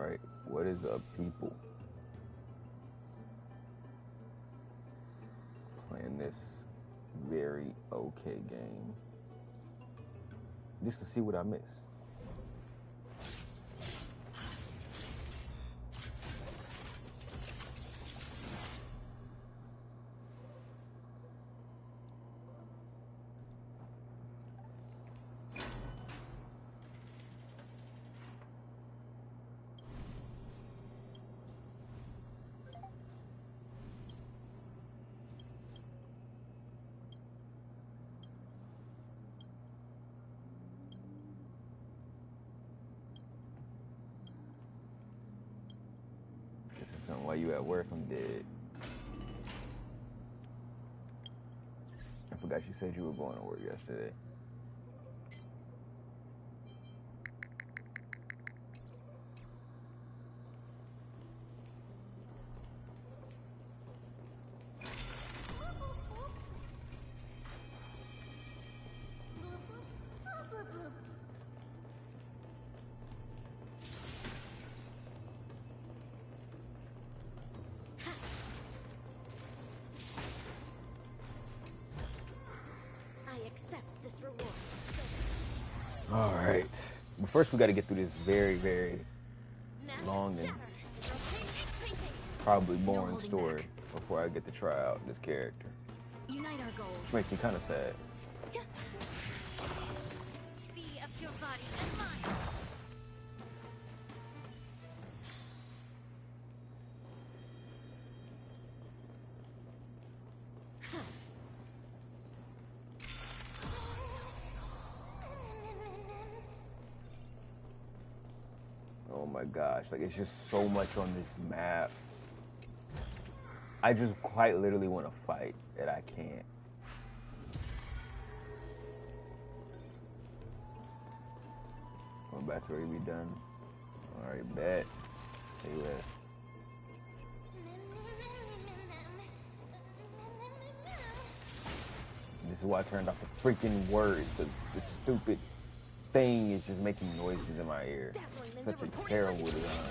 Alright, what is up, people? Playing this very okay game. Just to see what I miss. While you at work, I'm dead. I forgot you said you were going to work yesterday. Alright, but first we got to get through this very, very long and probably boring story before I get to try out this character. Unite our goals. Which makes me kind of sad. Be of your body and mind. Oh my gosh, like it's just so much on this map. I just quite literally want to fight that I can't. Going back to where we done. Alright, bet. Say less. This is why I turned off the freaking words. The stupid thing is just making noises in my ear. Such a terrible design.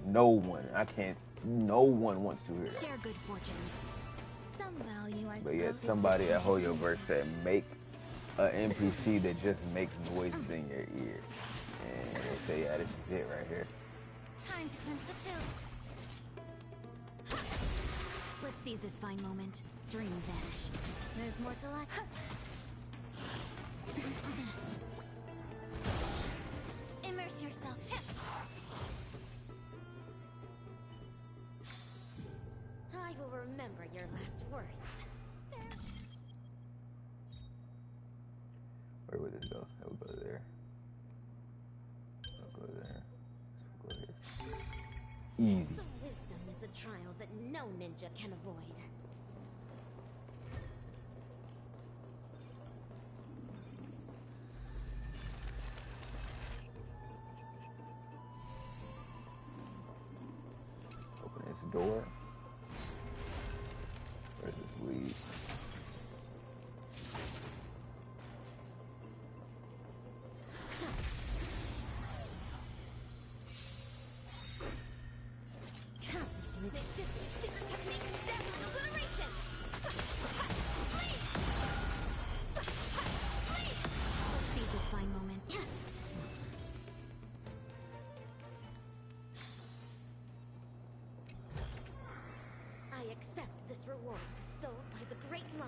No one wants to hear that. Share good fortunes. Some value, I But yet somebody at Hoyoverse said make an NPC that just makes noises in your ear. And they say, yeah, this is it right here. Time to cleanse the field. Let's seize this fine moment. Dream vanished. There's more to life. Immerse yourself. I will remember your last words. Where would this go? I would go there. I'll go there. Go here. Easy. So wisdom is a trial that no ninja can avoid. Open this door. Where's this lead? I accept this reward bestowed by the Great Mon.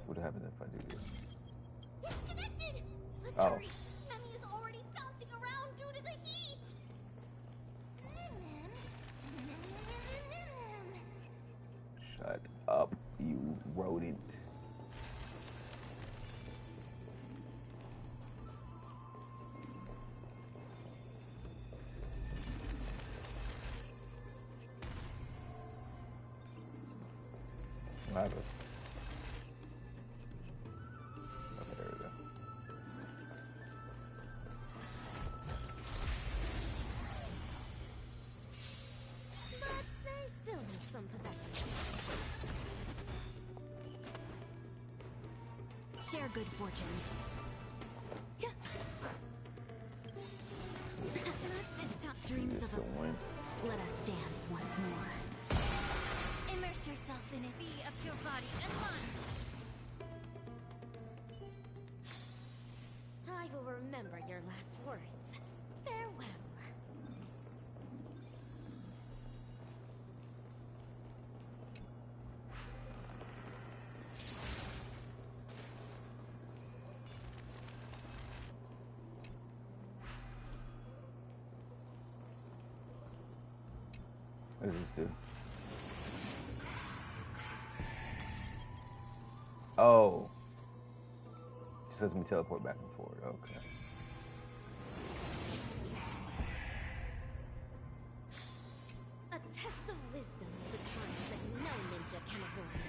What happens if I do this? Disconnected! Let's Oh. hurry! Memi is already bouncing around due to the heat! Shut up, you rodent. What happened? Okay, there we go. But they still need some possessions. Share good fortunes. Let us dance once more. Immerse yourself in it. Be a pure body and mind. I will remember your last words. Farewell. What does this do? Oh. Just lets me teleport back and forward. Okay. A test of wisdom is a triumph that no ninja can avoid.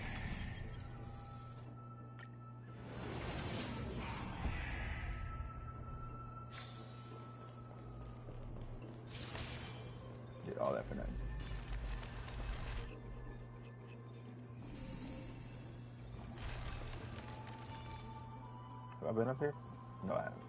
Did all that for nothing. Have I been up here? No, I haven't.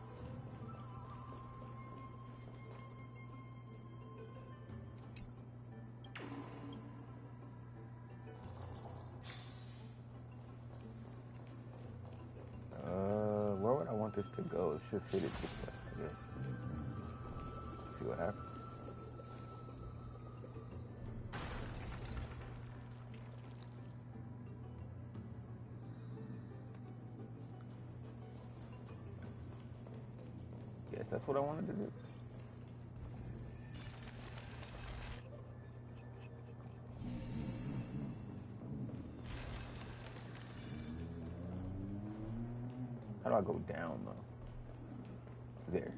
Where would I want this to go? It should hit it this way, I guess. See what happens. Yes, that's what I wanted to do. How do I go down, though? There.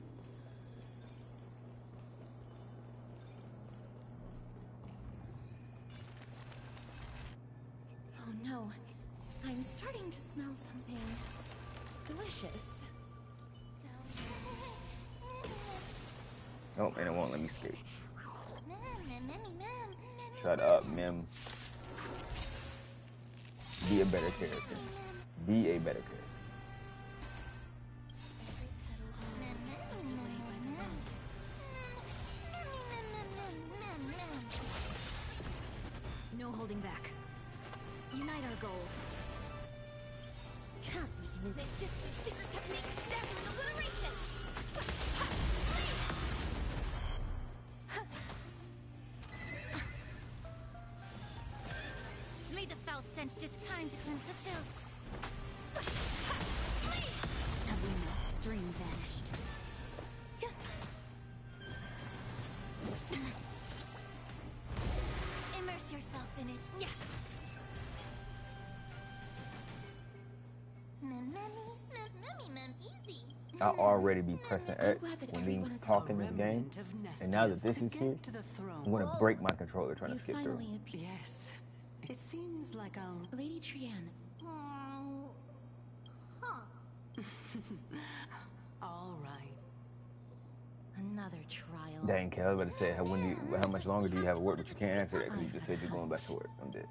Oh no, I'm starting to smell something delicious. Oh, and it won't let me skate. Shut up, Mim. Be a better character. Be a better character. No holding back. Unite our goals. Cosmic ninjutsu secret technique, dazzling obliteration. Made the foul stench just time to cleanse the filth. Abuna, dream vanished. Immerse yourself in it. Yeah. Easy. I already be pressing X when we talk in this game, and now that this is here, I'm gonna break my controller trying to skip through. Yes. It seems like Lady Trian. all right. Another trial. Dang, Kel, I was about to say, how much longer do you have at work? But you can't answer that because you just said you're going back to work. I'm dead.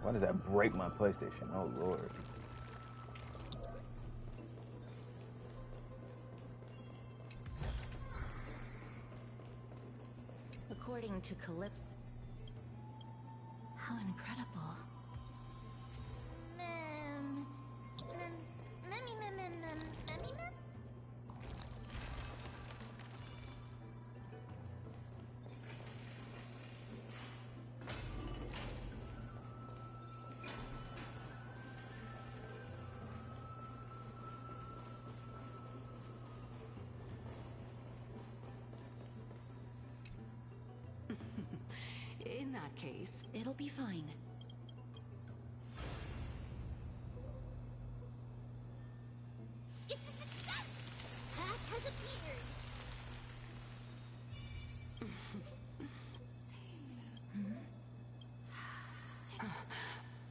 Why does that break my PlayStation? Oh, Lord. According to Calypso. How incredible. In that case, It'll be fine. It's a success! Path has appeared!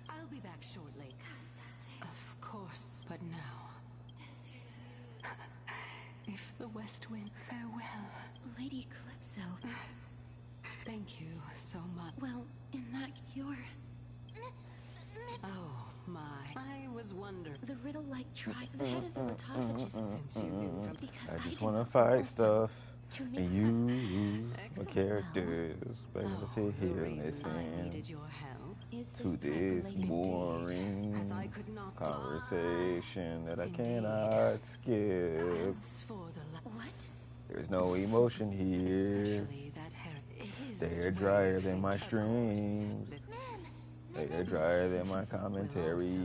I'll be back shortly. Of course, but now. If the West Wind, farewell. Lady Calypso. Thank you so much. Well, in that you're... Oh, my. I was wondering. The riddle-like the head of the autophagus. Since you knew from... Because I just did wanna not fight also stuff. to make And you, my Excellent. characters, better sit the here and reason I listen needed your help. Is to this threat this related? boring As I could not conversation that I Indeed. cannot skip. As for the What? There's no emotion here. especially that They're drier than my streams. They're drier than my commentary.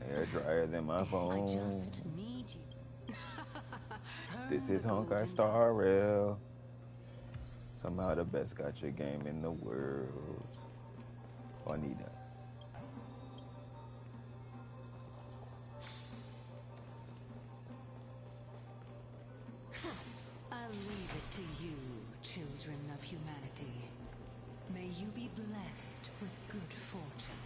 They're drier than my I phone. just need you. This Turn is the Honkai golden- Star Rail. Somehow the best gacha game in the world. Oh, I need that. I'll leave it to you, children of humanity. May you be blessed with good fortune.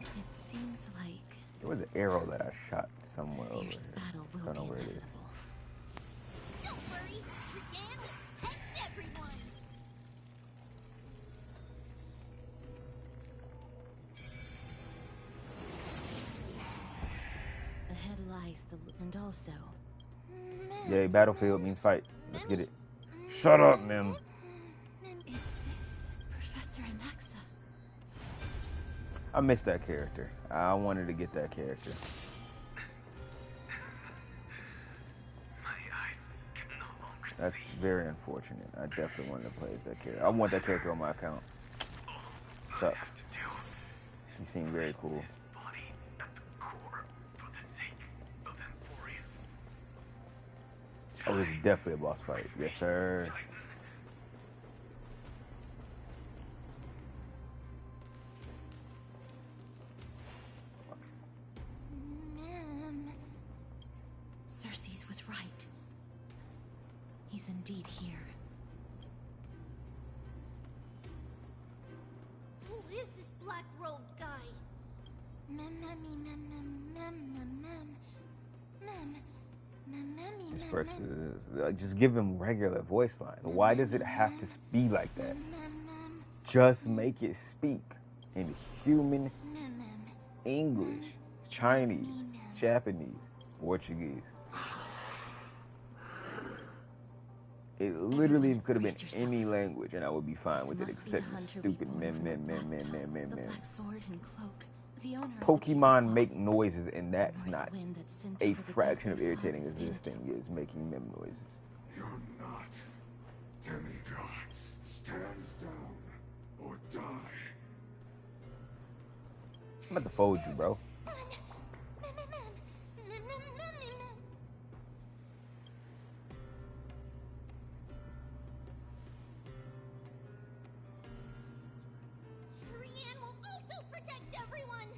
It seems like There was an arrow that I shot somewhere over fierce here. battle I will don't be know where it is. inevitable. Don't worry, Trigan will protect everyone. Ahead lies the and also. Yay, battlefield means fight. Let's get it. Shut up, Mim. Is this Professor Anaxa? I missed that character. I wanted to get that character. That's very unfortunate. I definitely wanted to play as that character. I want that character on my account. Sucks. He seemed very cool. Oh, this is definitely a boss fight. Yes, sir. Cersei's was right. He's indeed here. Who is this black-robed guy? Versus, just give him regular voice line. Why does it have to be like that? Just make it speak in human English, Chinese, Japanese, Portuguese. It literally could have been any language, and I would be fine with it, This must be the except hunter stupid reborn mem from mem the mem Black mem Tunnel, mem the mem. black sword and cloak. The owner of the piece of Pokemon cloth. make noises, and that's North not wind that sent a over the fraction of deadly irritating flood as this vanished. thing is making mem noises. You're not demigods. Stand down or die. I'm about to fold you, bro. Trian will also protect everyone.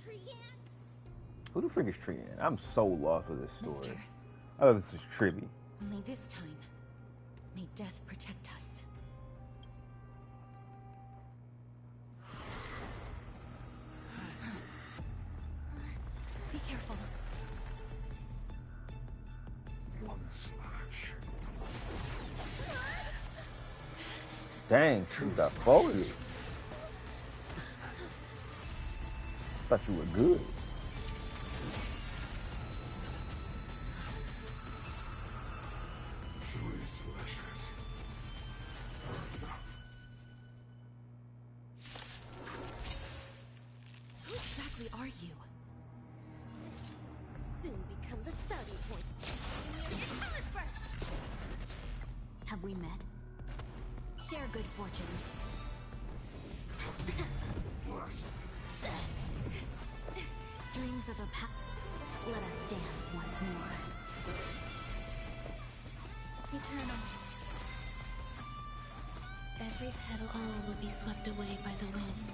Trian. Who the frick is Trian? I'm so lost with this story. Mister, I thought this was Tribby. only this time, may death protect us. Be careful. One slash. Dang, she got folded. Thought you were good. Three slashes. Enough. Who exactly are you? Soon become the starting point. Colors first. Have we met? Share good fortunes. Dreams of a let us dance once more. Eternal. Every petal, all will be swept away by the wind.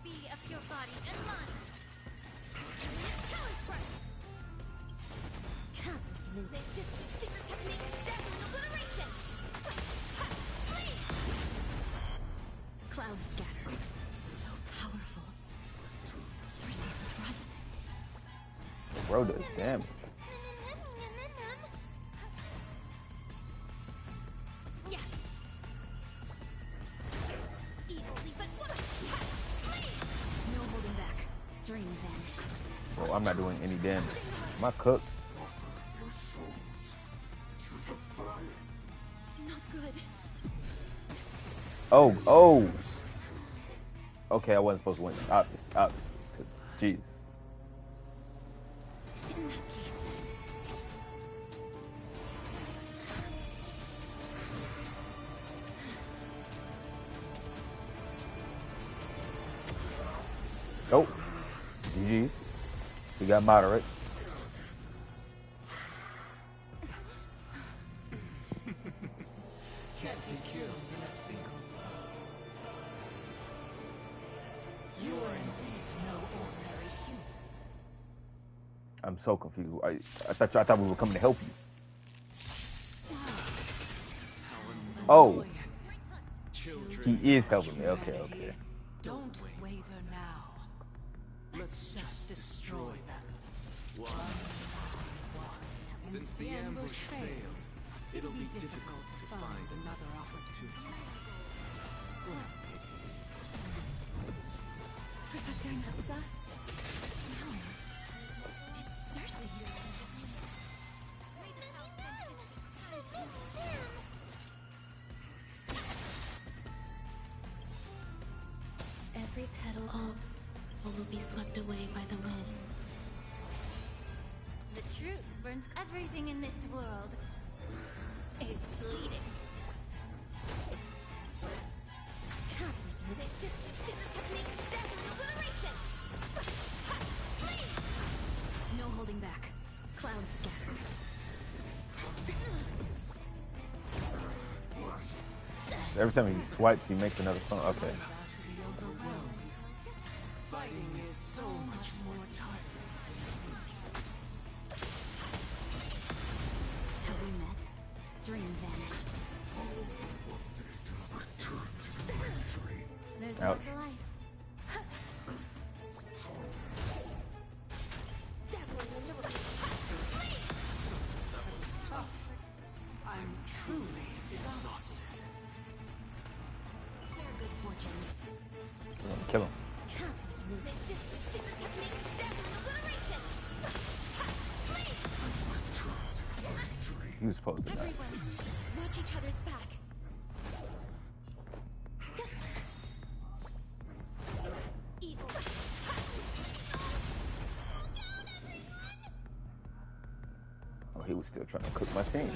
Be of your body and mind. Colors first. Castorice and Ninjutsu secret technique, deadly obliteration. Cloud scatter. So powerful. Bro does damage. Yeah. No holding back. Dream vanished. Bro, I'm not doing any damage. Am I cooked? Your souls to the fire. Not good. Oh, oh. Okay, I wasn't supposed to win. Obvious. Jeez. In that case. Oh. GG's. We got moderate. Can't be killed in a single blow. You are indeed no ordinary human. I'm so confused. I thought we were coming to help you. Oh, Children, he is helping me. Okay. Don't waver now. Let's just destroy them. one by one. Since the ambush failed, it'll be difficult to find another opportunity. What a pity. Professor Naxa? No. It's Cersei's. Every petal all will be swept away by the wind. The truth burns everything in this world. Is bleeding. No holding back. Cloud scatter. Every time he swipes, he makes another song. Okay. About to be overwhelmed. Fighting is so much more tiring. Have we met? Dream vanished. Return to the great dream. There's Ouch. more to life. Tough. I'm truly exhausted. Share good fortunes. Kill him. He was supposed to die. Everyone, watch each other's back. Evil. Oh, he was still trying to cook my team.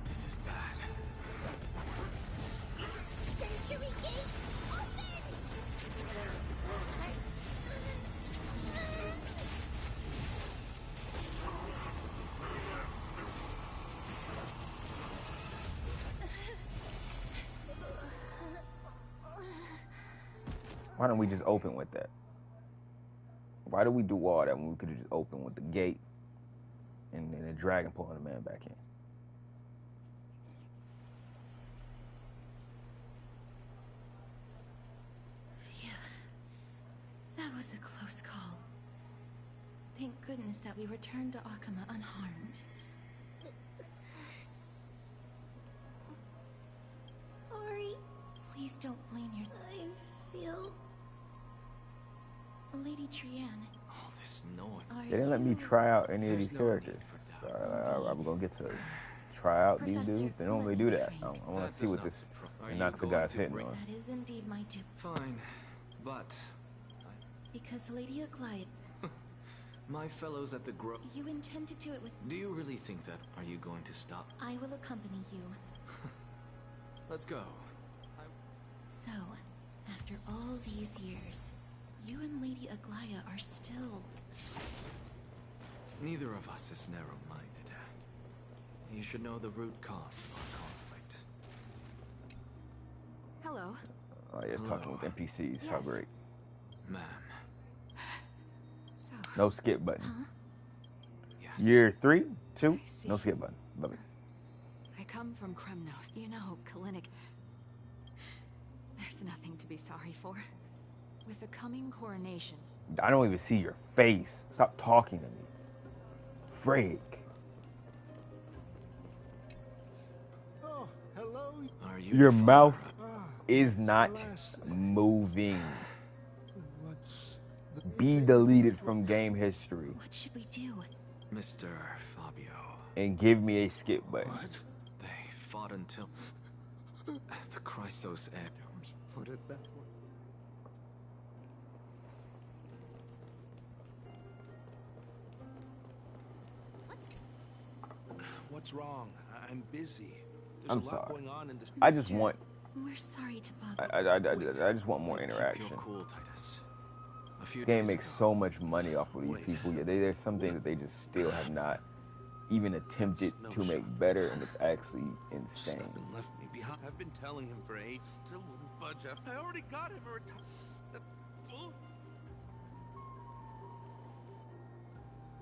This is bad. Century gate, open! Why don't we just open with that? Why do we do all that when we could have just opened with the gate and then a dragon pulling the man back in? Phew. That was a close call. Thank goodness that we returned to Akama unharmed. Sorry. Please don't blame your... I feel... Lady Trianne, All this noise. are They didn't let me you- try out any of There's these no characters. need for So doubt. I'm gonna get to try out these Professor, dudes. They don't really let do me that. think. I want That to see does what not this surprise- Are and you not the going guy's to hitting bring- on. That is indeed my duty. Fine, but Because Lady Aglaia, my fellows at the Grove. you intend to do it with... Do you really think that? Are you going to stop? I will accompany you. Let's go. So, after all these years, you and Lady Aglaia are still... Neither of us is narrow-minded. You should know the root cause of our conflict. Hello. Oh, yeah, it's talking with NPCs. How Yes. great. Ma'am. So, No skip button. Huh? Yes. Year 3, 2, I see. no skip button. Love it. I come from Kremnos. You know, Kalinic. There's nothing to be sorry for. With the coming coronation, I don't even see your face. Stop talking to me. Freak. Oh, hello. Are you Your the mouth Ah, is not alas. moving. What's the Be deleted from game history. What should we do? Mr. Fabio? And give me a skip button. What? They fought until the Chrysos end. Don't put it that way. What's wrong? I'm busy. There's I'm a lot sorry. going on in this. I just Mister, want We're sorry to bother. I just want more interaction. Keep your cool, Titus. A few This game days makes ago, so much money off of these Wait. people, yet there's something that they just still have not even attempted No to make shot. better, and it's actually Just insane. up and left me behind. I've been telling him for ages. Still wouldn't budge. I already got him a retire. That fool.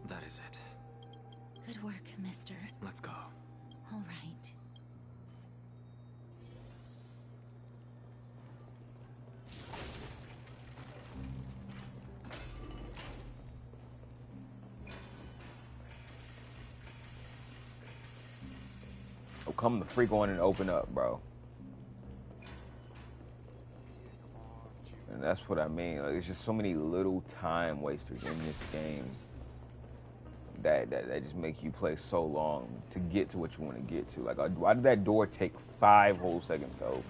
that is it. Good work, mister. Let's go. All right. Oh, come the freak on and open up, bro. And that's what I mean. Like, there's just so many little time wasters in this game that just make you play so long to get to what you want to get to. Like, why did that door take 5 whole seconds to open?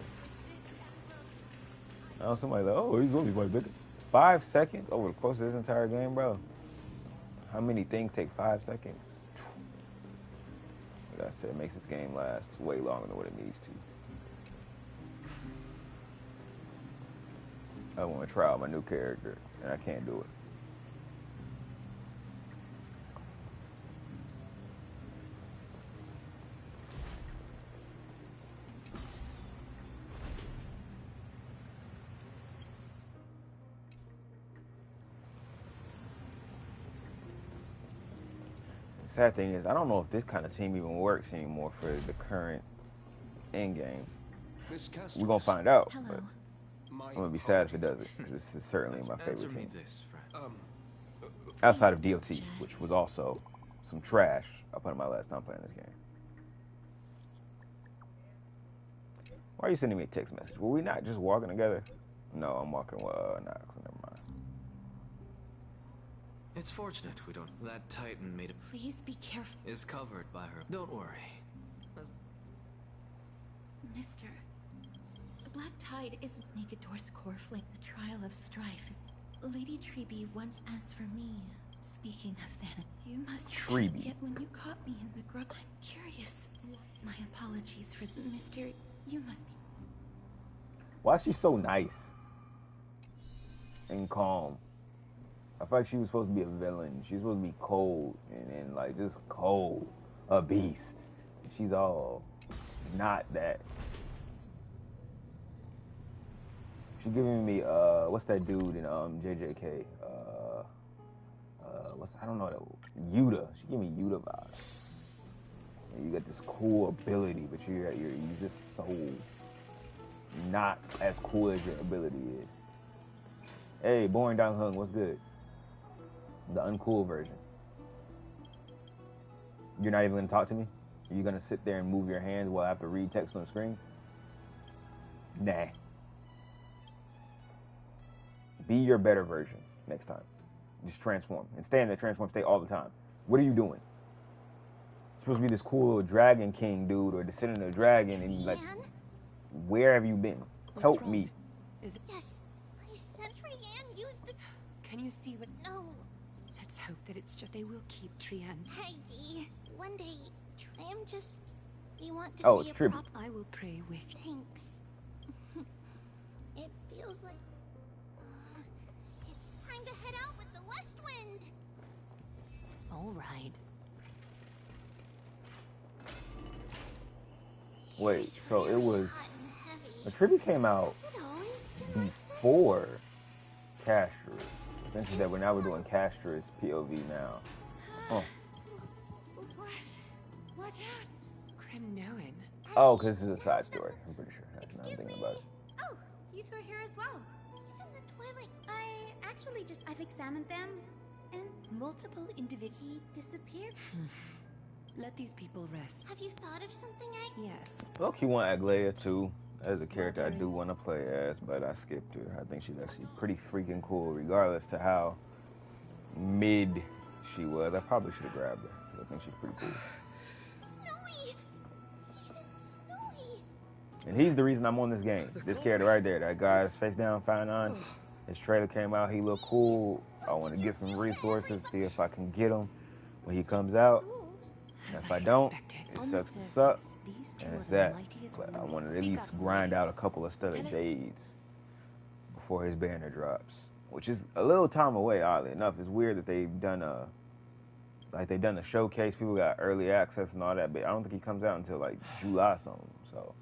Now somebody's like, oh, he's going to be quite big. 5 seconds over the course of this entire game, bro. How many things take 5 seconds? Like I said, it makes this game last way longer than what it needs to. I want to try out my new character, and I can't do it. The sad thing is, I don't know if this kind of team even works anymore for the current end game. Miss Castorice. We're gonna find out, Hello. but My I'm gonna be sad if it apologies. doesn't. 'Cause this is certainly my Answer favorite me team. this, friend. Outside of Please don't DOT, jest. which was also some trash up on my last time playing this game. Why are you sending me a text message? Were we not just walking together? No, I'm walking with Knox. Never mind. It's fortunate we don't. That Titan made Please be careful, is covered by her. Don't worry. mister. The Black Tide is naked door's core flame. The trial of strife is... Lady Treby once asked for me. Speaking of that, you must Treby. yet when you caught me in the grub. I'm curious. My apologies for Mister. You must be... Why is she so nice and calm? I feel like she was supposed to be a villain. She's supposed to be cold and like just cold, a beast. She's all not that. She's giving me what's that dude in JJK? I don't know that Yuta. She give me Yuta vibes. And you got this cool ability, but you're just so not as cool as your ability is. Hey, Boring Dong Hung, what's good? The uncool version. You're not even gonna talk to me? Are you gonna sit there and move your hands while I have to read text on the screen? Nah. Be your better version next time. Just transform. And stay in that transform state all the time. What are you doing? You're supposed to be this cool little dragon king dude or descendant of a dragon, and you like, Yan? where have you been? Help wrong? me. Is Yes, I sent Yan use the... Can you see what? No. Let's hope that it's just they will keep Trian. Hey, one day, Tram just... You want to Oh, see it's a tribute. prop... I will pray with you. Thanks. It feels like... It's time to head out with the West Wind! All right. Wait, Here's so it really was... hot and heavy. The tribute came out Has it always been like this? before Castorice. It's interesting that we're doing Castorice POV now. Huh. Watch out. Kremnoin. Oh, because this is a side story. I'm pretty sure. That's not Excuse thinking me. about it. Oh, you two are here as well. Even the Well, like, I've examined them, and Multiple individuals. he disappeared. Let these people rest. Have you thought of something, Yes. Look, you want Aglaia too. As a character I do want to play as, but I skipped her. I think she's actually pretty freaking cool, regardless to how mid she was. I probably should have grabbed her. I think she's pretty cool. Snowy! Even Snowy! And he's the reason I'm on this game. This character right there, that guy's face down, fine on. His trailer came out, he looked cool. I want to get some resources, see if I can get him when he comes out. And if I don't, it sucks to suck. And it's that. But I want to at least grind out a couple of stellar jades before his banner drops. Which is a little time away, oddly enough. It's weird that they've done a showcase, people got early access and all that, but I don't think he comes out until like July something. So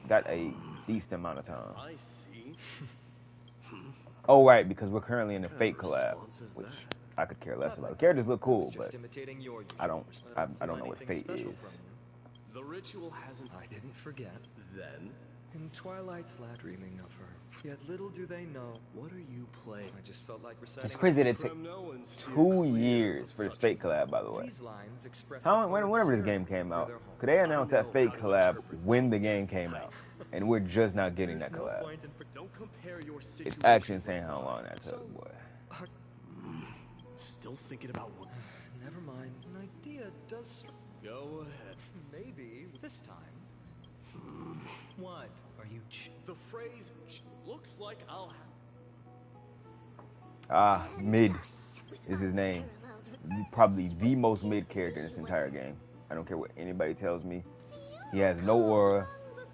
got a decent amount of time. I see. Oh right, because we're currently in the Fate collab, which I could care less about. The characters look cool, but I don't know what Fate is. The ritual hasn't. I didn't forget. Then In Twilight's last dreaming of her. Yet little do they know. what are you playing? I just felt like reciting. It's crazy that it took From no one's steer 2 clear years of for the such Fate collab, by the way. These lines express Whenever this game came out, could they announce that Fate collab when the game came out? And we're just not getting that collab. Don't compare your situation. It's actually insane how long that took, boy. Still thinking about what? Never mind. An idea does. Go ahead. Maybe this time. What are you? The phrase looks like I'll have. Ah, Mid is his name. Probably the most mid character in this entire game. I don't care what anybody tells me. He has no aura.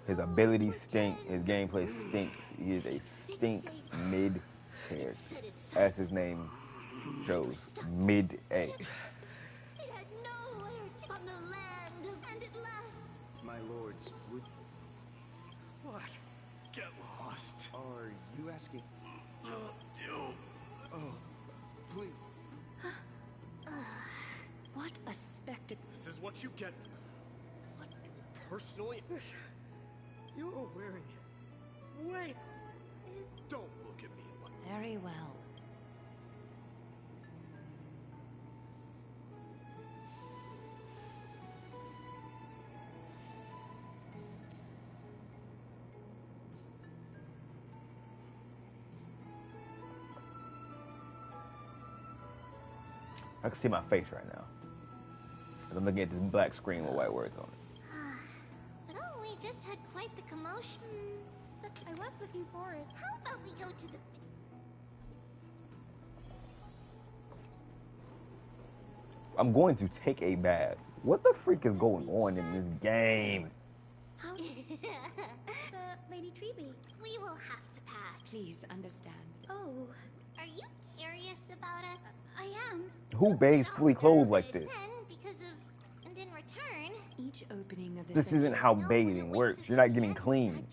His abilities stink. His gameplay stinks. He is a stink mid character. As his name shows, mid A. It had nowhere to on the land, and at last. My lords, would What? Get lost. are you asking? Do. Oh, please. What a spectacle. This is what you get. What? Personally, You are wearing. Wait. don't look at me like. Very well. I can see my face right now. 'Cause I'm looking at this black screen with white words on it. But oh, we just had quite the commotion. I was looking forward. How about we go to the... I'm going to take a bath. What the freak is going on in this game? How... Lady Treeby. We will have to pass. Please understand. Oh, are you curious about it? I am. Who bathes fully clothed like this? Because of... And in return... Each opening of This isn't how bathing works. You're not getting clean.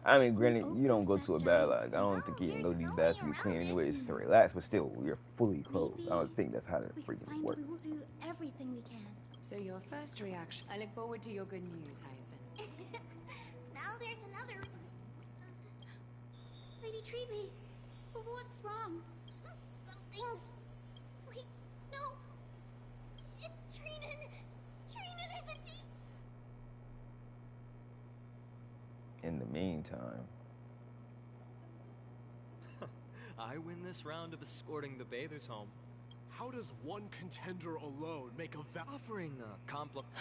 I mean, granted, you don't go to a bath, like, I don't think you can go to these baths to be clean anyway, just to relax, but still, you're fully clothed. I don't think that's how it freaking works. We will do everything we can. So your first reaction. I look forward to your good news, Hyacinth. Now there's another... Lady Treeby, what's wrong? Something's... Wait, no. It's Trinan. Trinan isn't the... In the meantime, I win this round of escorting the bathers home. How does one contender alone make a Offering a compliment.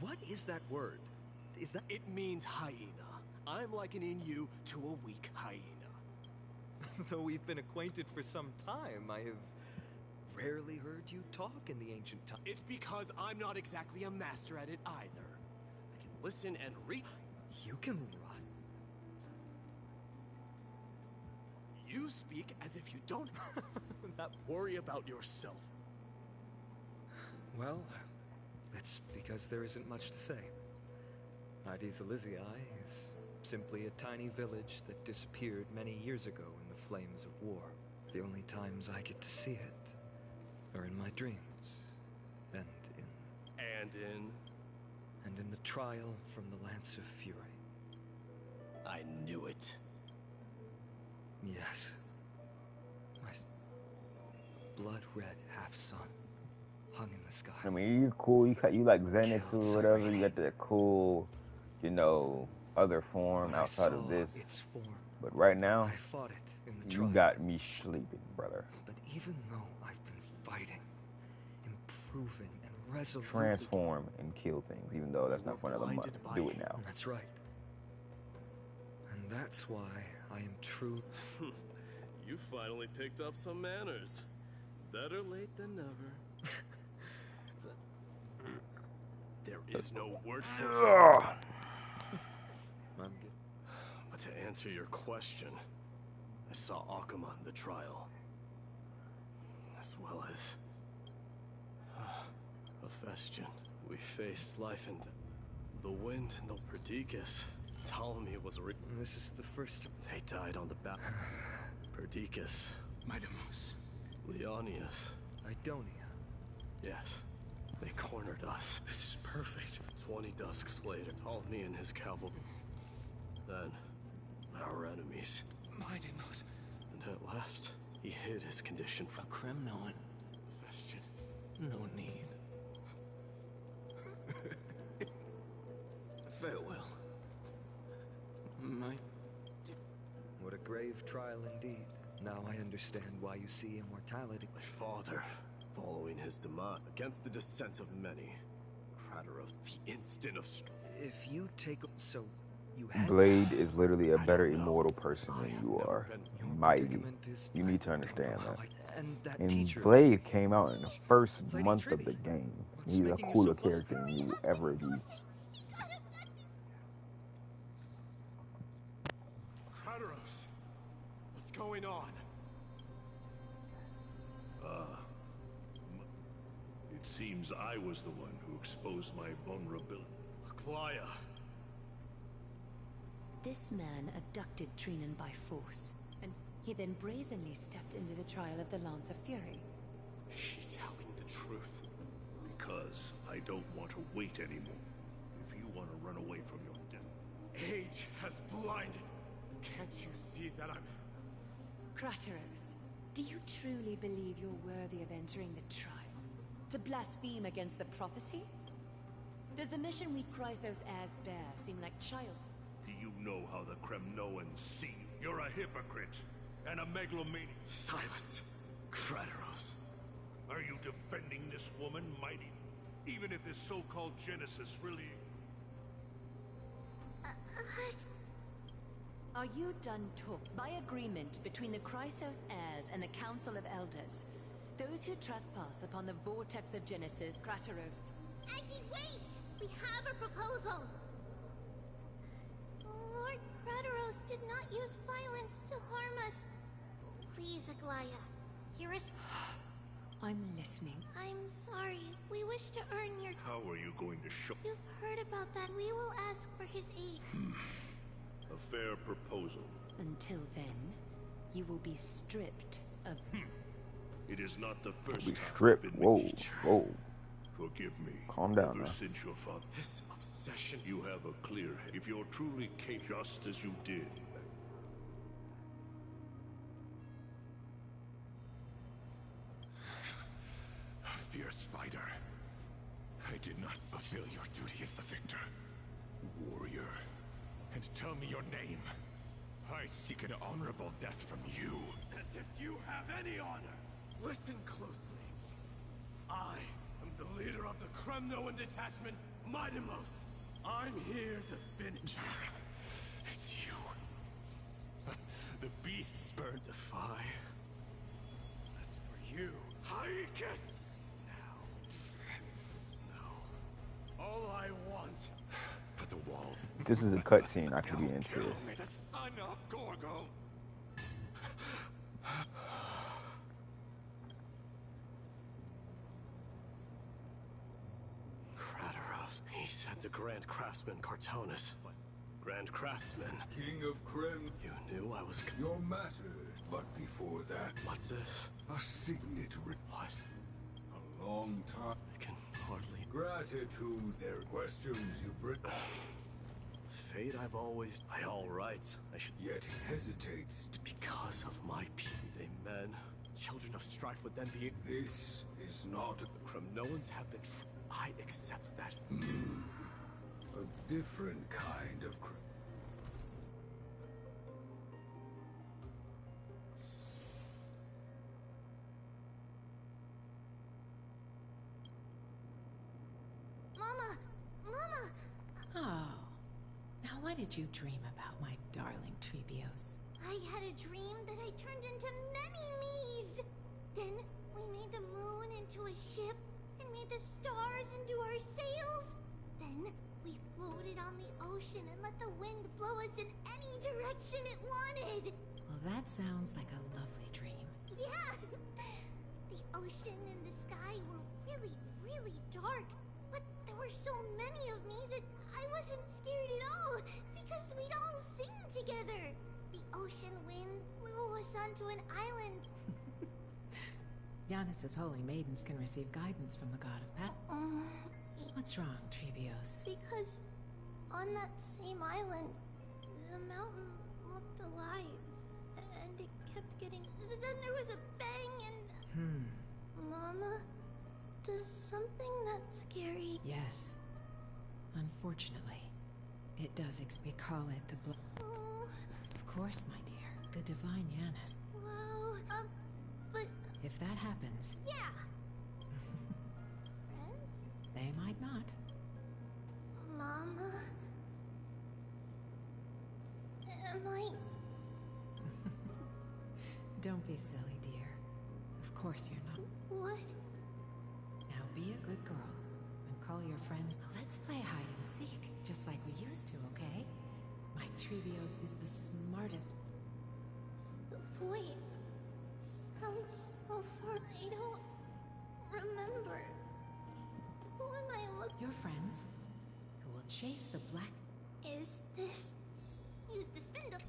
What is that word? Is that? It means hyena. I'm likening you to a weak hyena. Though we've been acquainted for some time, I have rarely heard you talk in the ancient time. It's because I'm not exactly a master at it either. I can listen and read. You can run. You speak as if you don't worry about yourself. Well, it's because there isn't much to say. Ides Elysiae is simply a tiny village that disappeared many years ago in the flames of war. The only times I get to see it are in my dreams, and in And in... the trial from the Lance of Fury. I knew it. Yes. My blood-red half-sun hung in the sky. I mean, you're cool. You like Zenitsu or whatever. You got that cool, you know, other form When outside I of saw this. its form, But right now, I fought it in the you trial. got me sleeping, brother. But even though I've been fighting, improving, and resolutely... Transform and kill things, even though that's not for another month. Do it now. That's right. And that's why I am true. You finally picked up some manners. Better late than never. There is no word for it. I'm good. But to answer your question, I saw Akuma in the trial. As well as... Hephaestion. We faced life and the wind and the Perdiccas. Ptolemy was This is the first... They died on the battle. Perdiccas. Midamus. Leonius. Idonia. Yes. They cornered us. This is perfect. 20 dusks later, Ptolemy and his cavalry. Then, our enemies. Midamus. And at last, he hid his condition from Kremnon. Hephaestion. No need. Farewell. What a grave trial indeed. Now I understand why you see immortality. My father, following his demise against the dissent of many. Crateros, the instant of If you take... So, you had... Blade is literally a better immortal person than you are. Your Mighty. predicament is... You need to I understand don't know that. how I- And that And teacher... Blade came out in the first Lady month of Trivy, the game. what's He's a making you cooler so close? character than you will ever be. Crateros, what's going on? It seems I was the one who exposed my vulnerability. Aglaya. This man abducted Trinan by force, and he then brazenly stepped into the trial of the Lance of Fury. She telling the truth. Because I don't want to wait anymore. If you want to run away from your death. Age has blinded. Can't you see that I'm... Crateros, do you truly believe you're worthy of entering the trial? To blaspheme against the prophecy? Does the mission we Chrysos as bear seem like child? Do you know how the Kremnoans see you? You're a hypocrite and a megalomaniac. Silence. Crateros. Are you defending this woman, Mighty? Even if this so-called Genesis really... Are you done talk? By agreement between the Chrysos heirs and the Council of Elders, those who trespass upon the vortex of Genesis, Crateros. Aggie, wait! We have a proposal! Lord Crateros did not use violence to harm us. Please, Aglaya, hear us. I'm listening. I'm sorry. We wish to earn your... How are you going to show... You've heard about that. We will ask for his aid. A fair proposal. Until then, you will be stripped of... It is not the first Be time stripped. I've been Whoa, the teacher. whoa. Forgive me. Calm down Ever now. since your father... This obsession. You have a clear head. If you're truly capable, just as you did. A fierce fighter. I did not fulfill your duty as the victor. Warrior. And tell me your name. I seek an honorable death from you. As if you have any honor. Listen closely. I am the leader of the Kremnoan detachment, Midamus. I'm here to finish. It's you. The beasts burn. Defy. That's for you. Hyekus! Now. No. All I want. Put the wall. This is a cutscene I could be into. Kill me, the son of Gorgo. Crateros. He said the Grand Craftsman Cartonus. What? Grand Craftsman? King of Krem, You knew I was... your matter. But before that, What's this? a signet written What? a long time. I can hardly... Gratitude, their questions you bring. fate I've always... By all rights, I should... Yet he hesitates. Because of my people. They men, children of strife would then be... This is not The Kremnoans have been... I accept that. a different kind of Mama! Mama! Oh. Now what did you dream about, my darling Trebios? I had a dream that I turned into many me's. Then we made the moon into a ship and made the stars into our sails. Then we floated on the ocean and let the wind blow us in any direction it wanted. Well, that sounds like a lovely dream. Yeah! The ocean and the sky were really, really dark. But there were so many of me that I wasn't scared at all because we'd all sing together. The ocean wind blew us onto an island. Giannis's holy maidens can receive guidance from the god of Pat. What's wrong, Trebios? Because on that same island, the mountain looked alive. And it kept getting... Then there was a bang and... Mama, does something that scary... Yes. Unfortunately, it does. We call it the blood. Oh, Of course, my dear. The divine Giannis. wow. But... If that happens, Yeah. Friends? they might not. Mama? Am I... Don't be silly, dear. Of course you're not. What? Now be a good girl and call your friends. Let's play hide and seek, just like we used to, okay? My Trebios is the smartest. The voice sounds so far. I don't remember. Who am I looking? Your friends, who will chase the black... Is this... Use the spindle.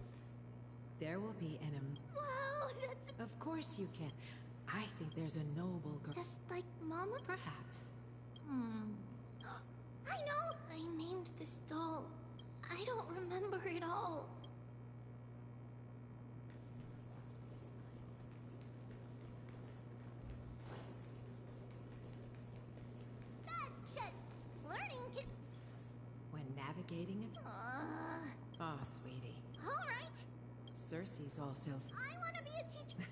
There will be an... Wow, that's... Of course you can. I think there's a noble girl... Just like Mama? Perhaps. I know! I named this doll. I don't remember it all. Bad chest! Flirting kid... When navigating its... Oh, sweetie. Alright. Cersei's also... I want to be a teacher.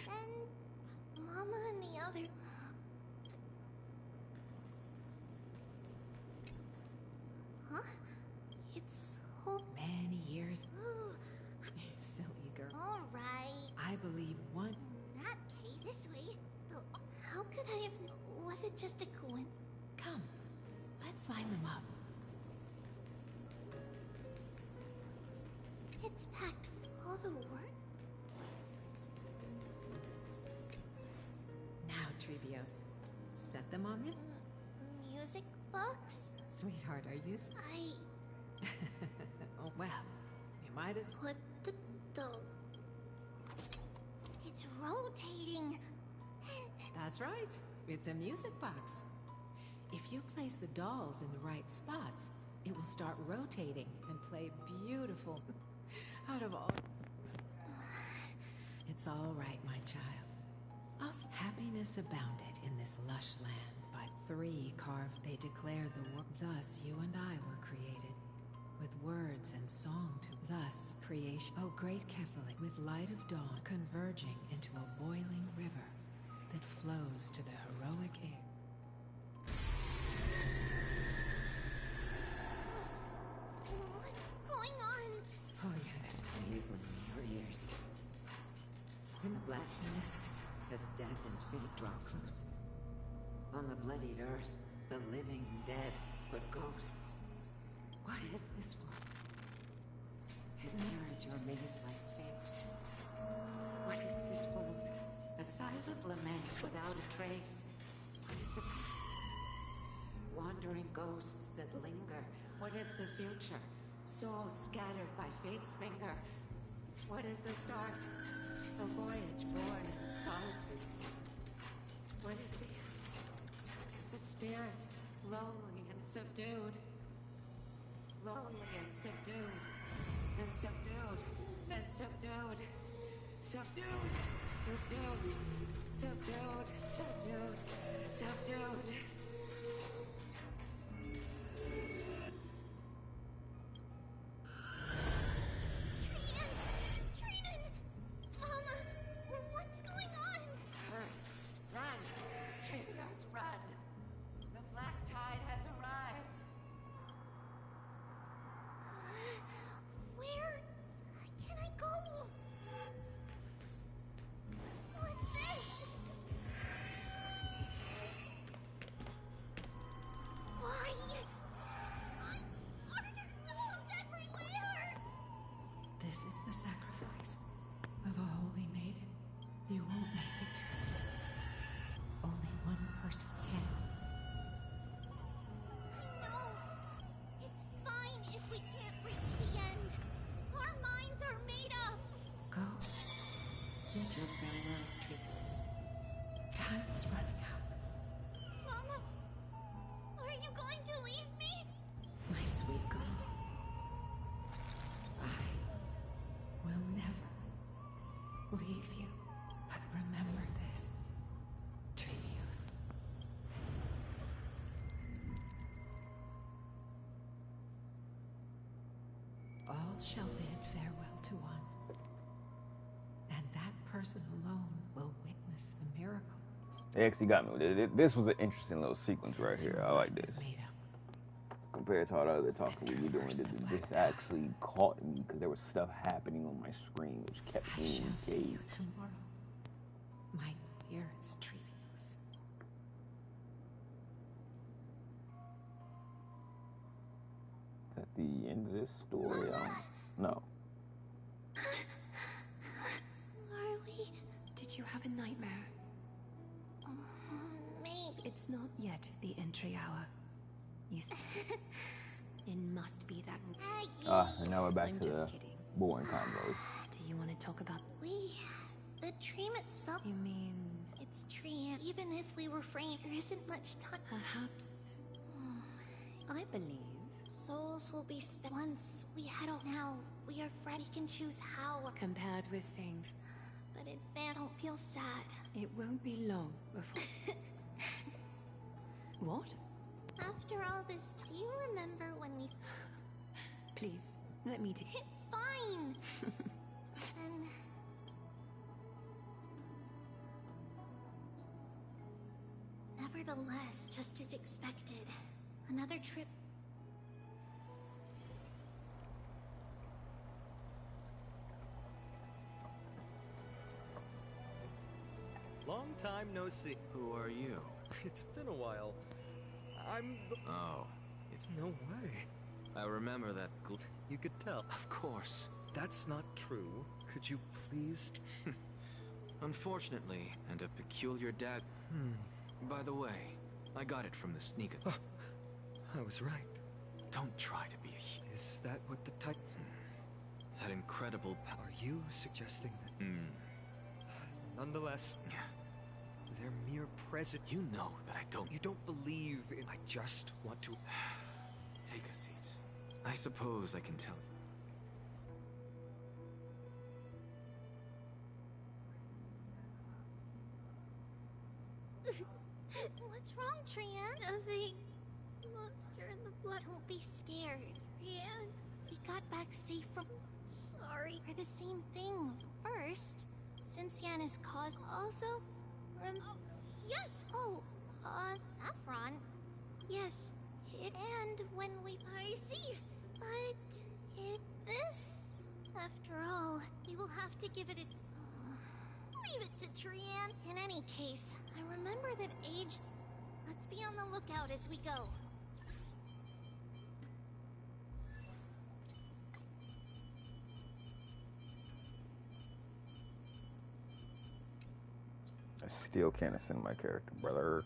And Mama and the other... Huh? It's so... Many years... Ooh. Silly girl. Alright. I believe one... In that case, this way. Though, how could I have... Was it just a coincidence? Come, let's line them up. It's packed full of the word. Now, Trebios, set them on this... Music box? Sweetheart, are you... Oh, well, you might as... Put the doll... It's rotating. That's right. It's a music box. If you place the dolls in the right spots, it will start rotating and play beautiful... Out of all... It's all right, my child. Us happiness abounded in this lush land. By 3 carved, they declared the world. Thus you and I were created, with words and song to... Thus creation, O great Kephilik, with light of dawn, converging into a boiling river that flows to the heroic air. What's going on? Oh, yes, please lend me your ears. In the black mist, as death and fate draw close. On the bloodied earth, the living dead, but ghosts. What is this world? It mirrors your maze-like fate. What is this world? A silent lament without a trace. What is the past? Wandering ghosts that linger. What is the future? Souls scattered by fate's finger. What is the start? A voyage born in solitude. What is the end? The spirit, lonely and subdued. lonely and subdued. And subdued. And subdued. Subdued. Subdued. Subdued. Subdued. Subdued. This is the sacrifice of a holy maiden. You won't make it to the end. Only one person can. I know. It's fine if we can't reach the end. Our minds are made up. Go. Get your farewell treatments. Time is running out. Mama, are you going to leave me? My sweet girl. I will never leave you. But remember this, Trevius. All shall bid farewell to one. And that person alone will witness the miracle. They actually got me with it. This was an interesting little sequence right here. I like this. Compared to all the other talking we were doing, this actually caught me because there was stuff happening on my screen which kept me engaged. See you tomorrow, my dearest Trevius. At the end of this story, no. Are we? Did you have a nightmare? Maybe. It's not yet the entry hour. You see, it must be that. And now we're back I'm to just the kidding. boring combos. Do you want to talk about? The dream itself. You mean It's Trian. Even if we refrain, there isn't much time. perhaps? I believe. Souls will be spent once we head out. Now we are friends. We can choose how. Compared with saying, But in fact, don't feel sad. it won't be long before. What? After all this, do you remember when we? Please, let me do. It's fine. And nevertheless, just as expected, another trip. Long time no see. Who are you? It's been a while. I'm the... Oh, it's... No way. I remember that You could tell. Of course. That's not true. Could you please... Unfortunately, and a peculiar dag... By the way, I got it from the sneak... I was right. Don't try to be a... Is that what the type... That incredible power... Are you suggesting that... Nonetheless... Their mere presence... You know that I don't... You don't believe in... I just want to... Take a seat. I suppose I can tell you. What's wrong, Trian? Nothing. Monster in the blood. Don't be scared, Trian. We got back safe from... Sorry for the same thing. First, since Yan is caused... Also... yes! Saffron. Yes. And when we... I see. But... This... After all, we will have to give it a... leave it to Trian. In any case, I remember that aged... Let's be on the lookout as we go. I still can't ascend my character, brother.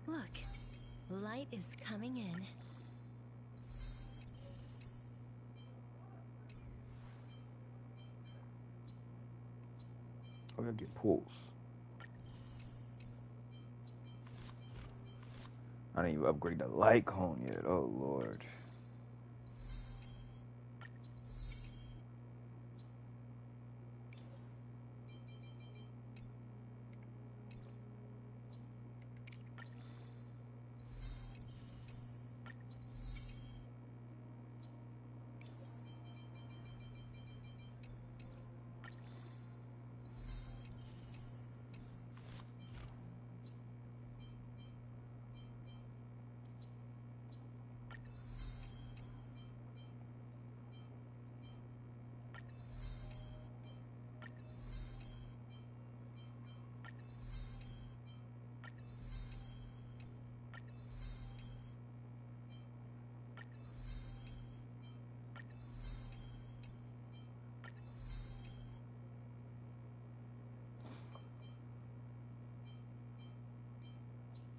Look, light is coming in. Okay, I get pulls? I didn't even upgrade the light cone yet. Oh lord.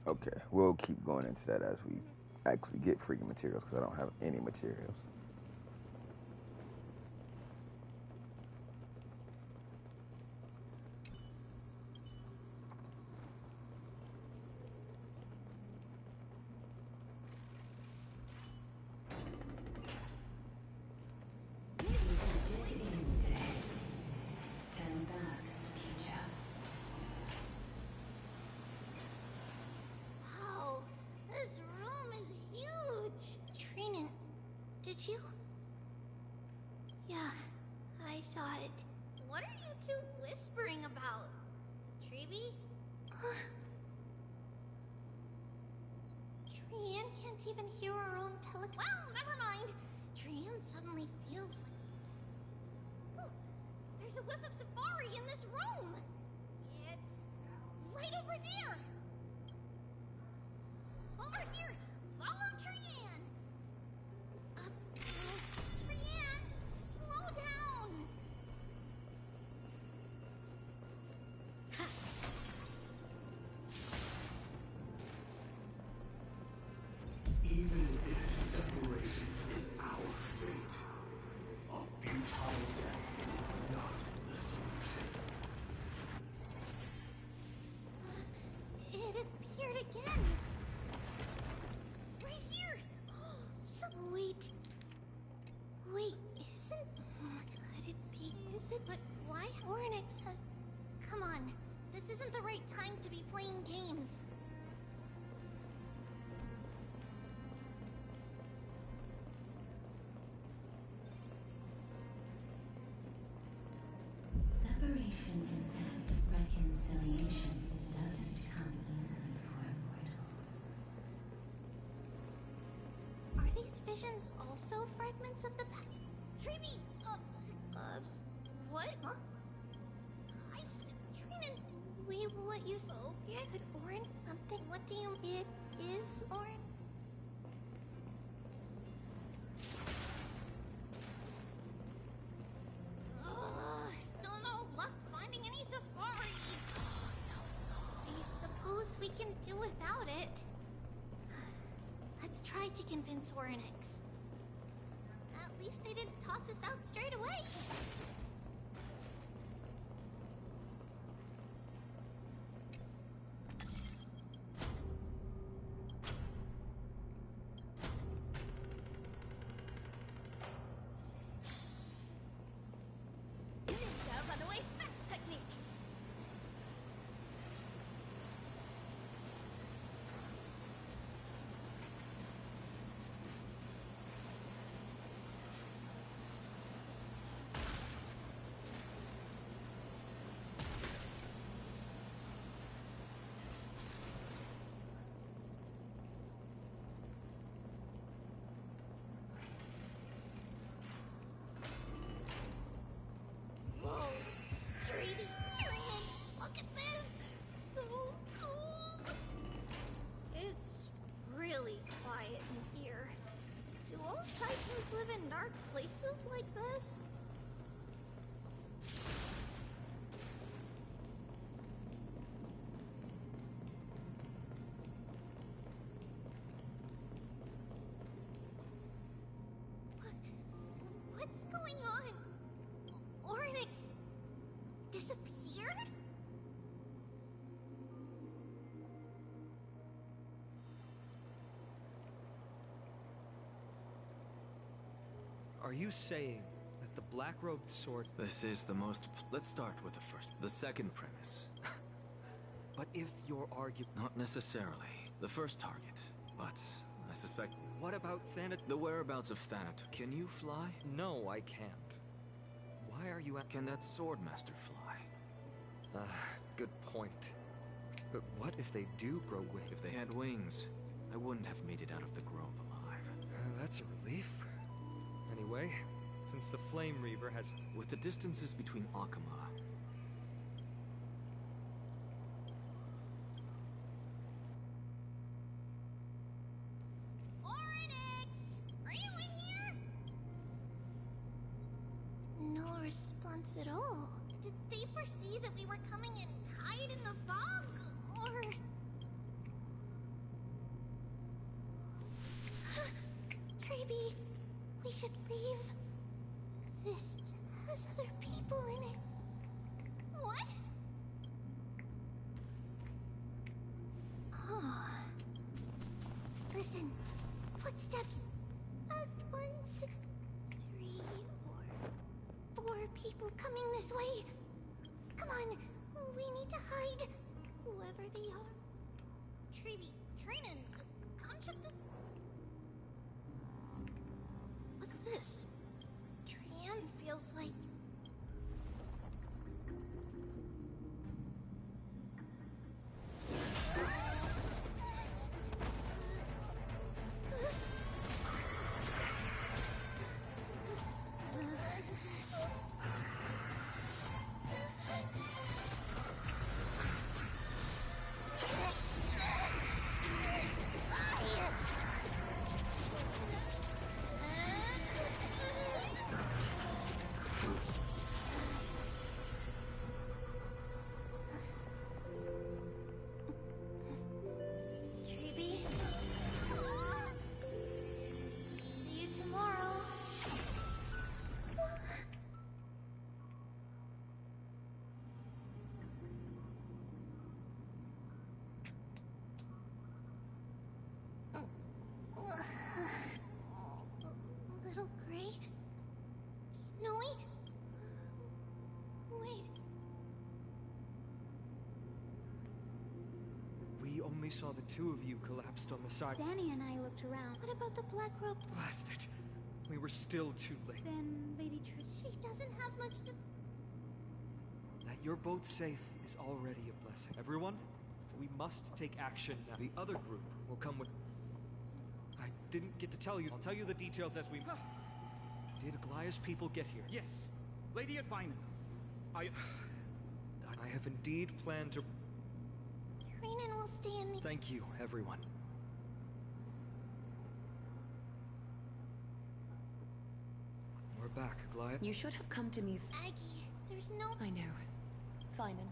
Okay, we'll keep going into that as we actually get freaking materials because I don't have any materials. Wow, this room is huge. Trinan, did you? Yeah, I saw it. What are you two whispering about? Treeby? Trian can't even hear her own Well, never mind. Trian suddenly feels like... Oh, there's a whiff of safari in this room. It's right over there. Over here! Follow Trian! Trian, slow down! Even if separation is our fate, a futile death is not the solution. It appeared again. Right here. Wait. Wait, isn't... Could it be... Is it? But why Hornix has... Come on. This isn't the right time to be playing games. Separation and reconciliation doesn't come easily for mortals. Are these visions also fragments of the past? Treeby! What? Huh? Trinan, wait, what you so? Yeah, could Orin something? What do you... It is Orin? Still no luck finding any safari. No soul. I suppose we can do without it. Let's try to convince Orinix. At least they didn't toss us out straight away. Ninja runaway fast technique. Whoa, Treeby, Trian, look at this! So cool! It's really quiet in here. Do all Titans live in dark places like this? What's going on? Oryx disappeared? Are you saying that the black-robed sword... This is the most... Let's start with the first. The second premise. But if your argument... Not necessarily. The first target. But I suspect... What about Thanatos? The whereabouts of Thanatos. Can you fly? No, I can't. Why are you... Can that sword master fly? Good point. But what if they do grow wings? If they had wings, I wouldn't have made it out of the grove alive. That's a relief. Anyway, since the Flame Reaver has... With the distances between Akama... Oryx! Are you in here? No response at all. Did they foresee that we were coming and hide in the fog? Or... Treeby, we should leave. This has other people in it. What? Oh. Listen. Footsteps. Fast ones. 3 or 4 people coming this way. Come on. We need to hide. Whoever they are. Treeby, Trainin, come check this. What's this? Tran feels like... Little Gray? Snowy? Wait. We only saw the 2 of you collapsed on the side. Danny and I looked around. What about the black robe? Blast it. We were still too late. Then Lady Trish... She doesn't have much to... That you're both safe is already a blessing. Everyone, we must take action now. The other group will come with... I didn't get to tell you. I'll tell you the details as we... Did Aglaya's people get here? Yes. Lady Advina. I have indeed planned to... Trainin will stay in the... Thank you, everyone. We're back, Aglaya. You should have come to me. Aggie, there's no... I know. Feynman.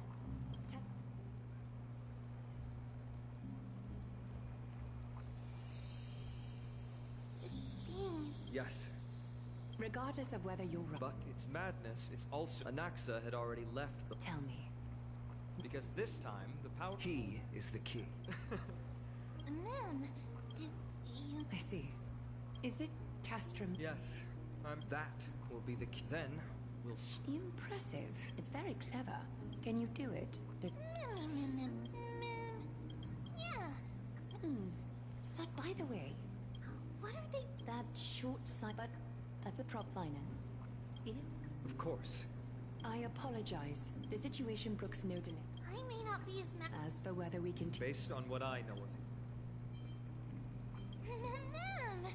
This being is... Yes. Regardless of whether you're right. But its madness is also... Anaxa had already left the... Tell me. Because this time, the power... He is the key. Ma'am, do you... I see. Is it Castrum? Yes. That will be the key. Then, we'll... Impressive. It's very clever. Can you do it? Yeah. So, by the way... What are they... That short side... But that's a prop, Feynman. Of course. I apologize. The situation brooks no delay. I may not be as mad... As for whether we can... Based on what I know of it. Ma'am!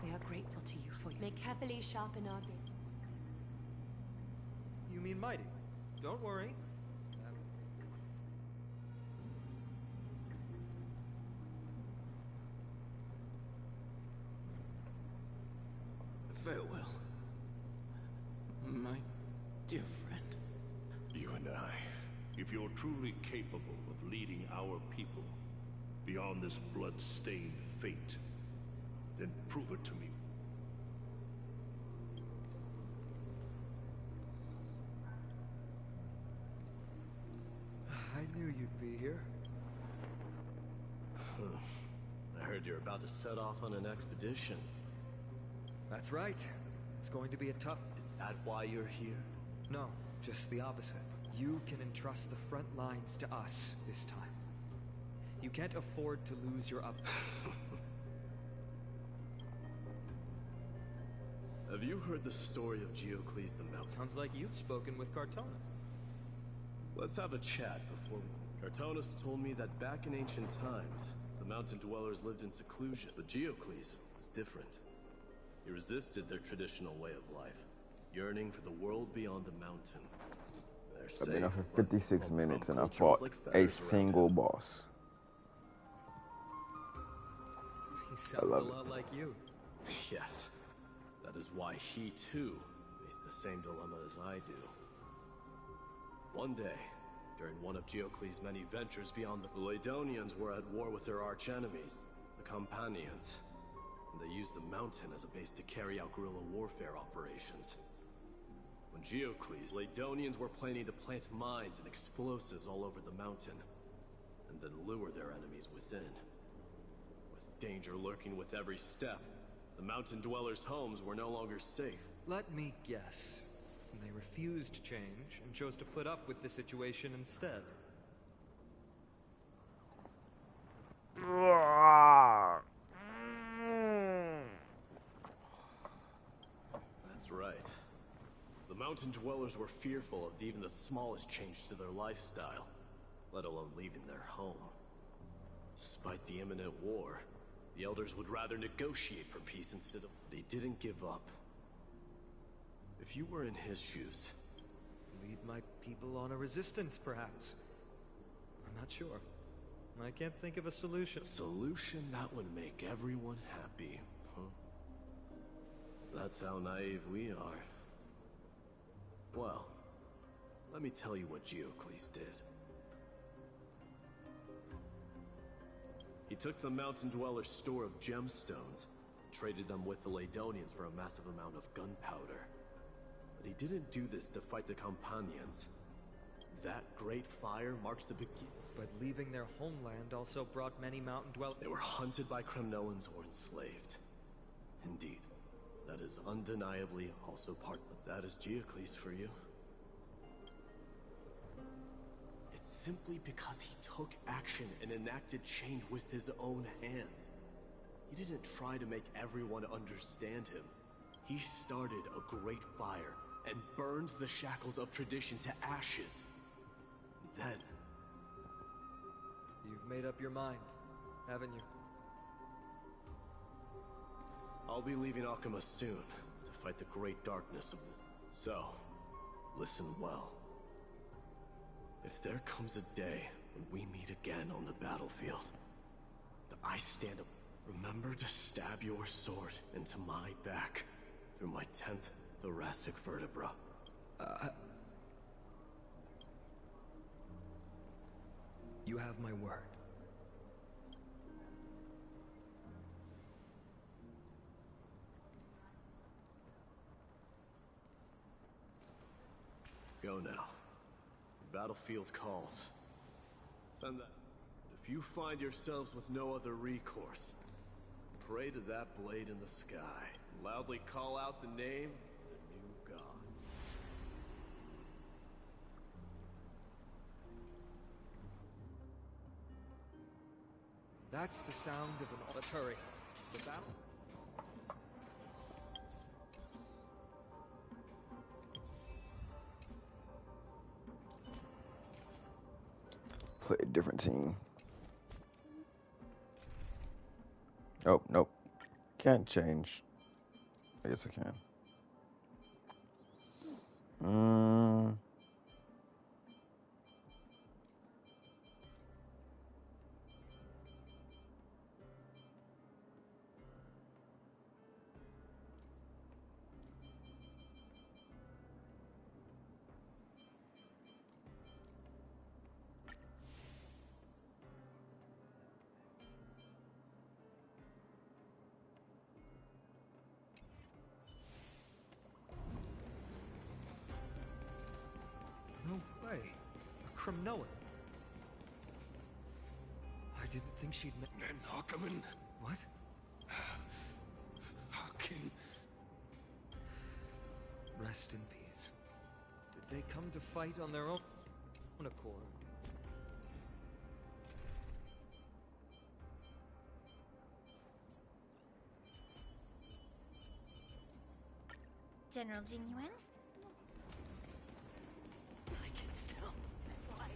We are grateful to you for... May carefully sharpen our... You mean mighty? Don't worry. Farewell, my dear friend. You and I, if you're truly capable of leading our people beyond this blood-stained fate, then prove it to me. I knew you'd be here. I heard you're about to set off on an expedition. That's right. It's going to be a tough... Is that why you're here? No, just the opposite. You can entrust the front lines to us this time. You can't afford to lose your up... Have you heard the story of Geocles the Mountain? Sounds like you've spoken with Castorice. Let's have a chat before we... Castorice told me that back in ancient times, the mountain dwellers lived in seclusion, but Geocles was different. He resisted their traditional way of life, yearning for the world beyond the mountain. I've been up for 56 minutes and I fought a single boss. He sounds a lot like you. Yes. That is why he, too, faced the same dilemma as I do. One day, during one of Geocles' many ventures beyond the Ladonians were at war with their arch-enemies, the Companions, and they used the mountain as a base to carry out guerrilla warfare operations. When Geocles, Ladonians were planning to plant mines and explosives all over the mountain, and then lure their enemies within. With danger lurking with every step, the mountain dwellers' homes were no longer safe. Let me guess. They refused change and chose to put up with the situation instead. That's right. The mountain dwellers were fearful of even the smallest change to their lifestyle, let alone leaving their home. Despite the imminent war, the elders would rather negotiate for peace instead of... They didn't give up. If you were in his shoes... Lead my people on a resistance, perhaps. I'm not sure. I can't think of a solution. A solution that would make everyone happy, huh? That's how naive we are. Well, let me tell you what Geocles did. He took the mountain dweller's store of gemstones, traded them with the Ladonians for a massive amount of gunpowder. But he didn't do this to fight the Companions. That great fire marks the beginning. But leaving their homeland also brought many mountain dwellers. They were hunted by Kremnoans or enslaved. Indeed, that is undeniably also part, but that is Geocles for you. It's simply because he took action and enacted change with his own hands. He didn't try to make everyone understand him. He started a great fire and burned the shackles of tradition to ashes. And then... You've made up your mind, haven't you? I'll be leaving Akama soon to fight the great darkness of the... So, listen well. If there comes a day when we meet again on the battlefield, that I stand up, remember to stab your sword into my back through my 10th thoracic vertebra. You have my word. Go now. The battlefield calls. Send that. If you find yourselves with no other recourse, pray to that blade in the sky. And loudly call out the name of the new god. That's the sound of an... Let's hurry. The battle... Play a different team. Oh, nope. Can't change. I guess I can. No way. A Kremnoan. I didn't think she'd... Then Ackerman? What? How can... rest in peace. Did they come to fight on their own accord? General Genuine? I can still fight.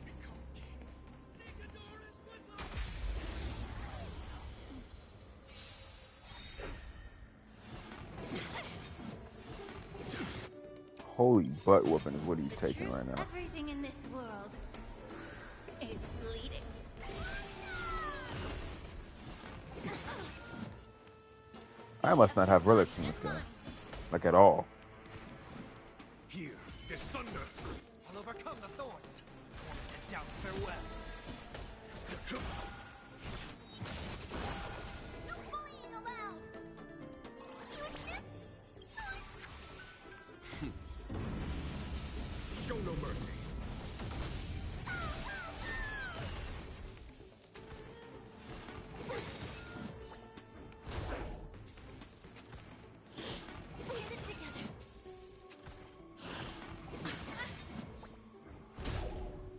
Holy butt whooping is what he's taking right now. Everything in this world is bleeding. I must not have relics in this game. Like at all. Here, this thunder. I'll overcome the thorns. Get down, farewell. No bullying allowed. Show no mercy. Get it together.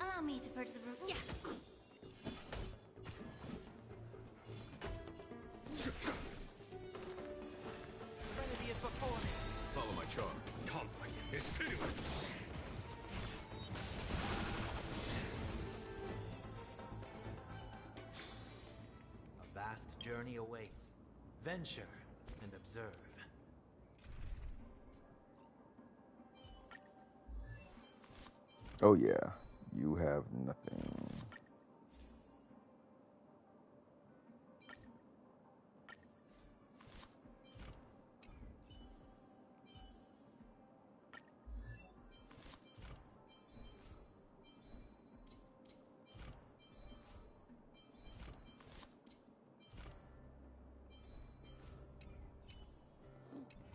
Allow me to purge the room. Yeah. Serenity is before me. Follow my charge. Conflict is pitiless. A vast journey awaits. Venture and observe. Oh yeah, you have nothing.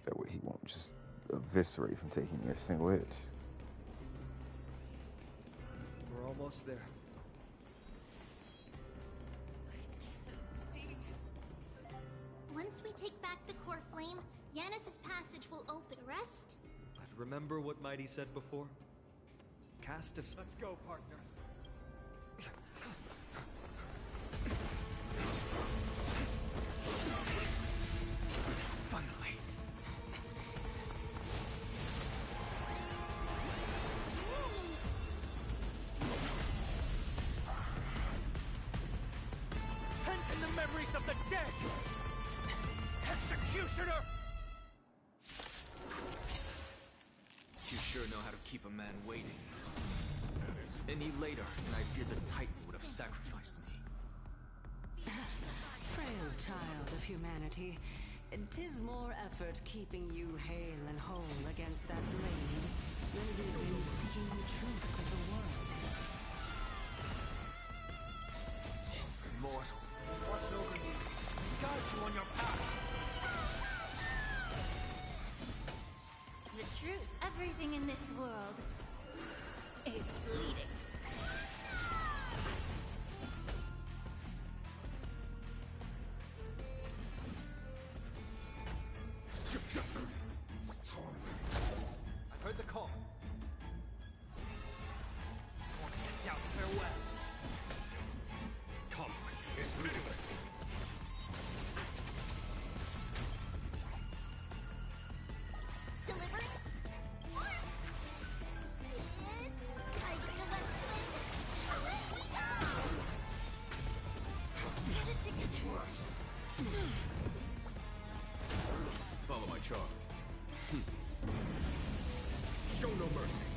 That way he won't just eviscerate from taking a single hit. We're almost there. Once we take back the core flame, Yanis's passage will open. The rest? But remember what Mighty said before? Castorice. Let's go, partner. Finally. Pent in the memories of the dead! Executioner! You sure know how to keep a man waiting. Any later, and I fear the Titan would have sacrificed me. Frail child of humanity, 'tis more effort keeping you hale and whole against that blade than it is in seeking the truth of the world. This immortal. Watch over you. Guide you on your path. The truth. Everything in this world is bleeding. I've heard the call. Get down, farewell. Conflict is pitiless. Delivering? It's like the West Wind. Away we go! Get it together. Follow my charge. Show no mercy.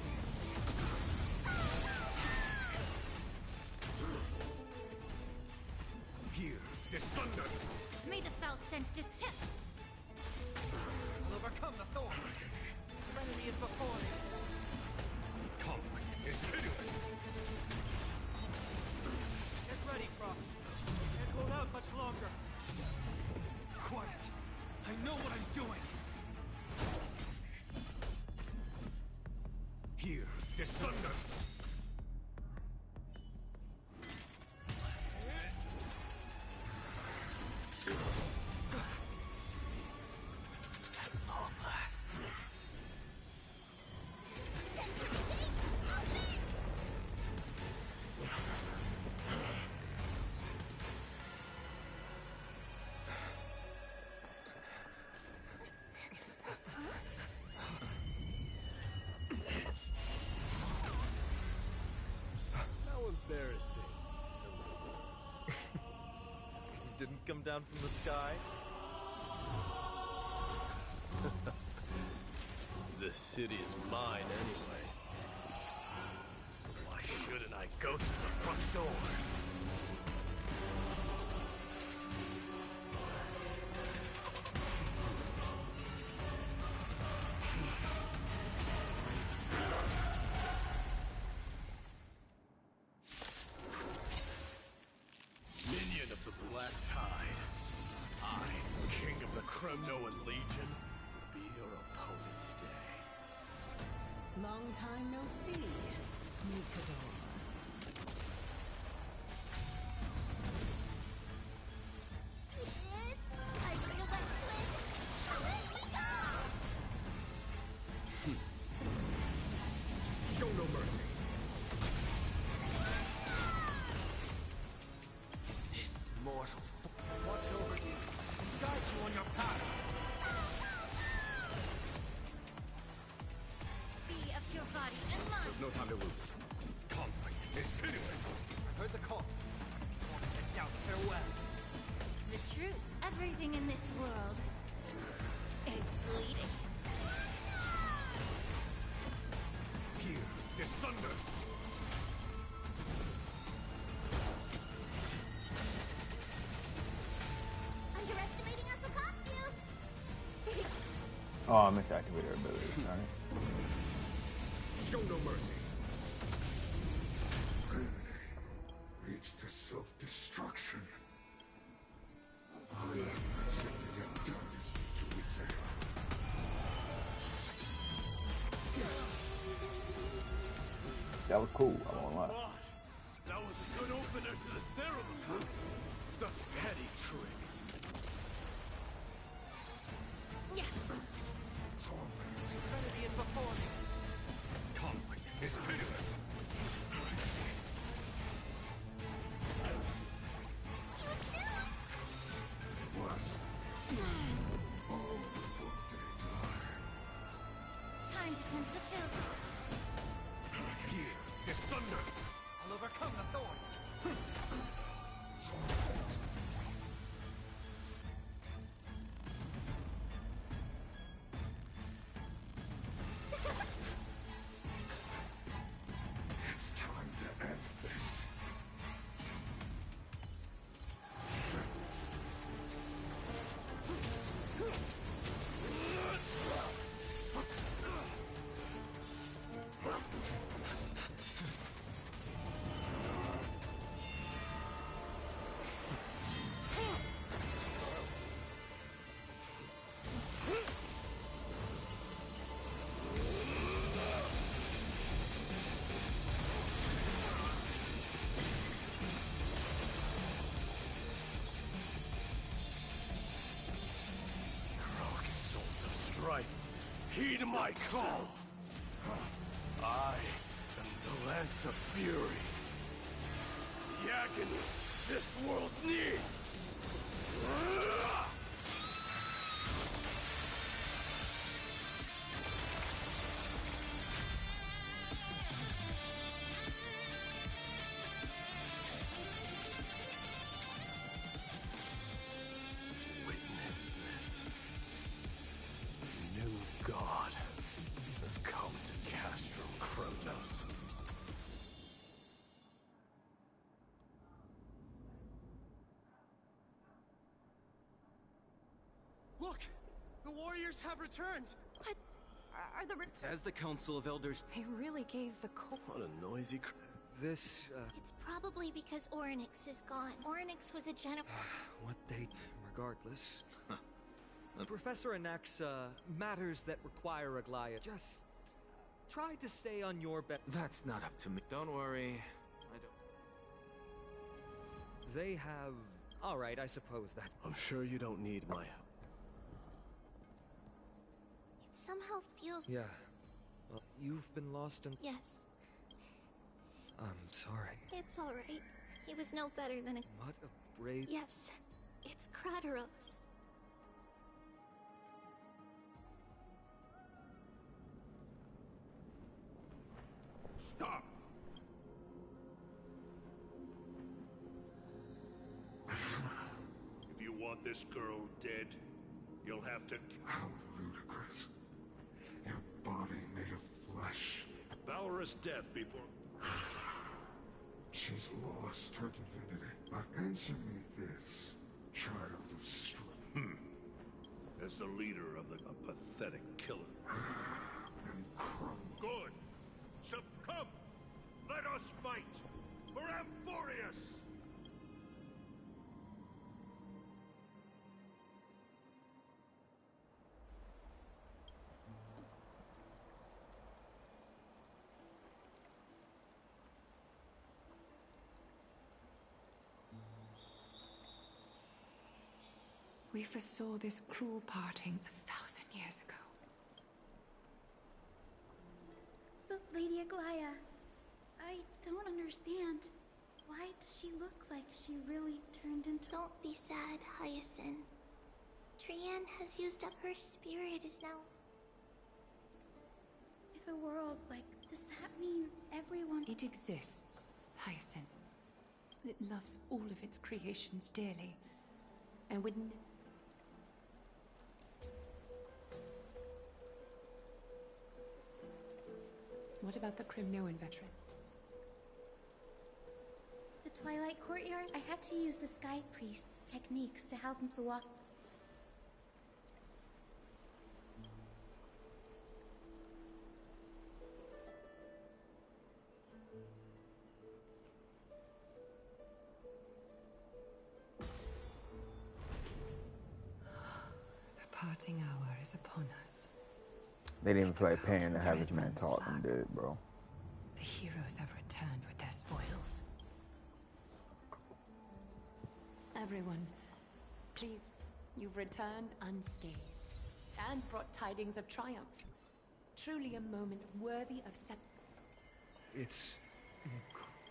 Here, this thunder. May the foul stench just hit. I'll overcome the thorn. Serenity is before me. Conflict is pitiless. Get ready, Prof. Can't hold out much longer. Quiet. I know what I'm doing. Here, this thunder. At long last. didn't come down from the sky? This city is mine anyway. So why shouldn't I go through the front door? Minion of the Black Tide, I, King of the Kremnoan Legion, will be your opponent today. Long time no see, Mikador. I feel that swing. Let me go! Show no mercy. This mortal watch over you, guide you on your path. Be of your body and mind. There's no time to lose. Conflict is pitiless. Heard the call. Wanted to doubt farewell. The truth. Everything in this world is bleeding. Here is thunder. Underestimating us will cost you. Oh, I meant to activate her ability. Nice. Show no mercy. Leads to self-destruction. I am the second antagonist to Isaiah. That was cool. I won't lie. God, that was a good opener to the ceremony. Such petty tricks. Yeah. Trinity is before me. Conflict is pitiless. Time to cleanse the filth. Here is thunder. I'll overcome the thorns. It's time to end this. Heroic souls of strife, heed my call. I am the Lance of Fury. The agony this world needs. Witness this. The new god has come to Castro Kronos. Look! The warriors have returned! What? Are the As the Council of Elders... They really gave the call. What a noisy This, It's probably because Orynyx is gone. Orynyx was a general. what they... Regardless. Professor Anax, matters that require a Goliath. Just try to stay on your bet. That's not up to me. Don't worry. I don't... They have... Alright, I suppose that... I'm sure you don't need my help. It somehow feels. Yeah. Well, you've been lost in... Yes, I'm sorry. it's alright. He was no better than a. What a brave... Yes, it's Crateros. Stop! want this girl dead? You'll have to... How ludicrous. Your body made of flesh. Valorous death before... She's lost her divinity. But answer me this, child of strife. As the leader of a pathetic killer. And crumble. Good. Succumb. Let us fight. For Amphorius! We foresaw this cruel parting 1,000 years ago. But Lady Aglaya, I don't understand. Why does she look like she really turned into— Don't be sad, Hyacinth. Trianne has used up her spirit, is now— If a world like, does that mean everyone— It exists, Hyacinth. It loves all of its creations dearly, and wouldn't... What about the Crimnoan veteran? The Twilight Courtyard? I had to use the Sky Priest's techniques to help him to walk. The parting hour is upon us. They didn't even feel like paying to have this man talk and did, bro. The heroes have returned with their spoils. Everyone, please, you've returned unscathed and brought tidings of triumph. Truly a moment worthy of It's...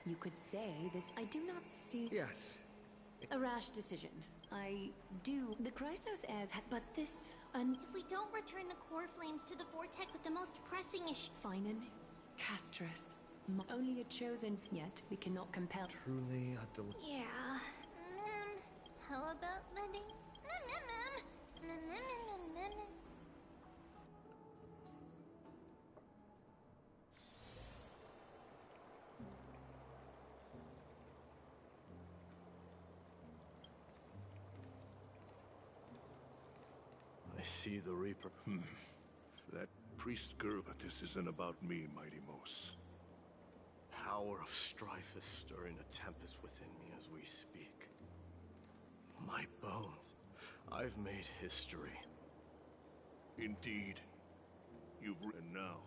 You could say this. I do not see... Yes. A rash decision. I do... The Chrysos heirs had... But this... If we don't return the core flames to the vortex with the most pressing issue... Finan, Castorice, only a chosen... Yet, we cannot compel... Truly a Yeah. How about letting... I see the Reaper. That priest girl, but this isn't about me, Mighty Mos. Power of strife is stirring a tempest within me as we speak. My bones. I've made history. Indeed. And now,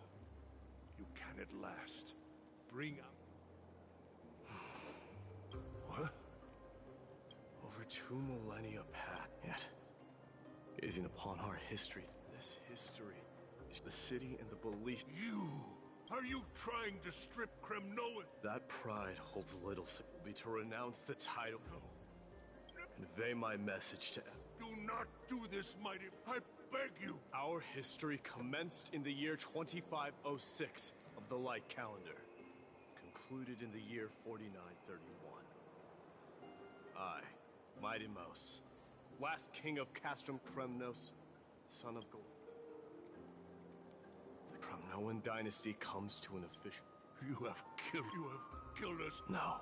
you can at last bring out... What? Over 2 millennia past, yet, gazing upon our history, this history, the city and the belief... Are you trying to strip Kremnoan? That pride holds little be to renounce the title. No. Convey my message to... Do not do this, Mighty... I beg you! Our history commenced in the year 2506 of the Light Calendar, concluded in the year 4931. I, Mighty Mos, last king of Castrum Kremnos, son of Gold. The Kremnoan dynasty comes to an official... You have killed us. No.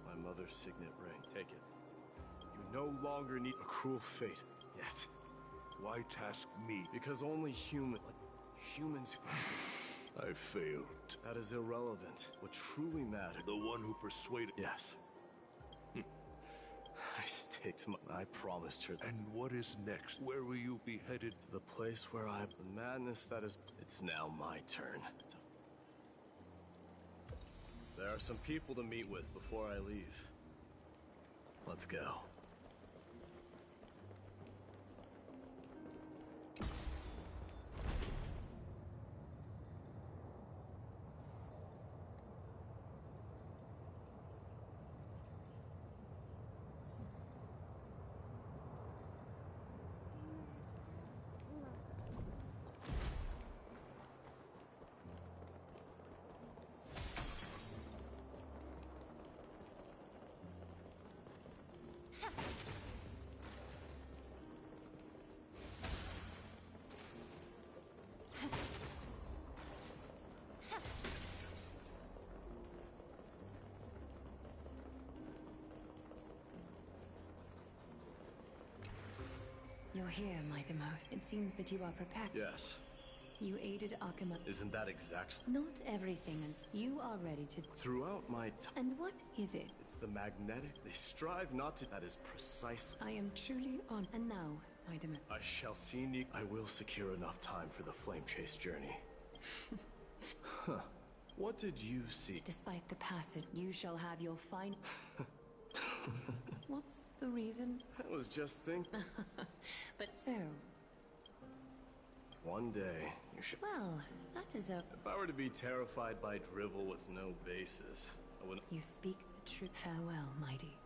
My mother's signet ring, take it. You no longer need a cruel fate, yet. Why task me? Because only humans... I failed. That is irrelevant. What truly mattered... The one who persuaded... Yes. I staked my... I promised her... And what is next? Where will you be headed? To the place where I... The madness that is... It's now my turn. There are some people to meet with before I leave. Let's go. You're here, Mighty Mouse. It seems that you are prepared. Yes. You aided Akuma. Isn't that exact? Not everything, and you are ready to... Throughout my And what is it? It's the magnetic. They strive not to... That is precise. I am truly on. And now, Mighty Mouse. I shall see you. I will secure enough time for the flame chase journey. Huh. What did you see? Despite the passage, you shall have your fine... What's the reason? I was just thinking. But so... One day, you should... Well, that is a... If I were to be terrified by drivel with no basis, I would... You speak the truth. Farewell, Mighty.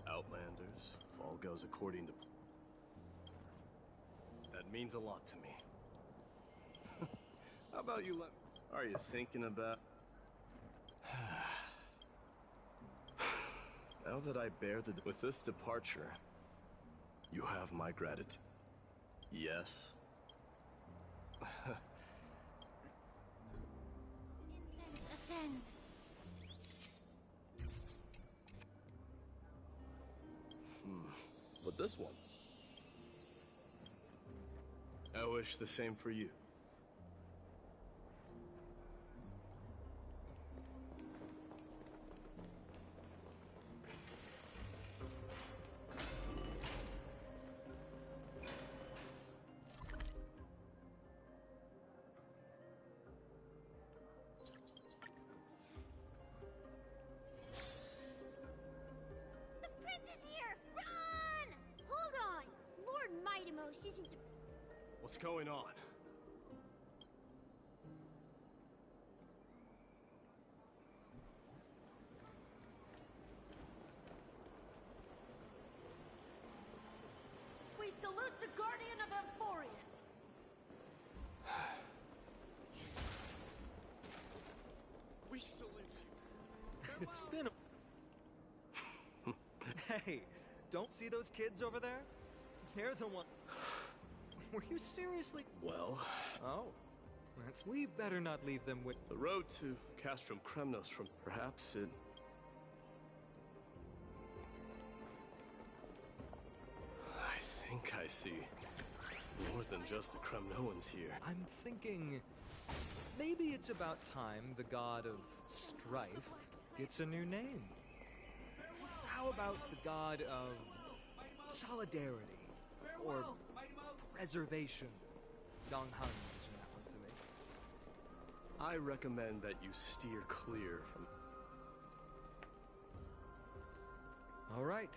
Outlanders, if all goes according to... That means a lot to me. How about you let... Are you thinking about... Now that I bear the... With this departure, you have my gratitude. Yes? Incense ascends. But this one... I wish the same for you. The prince is here! Run! Hold on! Lord Mightymost isn't the... What's going on? We salute the Guardian of Amphorius. We salute you. It's been a... Hey, don't see those kids over there? They're the one... Were you seriously... Well... Oh. That's... We better not leave them with... The road to Castrum Kremnos from... Perhaps it... I think I see more than just the Kremnoans here. I'm thinking... Maybe it's about time the god of strife gets a new name. How about the god of solidarity? Or preservation? Gong Han mentioned that one to me. I recommend that you steer clear from... All right.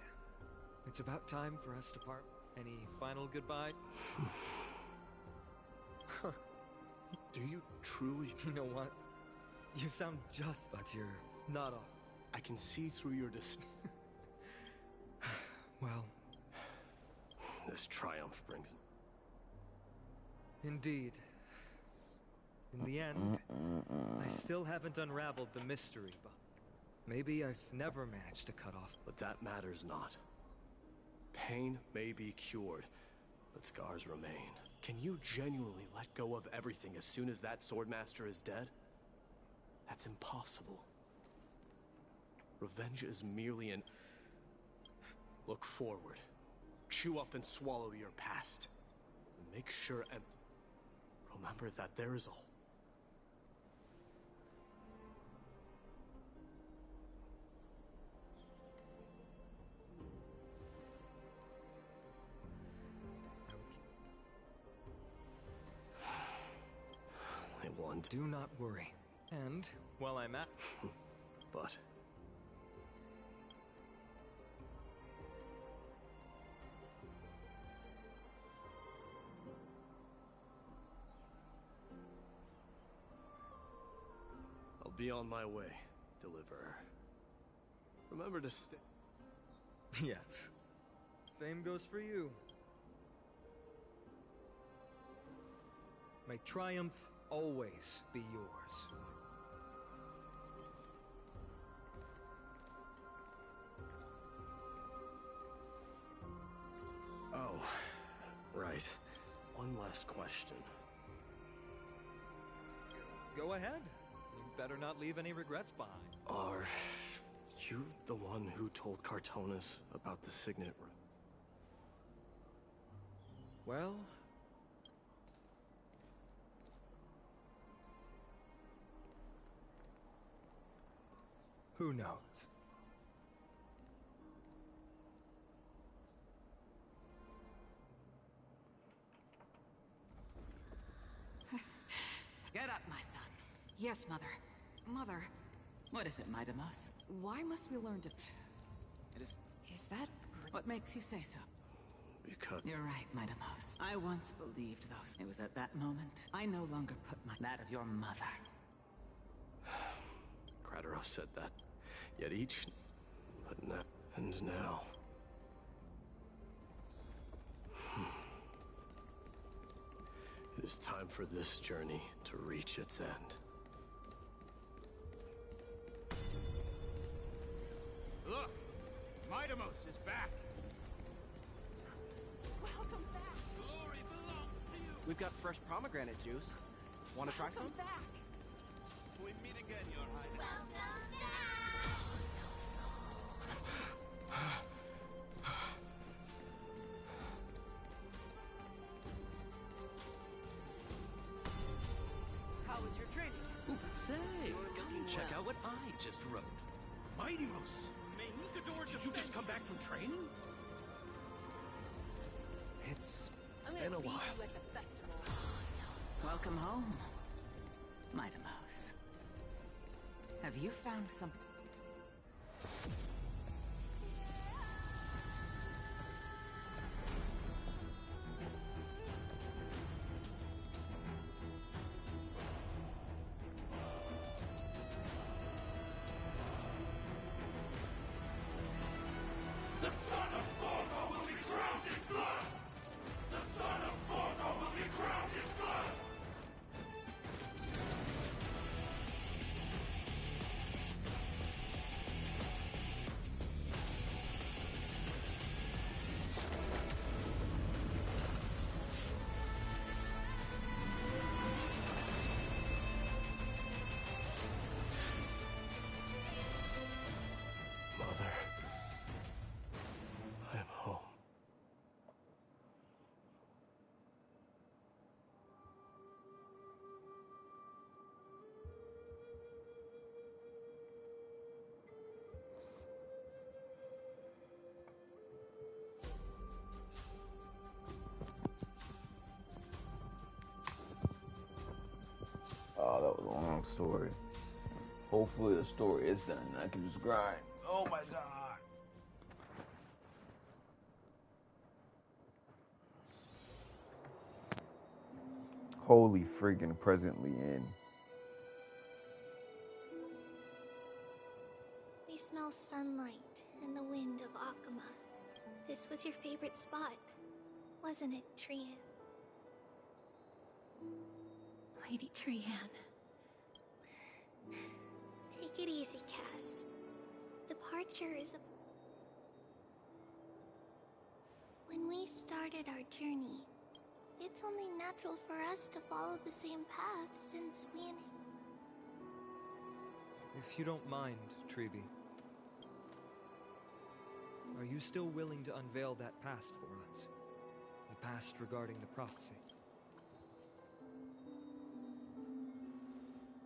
It's about time for us to part. Any final goodbye? Do you truly... You know what? You sound just... But you're not off. I can see through your Well... This triumph brings... Indeed. In the end, I still haven't unraveled the mystery, but... Maybe I've never managed to cut off... But that matters not. Pain may be cured, but scars remain. Can you genuinely let go of everything as soon as that Swordmaster is dead? That's impossible. Revenge is merely an... Look forward. Chew up and swallow your past. And make sure and... Remember that there is a... Do not worry. And, while I'm at... But... I'll I'll be on my way, Deliverer. Remember to stay. Yes. Same goes for you. May triumph always be yours. Oh, right. One last question. Go ahead. You better not leave any regrets behind. Are you the one who told Cartonis about the signet? Well... who knows? Get up, my son. Yes, Mother. Mother. What is it, Midamos? Why must we learn to... It is... Is that... What makes you say so? Because... You're right, Midamos. I once believed those. It was at that moment. I no longer put that of your mother. Crateros said that. Yet each... But now... And now... It is time for this journey to reach its end. Look! Midamos is back! Welcome back! Glory belongs to you! We've got fresh pomegranate juice. Want to try some? Welcome back! We meet again, Your Highness. Welcome back! How was your training? Ooh, say, come check out what I just wrote. Midamos! Did you just come back from training? It's I'm been gonna a beat while. you at the festival. Welcome home, Midamos. Have you found something? The son of Gorgo will be crowned in blood! The son of Gorgo will be crowned in blood! Mother... I am home. Oh, that was a long story. Hopefully the story is done and I can just grind. Oh my god. Holy freaking presently in. We smell sunlight and the wind of Akuma. This was your favorite spot, wasn't it, Trian? Lady Trian. Take it easy, Cass. Departure is a... When we started our journey, it's only natural for us to follow the same path since we... If you don't mind, Treeby, are you still willing to unveil that past for us? The past regarding the prophecy?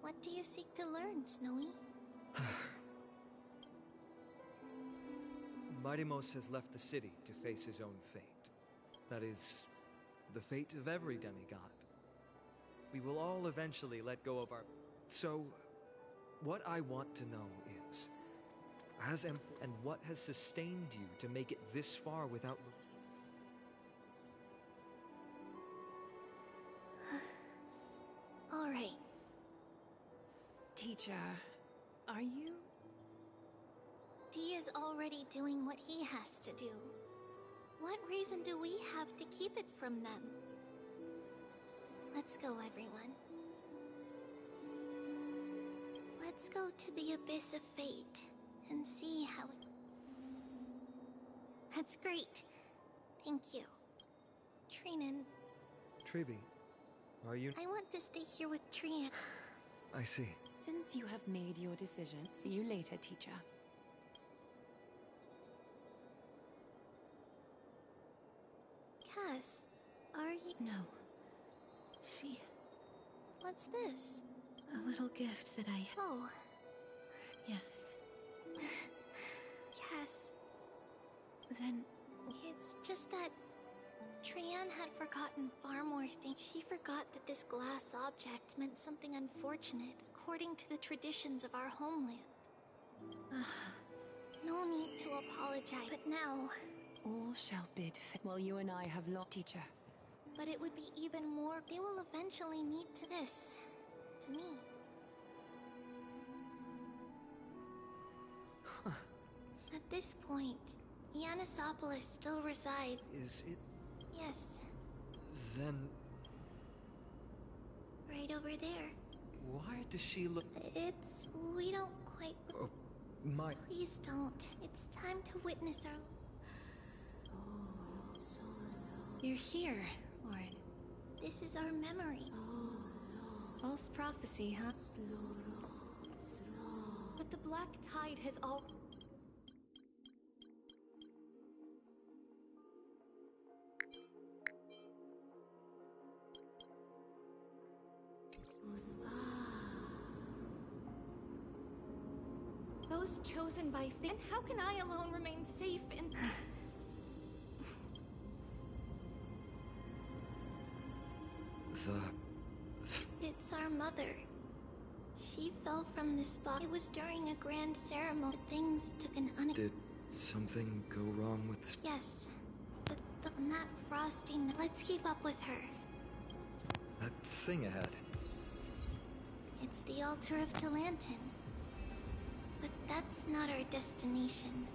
What do you seek to learn, Snowy? Midamos has left the city to face his own fate. That is, the fate of every demigod. We will all eventually let go of our... So, what I want to know is, and what has sustained you to make it this far without... All right. Do Teacher, are you? Dee is already doing what he has to do. What reason do we have to keep it from them? Let's go, everyone. Let's go to the Abyss of Fate and see how it... That's great. Thank you. Trinan. Treeby, are you... I want to stay here with Trian. I see. Since you have made your decision, see you later, teacher. Cass, are you... No. She... What's this? A little gift that I... Oh. Yes. Cass. Then... It's just that... Trian had forgotten far more things. She forgot that this glass object meant something unfortunate, according to the traditions of our homeland. No need to apologize, but now... All shall bid fair. Well, you and I have lost, teacher. But it would be even more... They will eventually need to this. To me. At this point, Ianisopolis still resides. Is it? Yes. Then... Right over there. Why does she look... It's... We don't quite... Oh, my... Please don't. It's time to witness our... You're here, Lord. This is our memory. False prophecy, huh? But the black tide has all... Those chosen by fate. And how can I alone remain safe in... It's our mother. She fell from the spot. It was during a grand ceremony. Things took an Did something go wrong with this? Yes. But that frosting... Let's keep up with her. That thing ahead. It's the altar of Talantin. But that's not our destination.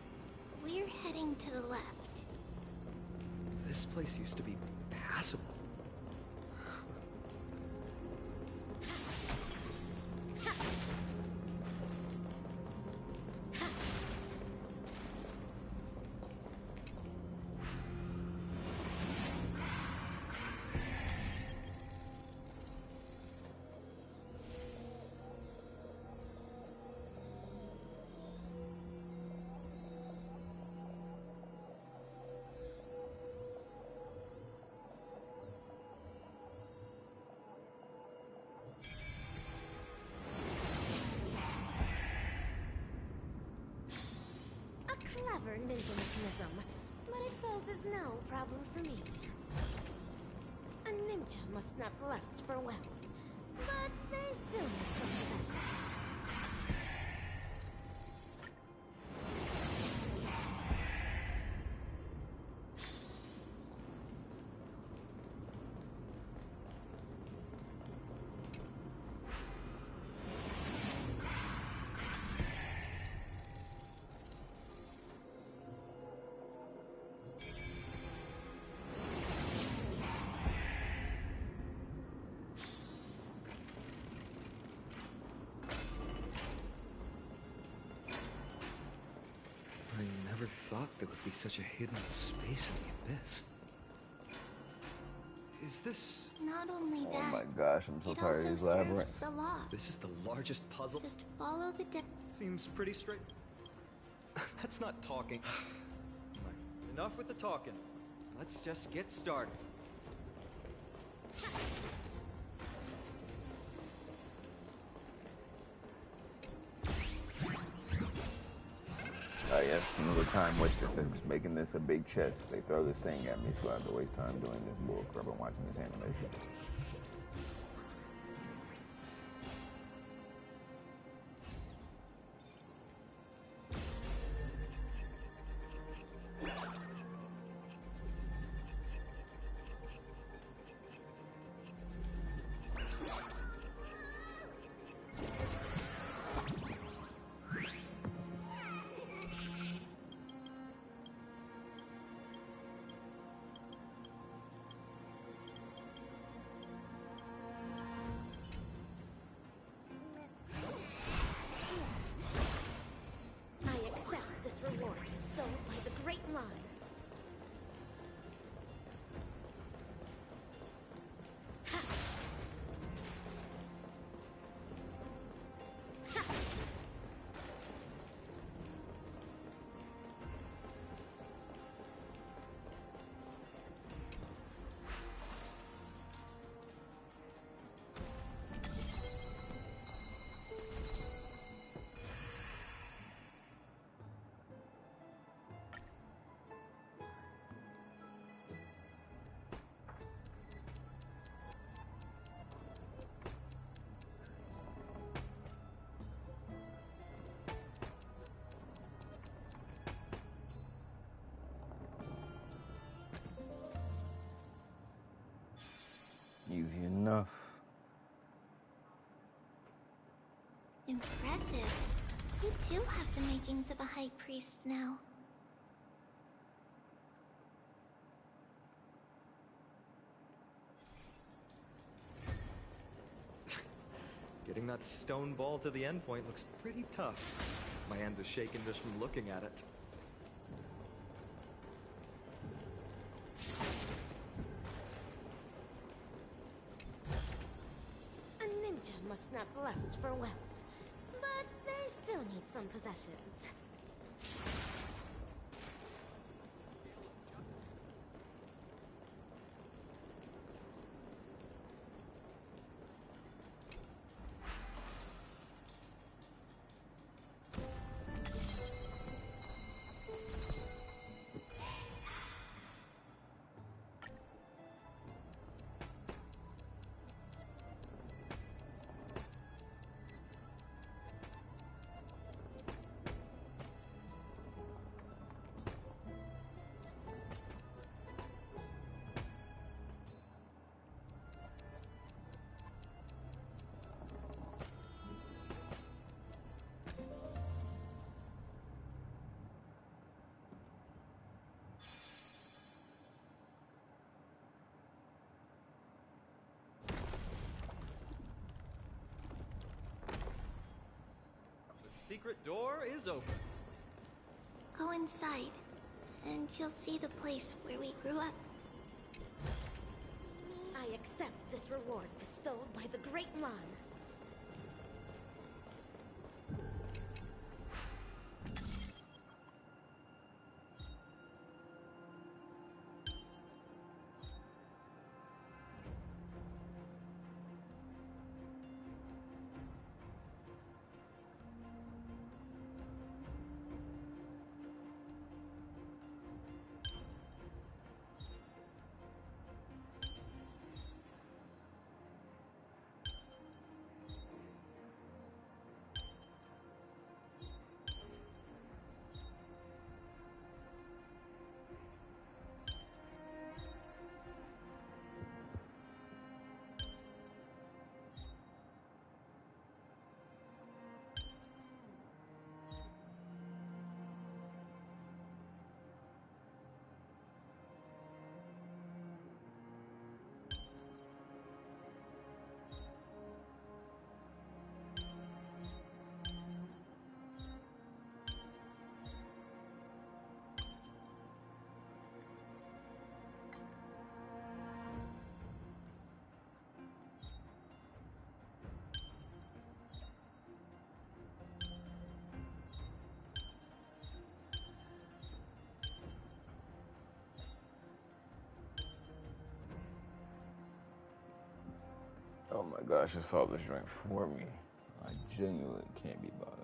We're heading to the left. This place used to be passable. Clever ninja mechanism, but it poses no problem for me. A ninja must not lust for wealth, but they still have some possessions. I never thought there would be such a hidden space in the abyss. Is this... Not only that... Oh my gosh, I'm so tired of these labyrinths. A lot. This is the largest puzzle? Just follow the Seems pretty straight. That's not talking. Enough with the talking. Let's just get started. Yes, another time wasted since making this a big chest. They throw this thing at me, so I have to waste time doing this bullcrap and watching this animation. enough. Impressive. You too have the makings of a high priest now. Getting that stone ball to the endpoint looks pretty tough. My hands are shaking just from looking at it. A ninja must not lust for wealth, but they still need some possessions. The secret door is open. Go inside, and you'll see the place where we grew up. I accept this reward bestowed by the Great Mon. Oh my gosh, I saw this drink for me. I genuinely can't be bothered.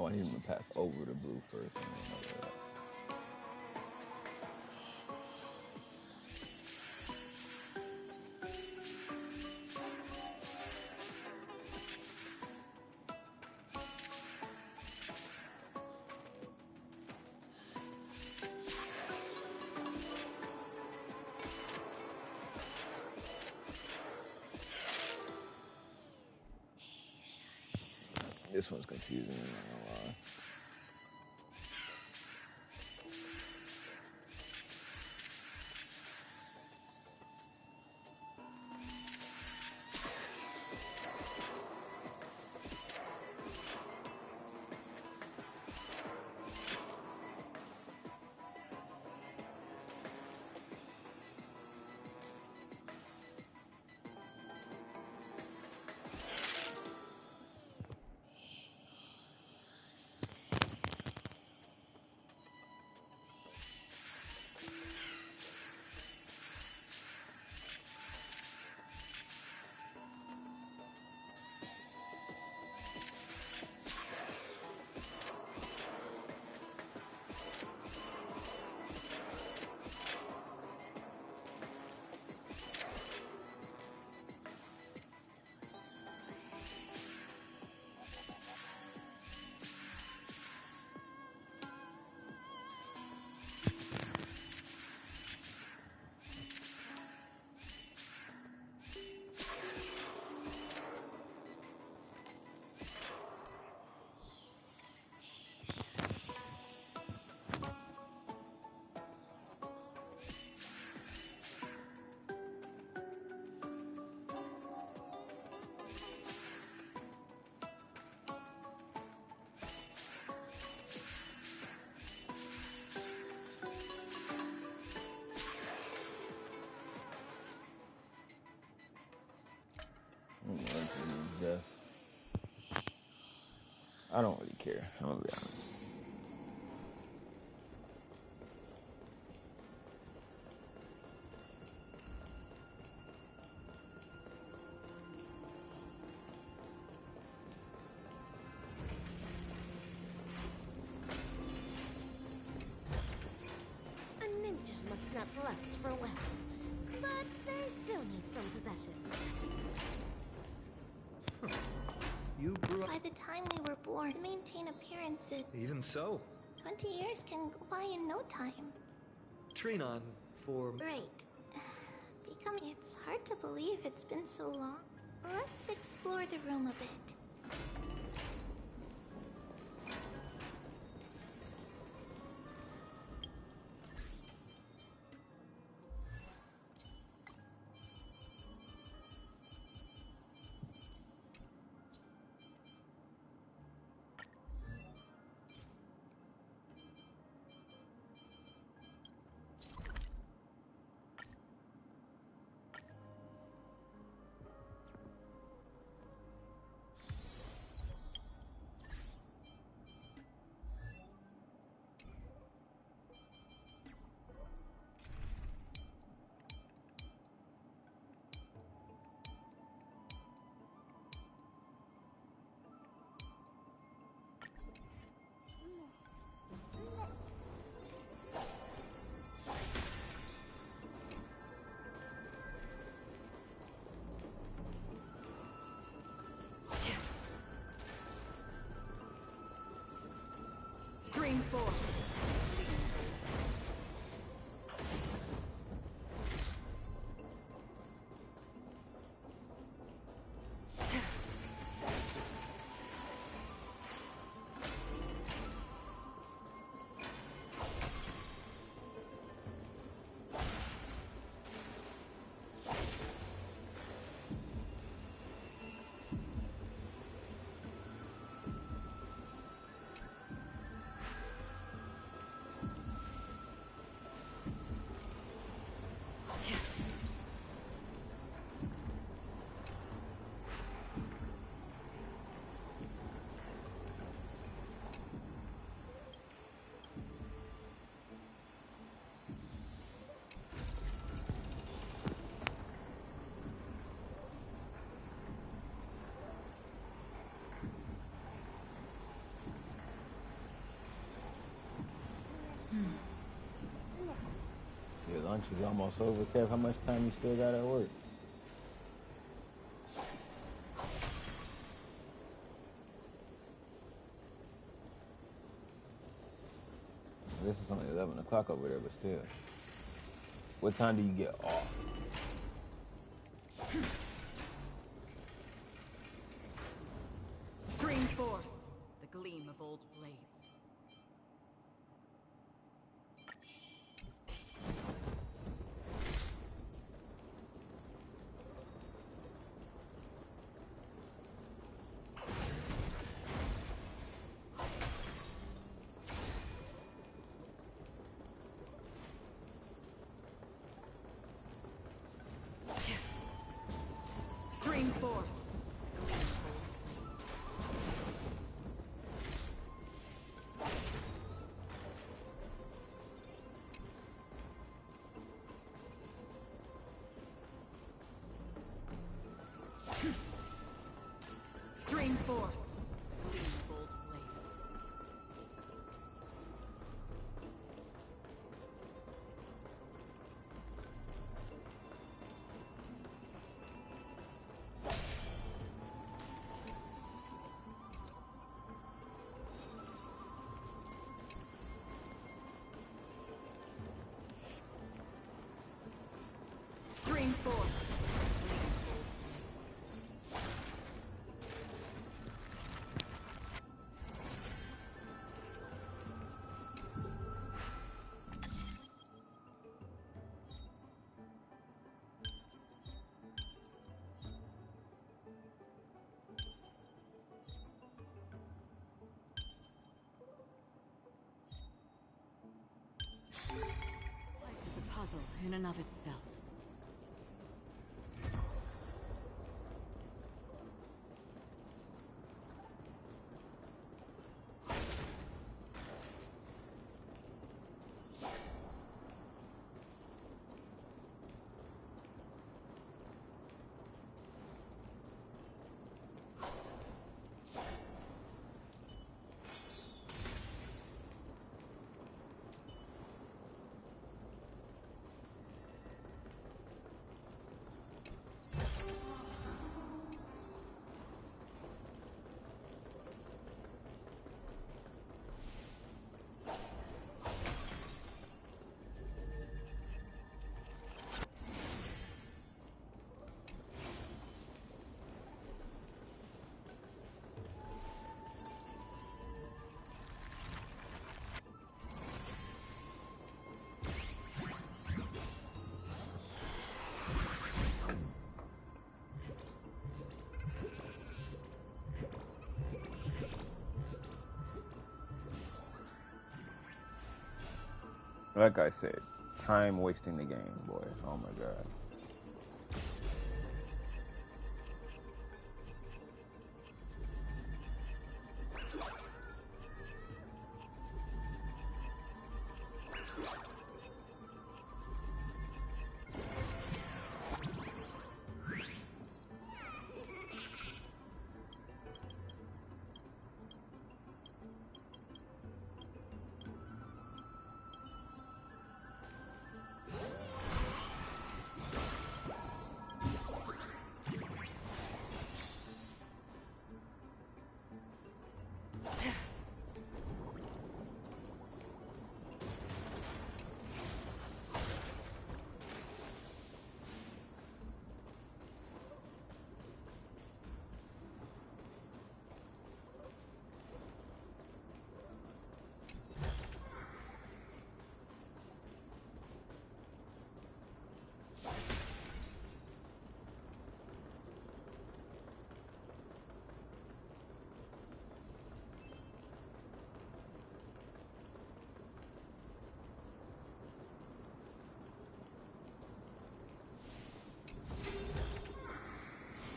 I need him to pass over the blue first. I don't know that. This one's confusing, I'm not gonna lie. I don't really care. I'm gonna be honest. A ninja must not lust for wealth, but they still need some possessions. You grew up. By the time we were born, to maintain appearances, Even so, 20 years can go by in no time. Trinon, for. Right. It's hard to believe it's been so long. Let's explore the room a bit. Your lunch is almost over, Kev. How much time you still got at work? This is only 11 o'clock over there, but still. What time do you get off? Stream forth the gleam of old blades. Stream forth. Stream forth. The gleam of old blades. Stream forth. Life is a puzzle in and of itself. Like I said, time wasting the game, boy. Oh my god.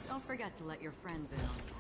Don't forget to let your friends in on it.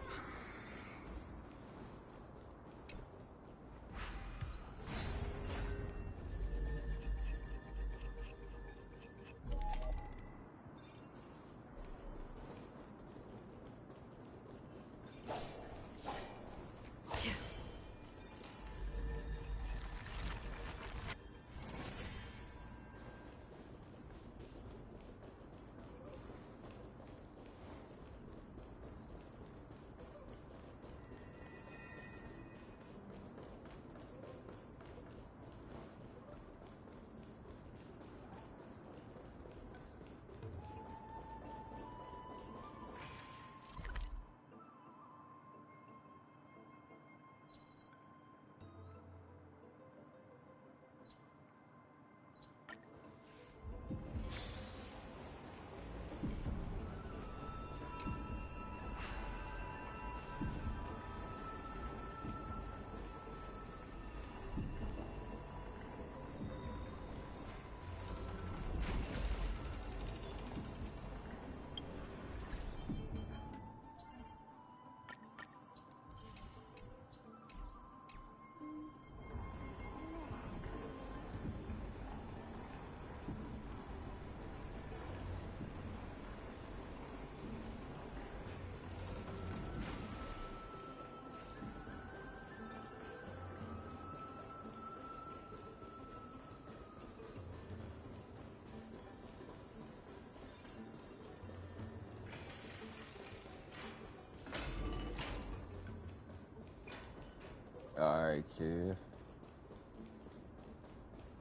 Alright, kid.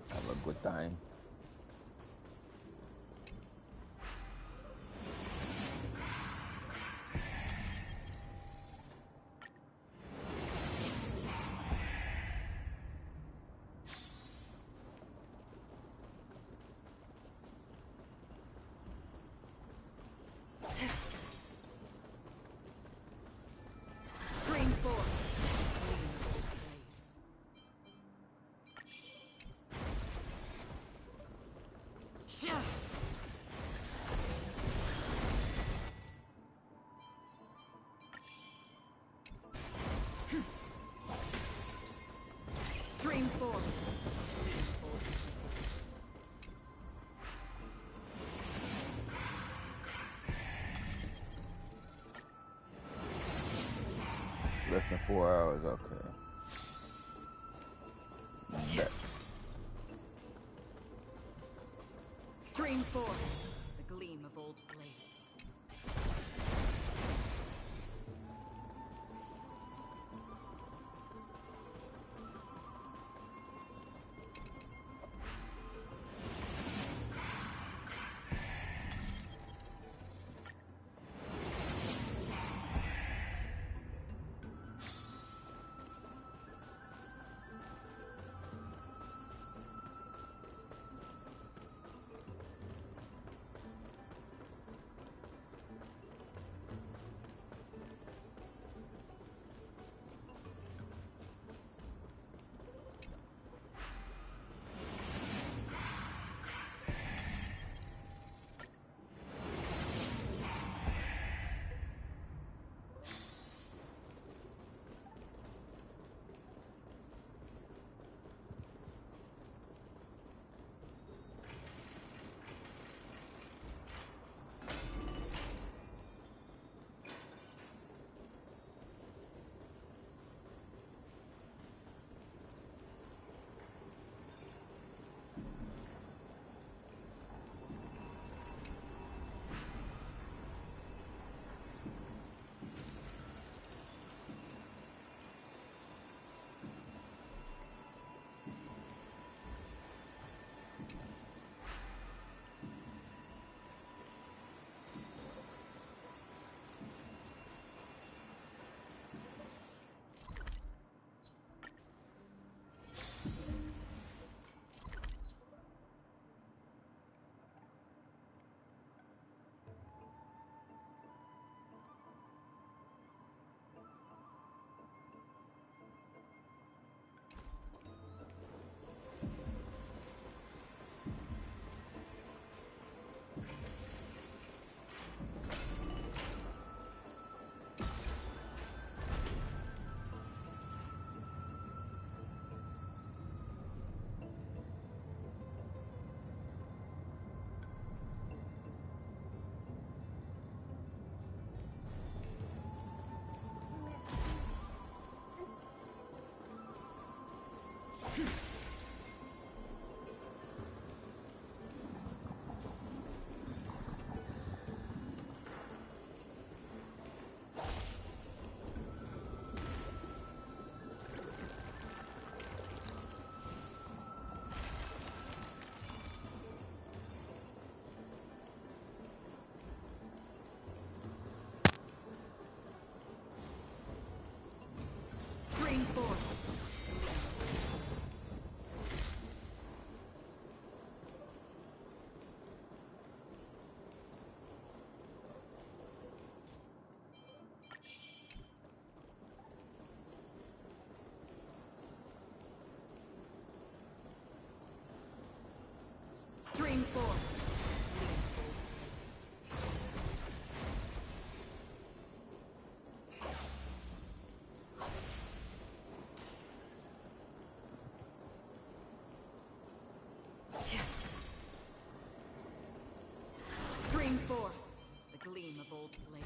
Have a good time. Scream 4. Stream 4. Less than 4 hours, okay. Bet. Stream 4. The gleam of old blades. Stream 4. Stream 4. Stream 4. The gleam of old blades.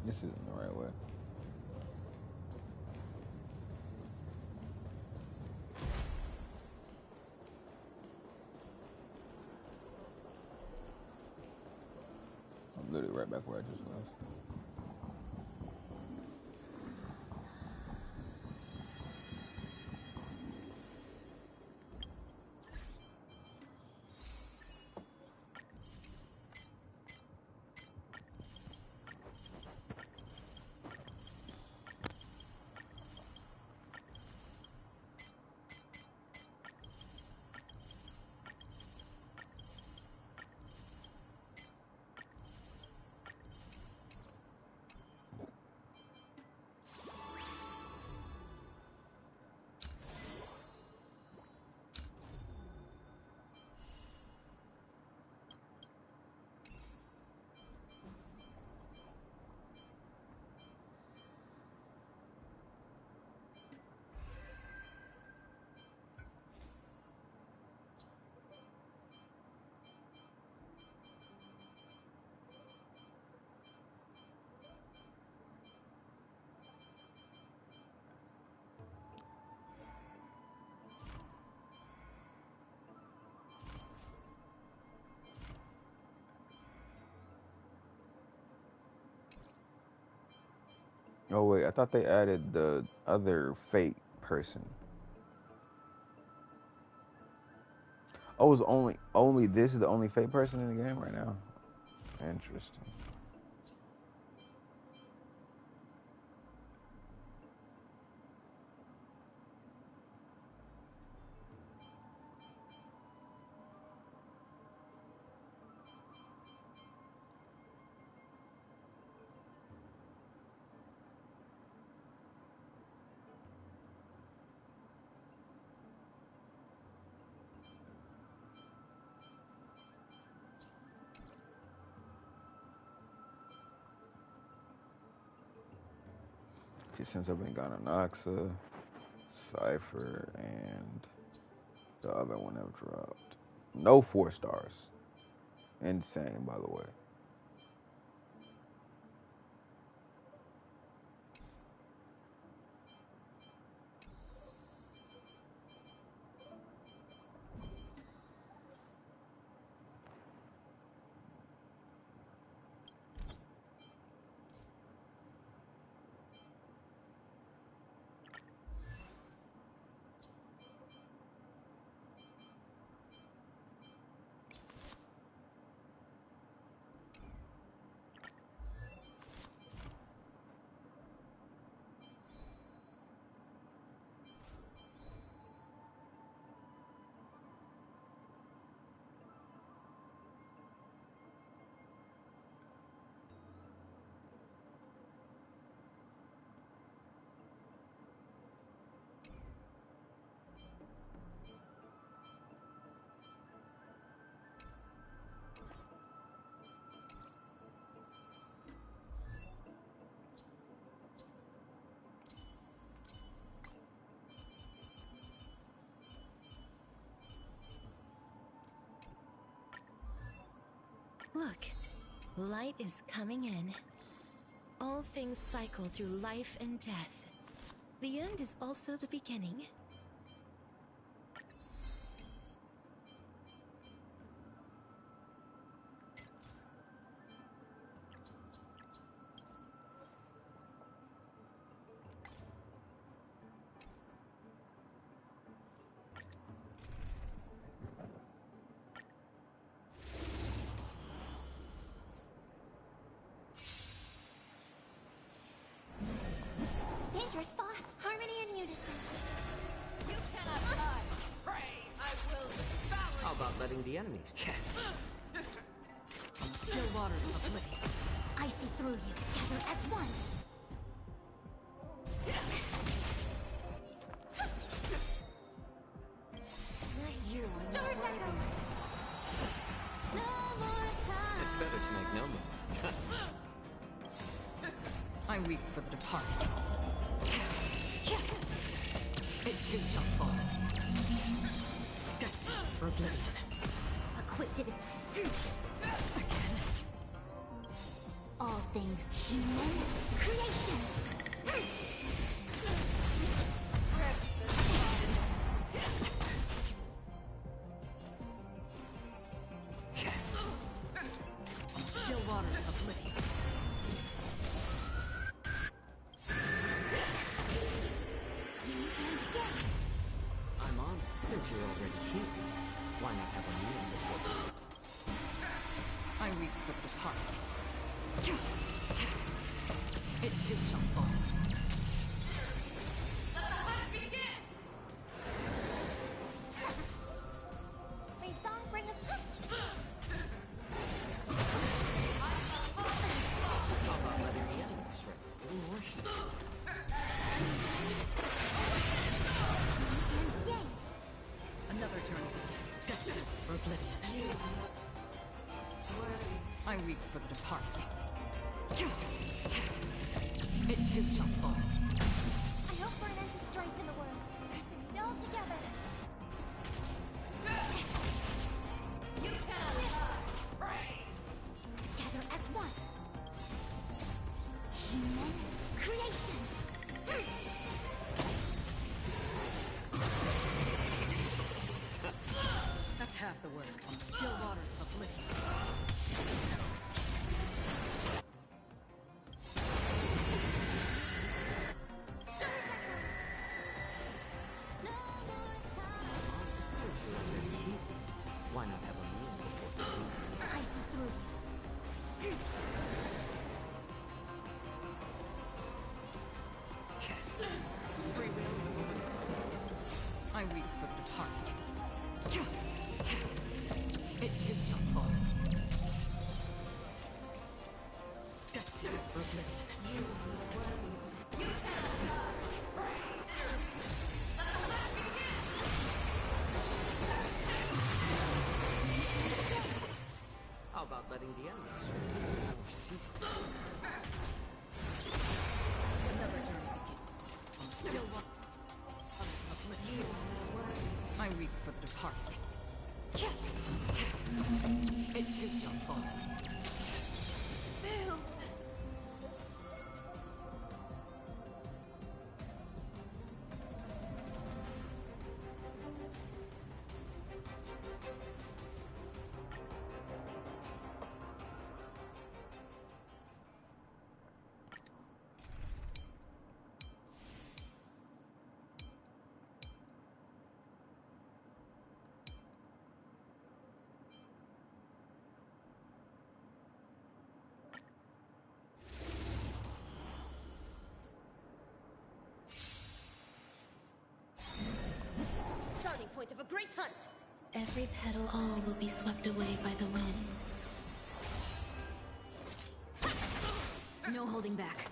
This isn't the right way. I'm literally right back where I just was. Oh wait, I thought they added the other fate person. Oh, it's only this is the only fate person in the game right now. Interesting. Okay, since I've been gone to Noxa, Cypher, and the other one have dropped. No 4 stars. Insane, by the way. Look, light is coming in. All things cycle through life and death. The end is also the beginning. Dangerous thoughts, harmony and unison. You cannot hide. Pray, I will devour. How about letting the enemies chat? Still waters of oblivion. I see through you together as one. Stars echo. No more time. It's better to make no move. I weep for the departed. It too shall fall. Destined for oblivion. Equipped it. Again. All things human creations. Still waters of oblivion. I'm on. Since you're already here, why not have a meal before? I weep for the departed. It too shall fall. Let the hunt begin! May song bring us hope. How about letting the enemy strike? A little more heat. And yay! Another journey begins. Destined for oblivion. I weep for the departed. It too shall fall. I hope for an end to strife in the world. And all together. You cannot hide! Pray! Together as one. Human creations. That's half the work. Still waters of oblivion. Since you're already here, why not have a meal before? I see through you. Free will. I weep for the departed. It too shall fall. Destined for oblivion. You cannot hide! Pray! Let the hunt begin! How about letting the enemy strike? Or cease it? Another journey begins. Still waters of oblivion. I weep for the departed. It too shall fall. Failed! Starting point of a great hunt. Every petal, all will be swept away by the wind. No holding back.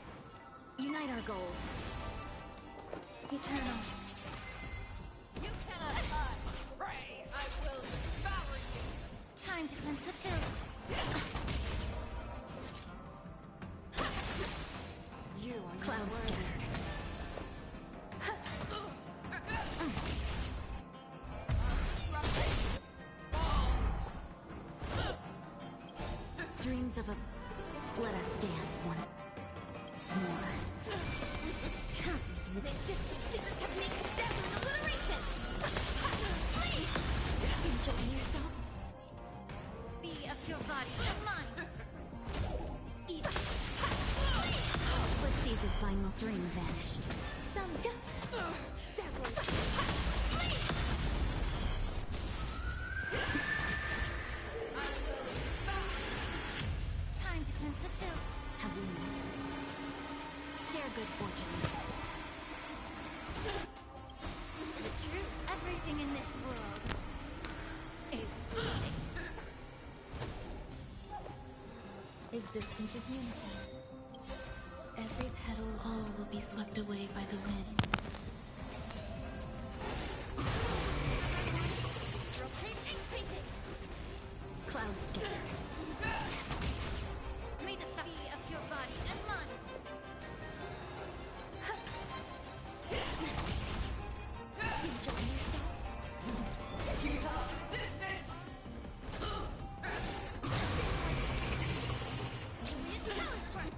Unite our goals. Eternal. You cannot hide! Pray! I will devour you! Time to cleanse the filth. You are Clouds not scattered. Dreams of a... Let us dance once more. Constantly with Egyptian secret technique of deadly obliteration! Please! Enjoying yourself? Be of your body and mind! Eat. Let's see if this final dream vanished. Some go. Dazzling. Time to cleanse the filth. Have we met? Share good fortunes. The truth, everything in this world is fleeting. Existence is unity. Every petal, all will be swept away by the wind. Rotate ink painting. Clouds scattered. May the be of your body and mind. Enjoying yourself? Juliet Castorice.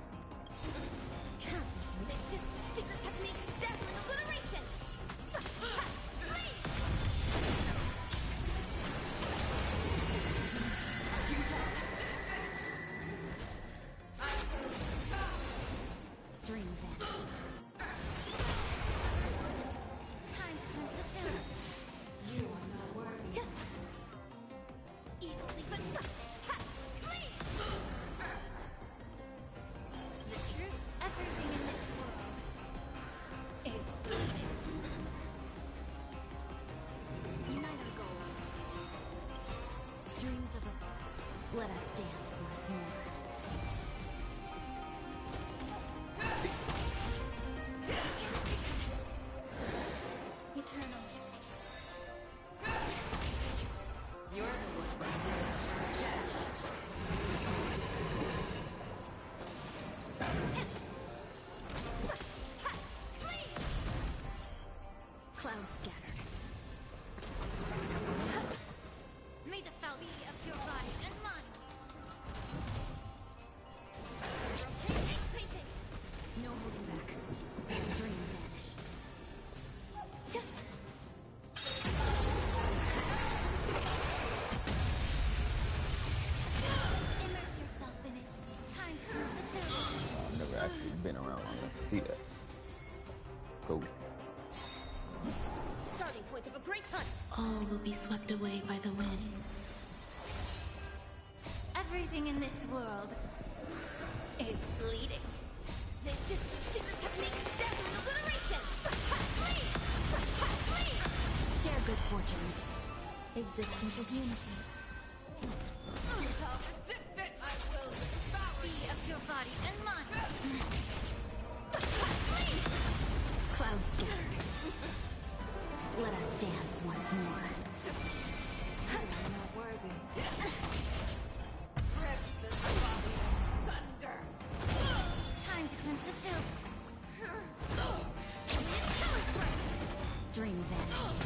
around long enough to see that. Cool. Starting point of a great hunt. All will be swept away by the wind. Everything in this world is bleeding. Ninjutsu secret technique, dazzling obliteration. Share good fortunes. Existence is unity. I will be of your body and mind. Cloud scattered. Let us dance once more. I'm not worthy. Rip this body asunder. Time to cleanse the filth. Dream vanished.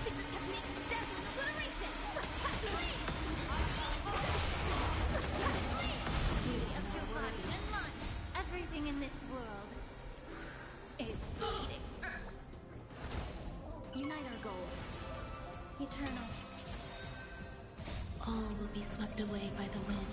Secret technique, dazzling obliteration. Beauty of your body and mind. Everything in this world is bleeding. Unite our goals. Eternal. All will be swept away by the wind.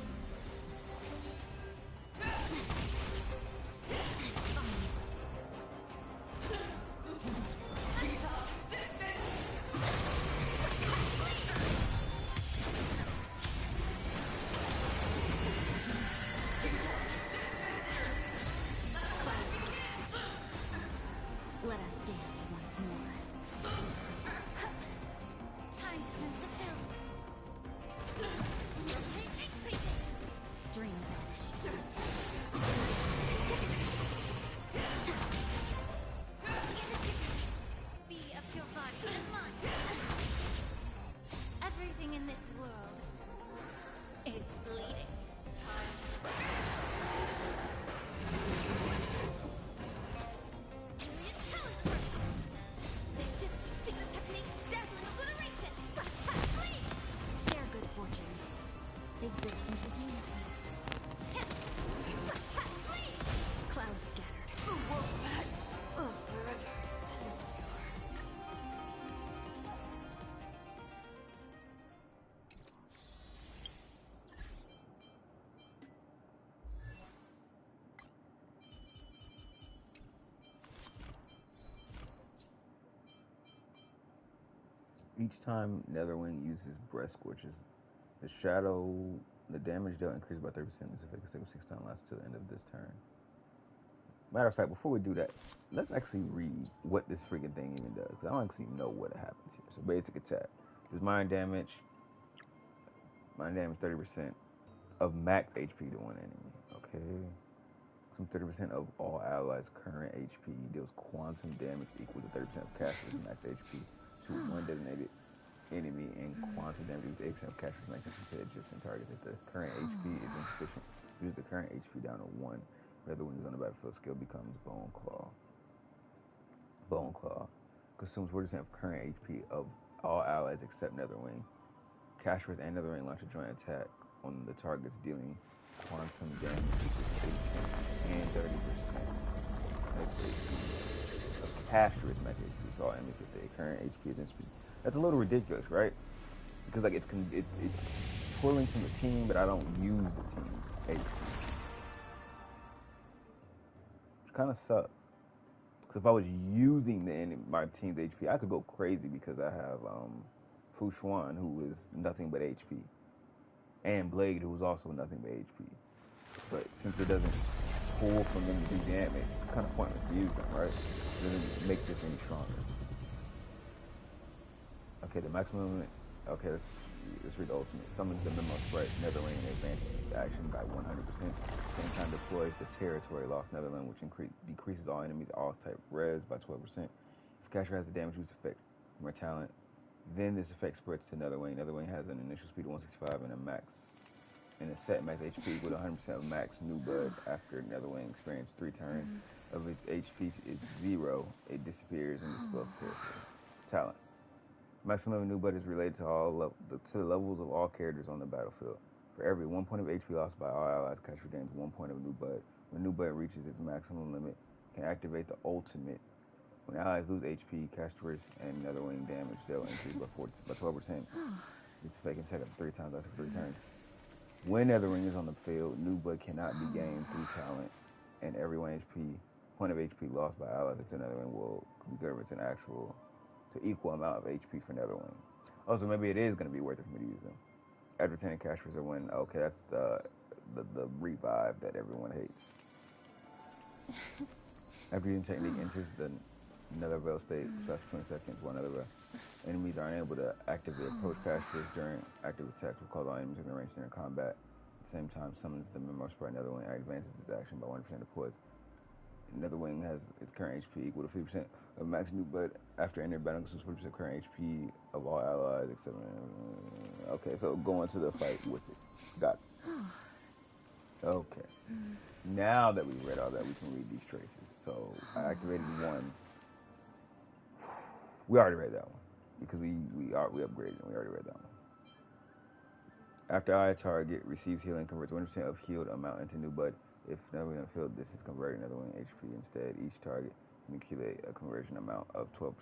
Let us dance once more. Time to cleanse the filth. Dream vanished. Be of your body and mind. Everything in this world is bleeding. Ninjutsu secret technique, dazzling obliteration. Share good fortunes. Existence is unity. Cloud scattered. Forever. Each time Netherwing uses Breast Scorches, the damage dealt increases by 30%. This effect is taken 6 times lasts till the end of this turn. Matter of fact, before we do that, let's actually read what this freaking thing even does. Cause I don't actually know what happens here. So basic attack. There's mind damage. Mind damage 30% of max HP to one enemy. Okay. Some 30% of all allies' current HP deals quantum damage equal to 30% of Castorice's max HP to one designated enemy, and quantum damage equal to 8% of Castorice's max HP to adjacent targets. If the current HP is insufficient, use the current HP down to 1. Whether when it's on the battlefield, skill becomes Bone Claw. Bone Claw consumes 40% of current HP of all allies except Netherwing. Castorice and Netherwing launch a joint attack on the targets, dealing quantum damage equal to 8% and 30% max HP of Castorice max HP. So all enemies with their current HP is insufficient. That's a little ridiculous, right? Because like it's pulling from the team, but I don't use the team's HP. Kind of sucks. Because if I was using my team's HP, I could go crazy because I have Fu Xuan, who is nothing but HP, and Blade, who is also nothing but HP. But since it doesn't pull from them to do damage, it's kind of pointless to use them, right? It doesn't make this any stronger. Okay, the maximum limit. Okay, let's read the ultimate. Summons the Memo Sprite Netherling and advances action by 100%. Same time deploys the Territory Lost Netherland, which decreases all enemies' all type res by 12%. If Castor has a damage use effect from her talent, then this effect spreads to Netherwing. Netherwing has an initial speed of 165 and a set max HP equal to 100% of max New Bud. After Netherwing experiences 3 turns of its HP is 0, it disappears and dispels territory. Talent. Maximum New Bud is related to the levels of all characters on the battlefield. For every 1 point of HP lost by all allies, Castor gains 1 point of New Bud. When New Bud reaches its maximum limit, it can activate the ultimate When allies lose HP, Castorice and Netherwing damage, they'll increase by 12%. This effect can take up 3 times after 3 turns. When Netherwing is on the field, new blood cannot be gained through talent, and every point of HP lost by allies to Netherwing will be given to an actual to equal amount of HP for Netherwing. Also, maybe it is going to be worth it for me to use them. After retaining Castorice or when, okay, that's the revive that everyone hates. After using technique enters the Nether Veil state, so after 20 seconds, while Nether enemies are unable to actively approach Castorice during active attacks, will cause all enemies within range during combat. At the same time, summons the Memo Sprite Netherwing and advances its action by 1% of poise. Netherwing has its current HP equal to 50% of max new blood after entering battle, so 40% current HP of all allies, except. Okay, so go into the fight with it. Got it. Okay. Now that we've read all that, we can read these traces. So I activated one. We already read that one because we upgraded and we already read that one. After a target receives healing, converts 1% of healed amount into new blood. If Netherwing on the field, this is converting Netherwing HP instead. Each target can accumulate a conversion amount of 12%.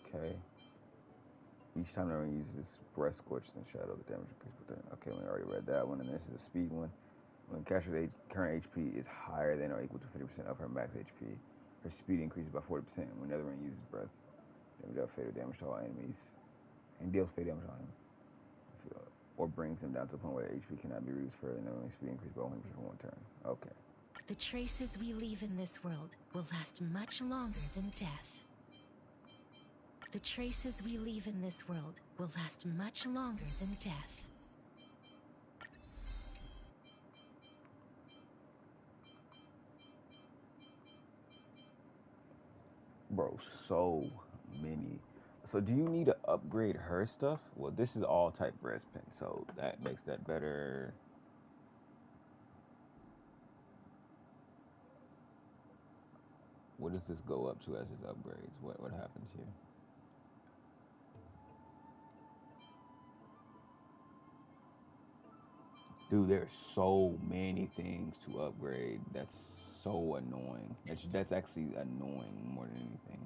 Okay. Each time Netherwing uses Breath, Scorch, and Shadow, the damage increases. Okay, we already read that one, and this is a speed one. When Castor's current HP is higher than or equal to 50% of her max HP, her speed increases by 40%. When Netherwing uses Breath, it deals fatal damage to all enemies, and deals fatal damage on him. Or brings him down to a point where HP cannot be reused further, and Netherwing's speed increases by 100% for 1 turn. Okay. The traces we leave in this world will last much longer than death. The traces we leave in this world will last much longer than death. Bro, so many. So do you need to upgrade her stuff? Well, this is all type breast pin, so that makes that better. What does this go up to as it upgrades? What happens here? Dude, there's so many things to upgrade. That's so annoying. That's actually annoying more than anything.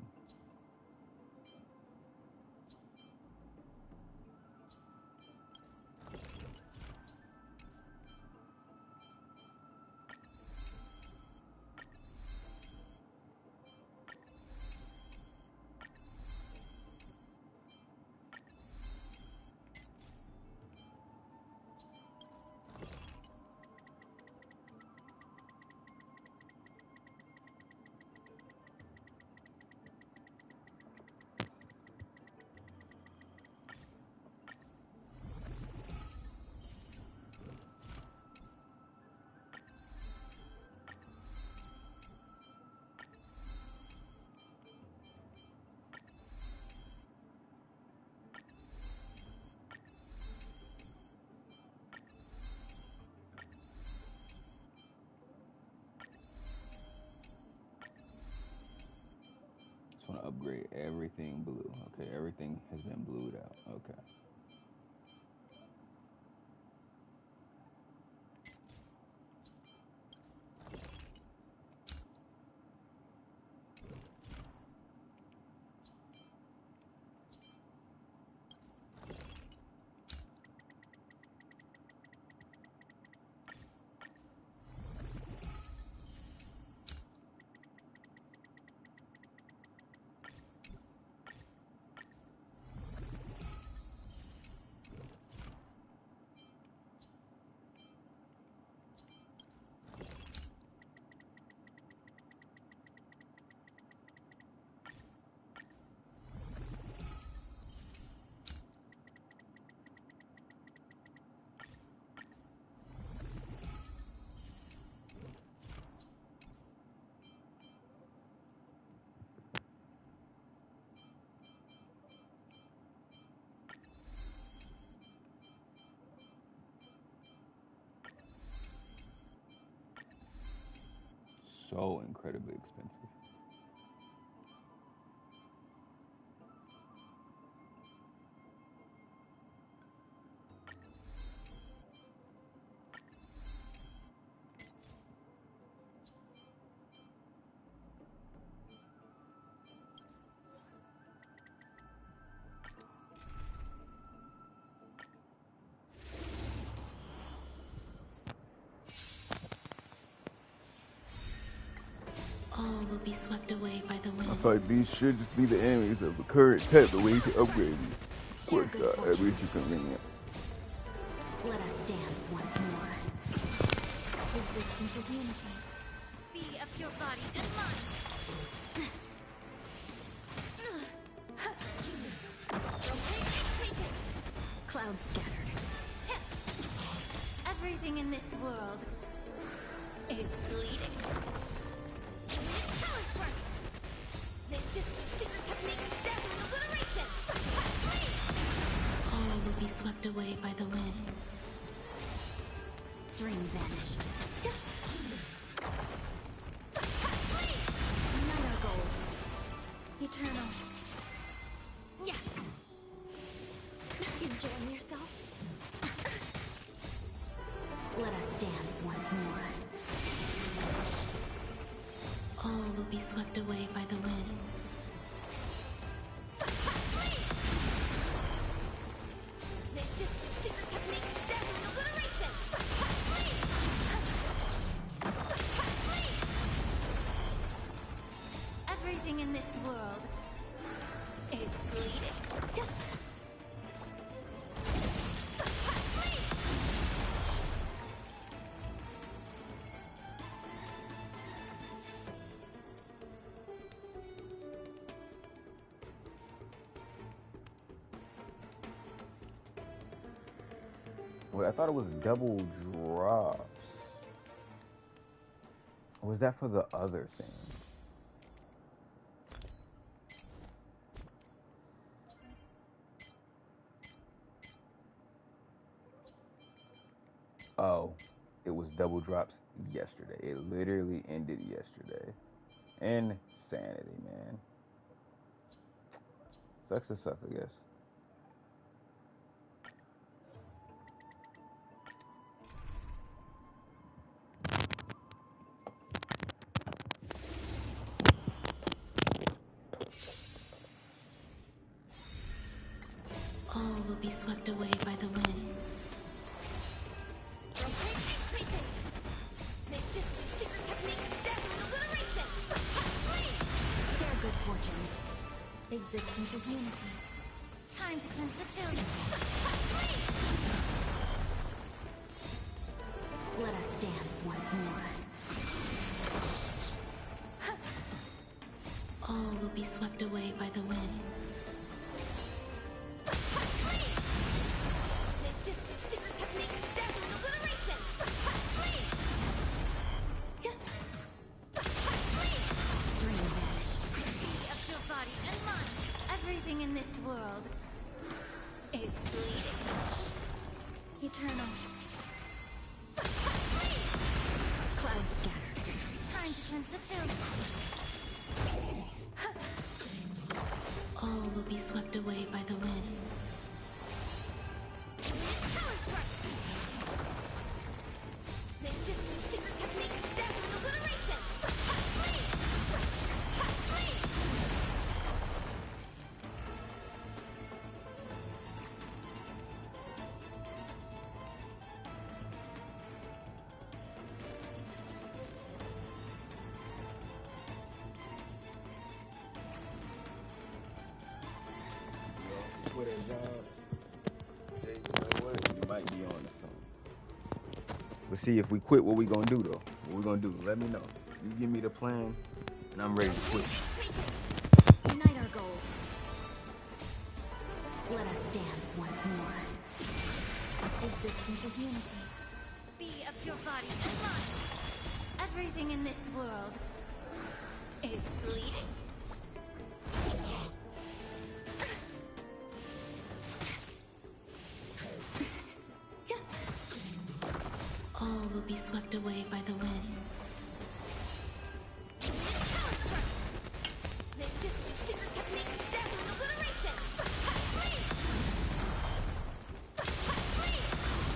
Want to upgrade everything blue. Okay, everything has been blued out. Okay. So incredibly expensive. be swept away by the wind. I feel like these should just be the enemies of the current type, the way you can upgrade these. Of course, every too convenient. Let us dance once more. Existence is unity. Be of your body and mind. Clouds scattered. Everything in this world is bleeding. All will be swept away by the wind. Dream vanished. Night our goals. Eternal. Yeah. Enjoying yourself? Let us dance once more. All will be swept away by the wind. Everything in this world is bleeding. Wait, I thought it was double drops. Or was that for the other thing? Oh, it was double drops yesterday. It literally ended yesterday. Insanity, man. Sucks to suck, I guess. All will be swept away by the wind. Share good fortunes. Existence is unity. Time to cleanse the field. Let us dance once more. All will be swept away by the wind. Dream vanished. Be of your body and mind. Everything in this world is bleeding. Eternal. Clouds scattered. Time to cleanse the field. All will be swept away by the wind. Quit a job. Jay, you know what? You might be on to something. But see, if we quit, what we gonna do though? What we gonna do? Let me know. You give me the plan, and I'm ready to quit. Unite our goals. Let us dance once more. Existence is unity. Be of your body and mind. Everything in this world is bleeding. All will be swept away by the wind.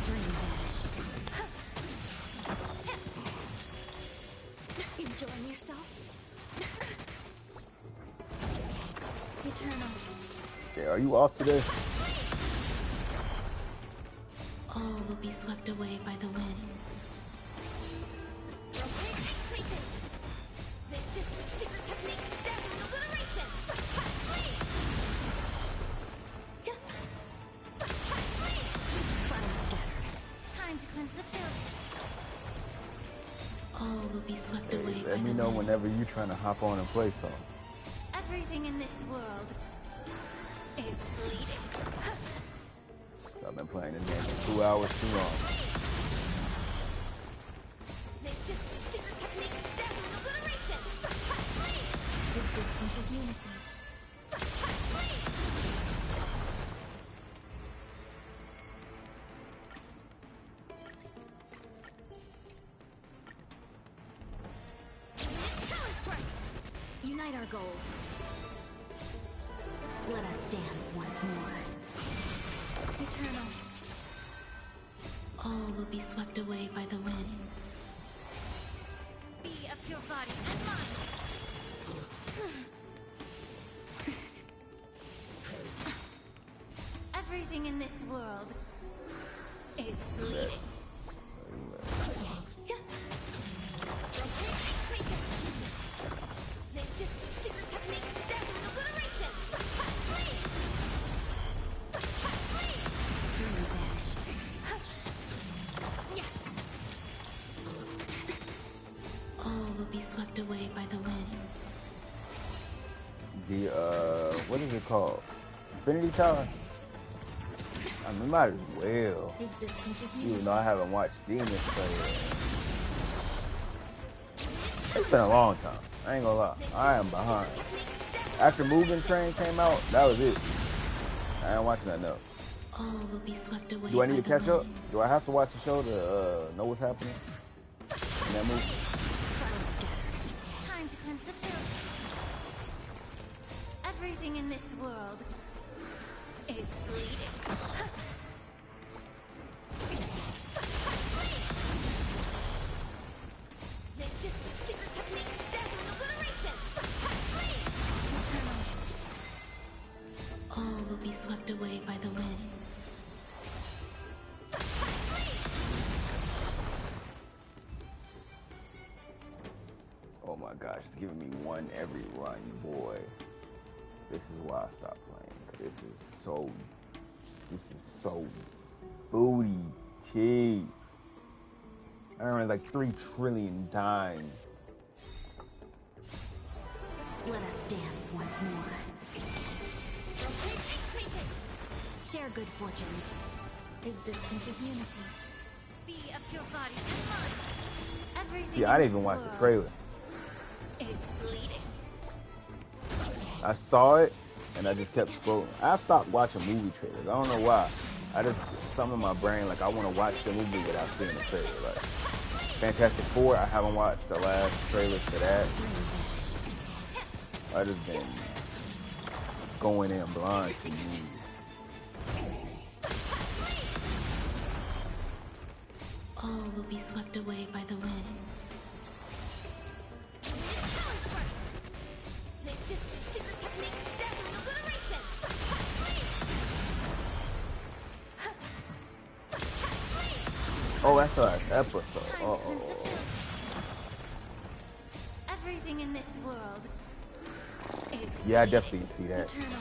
Dream vanished. Enjoying yourself? Eternal. Okay, are you off today? All will be swept away by the wind. swept away by Let me the know wind. whenever you're trying to hop on and play something. Everything in this world is bleeding. I've been playing this game for 2 hours too long. Existence is unity. Unite our goals. Let us dance once more. Eternal. All will be swept away by the wind. Be of your body and mind. Everything in this world is bleeding. All will be swept away by the wind. The what is it called? Infinity Tower? I mean, might as well. Existence is Even unity. though I haven't watched Demon Slayer. It's been a long time. I ain't gonna lie. I am behind. After Mugen Train came out, that was it. I ain't watching nothing else. All will be swept away. Do I need to by the catch up? wind. Do I have to watch the show to know what's happening in that movie? Time to cleanse the field. Everything in this world is bleeding. All will be swept away by the wind. Oh my gosh, it's giving me one every run, boy. This is why I stopped playing. 'Cause this is so booty cheap. I earned like 3 trillion dimes. Let us dance once more. Share good fortunes. Existence is unity. Be of your body and mind. Everything See, I didn't in even this watch the world trailer. is bleeding. I saw it and I just kept scrolling. I stopped watching movie trailers. I don't know why. I just, something in my brain, like I want to watch the movie without seeing the trailer. Like Fantastic Four, I haven't watched the last trailer for that. I just been going in blind to movies. All will be swept away by the wind. Oh, that's the last episode. Uh-oh. Everything in this world is Yeah, I definitely didn't see that. eternal.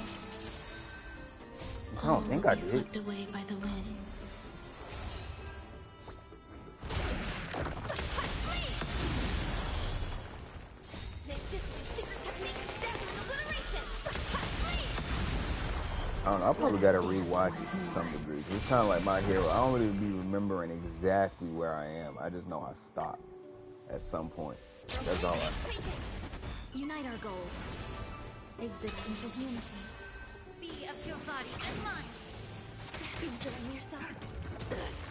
I don't think I Be did. swept away by the wind. I don't know. I probably gotta rewatch it to some degree. It's kind of like My Hero. I don't really be remembering exactly where I am. I just know I stopped at some point. That's all I know. Unite our goals. Existence is unity. Be of your body and mind. Enjoying yourself?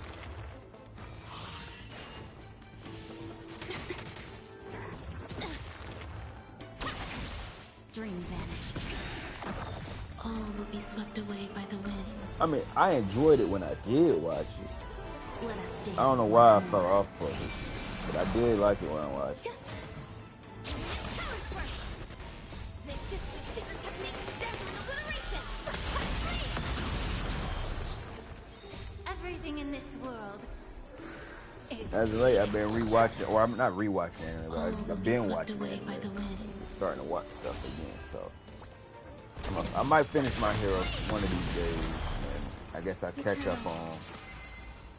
Dream vanished. All will be swept away by the wind. I mean, I enjoyed it when I did watch it. Let us dance. I don't know why I fell off of it, but I did like it when I watched it. Everything in this world is As of late, I've been rewatching, or I'm not rewatching anime, but All will I've be been swept watching away by the anime. wind. Starting to watch stuff again, so I might finish My Hero one of these days, and I guess I'll catch up on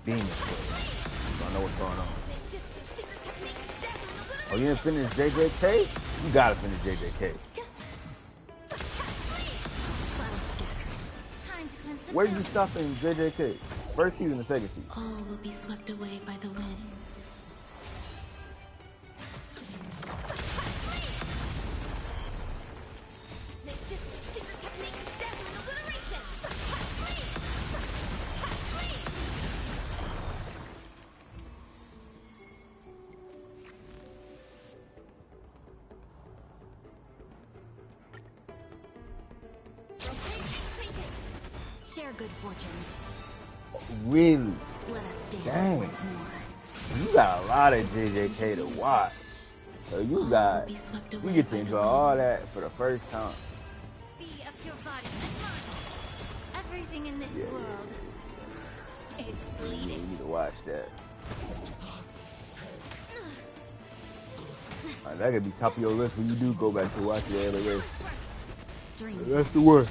Demon Slayer, so I know what's going on. Oh, you didn't finish JJK? You gotta finish JJK. Where did you stop in JJK? First season or second season? All will be swept away by the wind. Share good fortunes. Really? Let us dance Dang. once more. You got a lot of JJK to watch. So you get to enjoy all that for the first time. Be of your body and mind. Everything in this world is You bleeding. need to watch that. That could be top of your list when you do go back to watch the other race. That's the worst.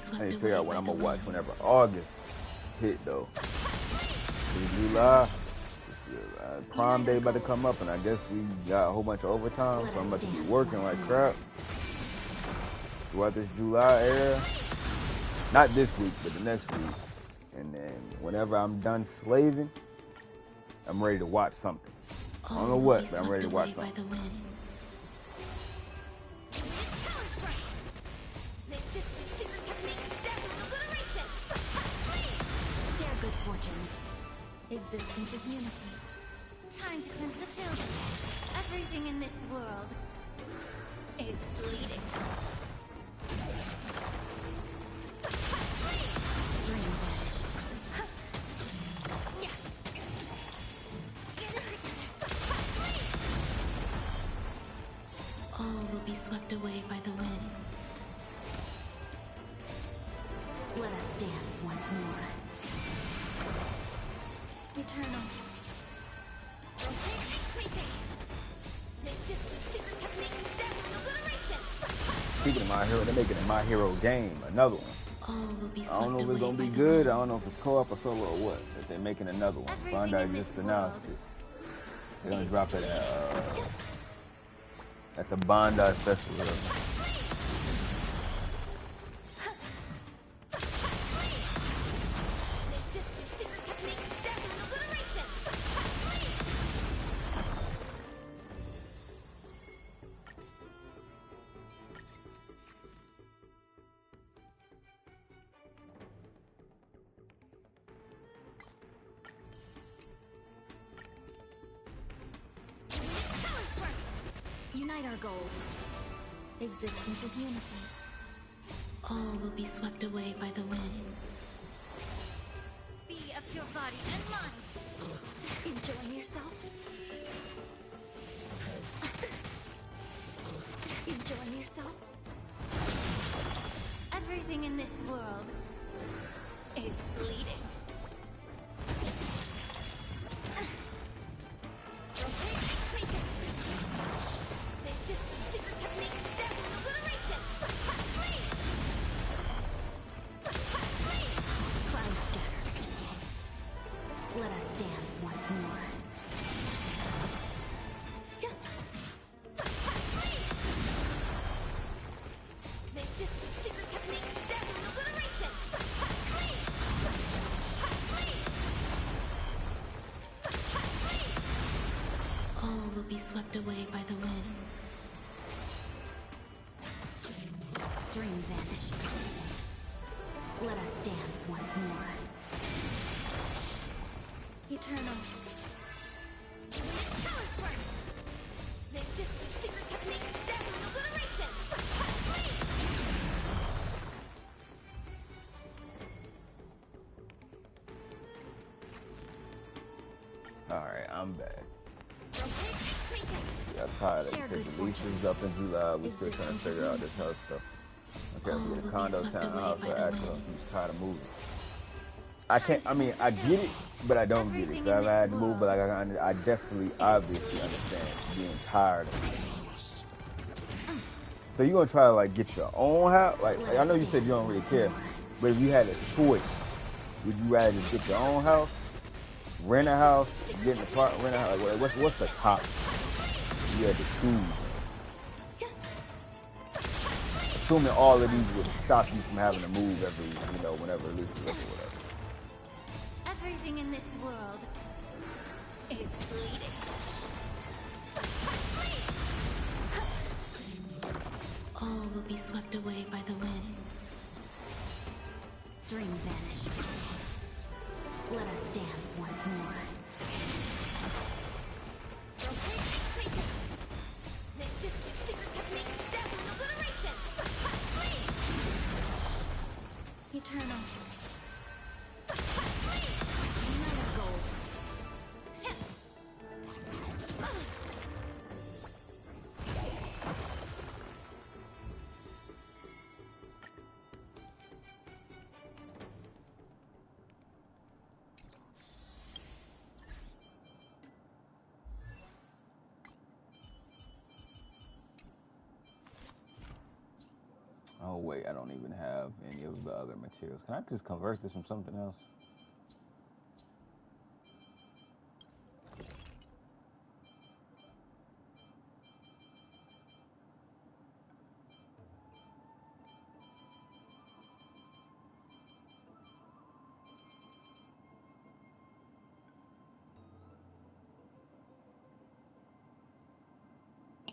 swept I need to away figure out by what I'm the gonna watch wind. whenever August hit though. In July, prom day about to come up, and I guess we got a whole bunch of overtime, so I'm about to be working like crap throughout this July era. Not this week, but the next week. And then whenever I'm done slaving, I'm ready to watch something. I don't know what, but I'm ready to watch something. Share good fortunes. Existence is unity. Time to cleanse the children. Everything in this world is bleeding. Dream vanished. Yeah. All will be swept away by the wind. Let us dance once more. Eternal. Speaking of My Hero, they're making a My Hero game, another one. All will be I swept don't know if it's away gonna be by the good. wind. I don't know if it's co-op or solo or what, but they're making another one. Bandai just announced it. They're gonna drop it at the Bandai Festival. Unite our goals. Existence is unity. All will be swept away by the wind. Be of your body and mind. Enjoying yourself? Enjoying yourself? Everything in this world is bleeding. Clouds scatter. Let us dance once more. All will be swept away by the wind. Dream vanished. Let us dance once more. Eternal. Alright, I'm back. Yeah, I'm tired of it because the lease is up in July. We're still trying to figure out this health stuff. I careful. Get a will be condo, swept away townhouse, by or the actual. wind. I'm just tired of moving. I can't. I mean, I get it, but I don't get it. Cause I've had to move, but like I definitely, obviously understand being tired of it. So you gonna try to like get your own house? Like I know you said you don't really care, but if you had a choice, would you rather just get your own house, rent a house, get an apartment, rent a house? Like what's the top? You had to choose. Assuming all of these would stop you from having to move every, whenever it loses or whatever. Everything in this world is fleeting. All will be swept away by the wind. Dream vanished. Let us dance once more. Eternal. Oh wait, I don't even have any of the other materials. Can I just convert this from something else?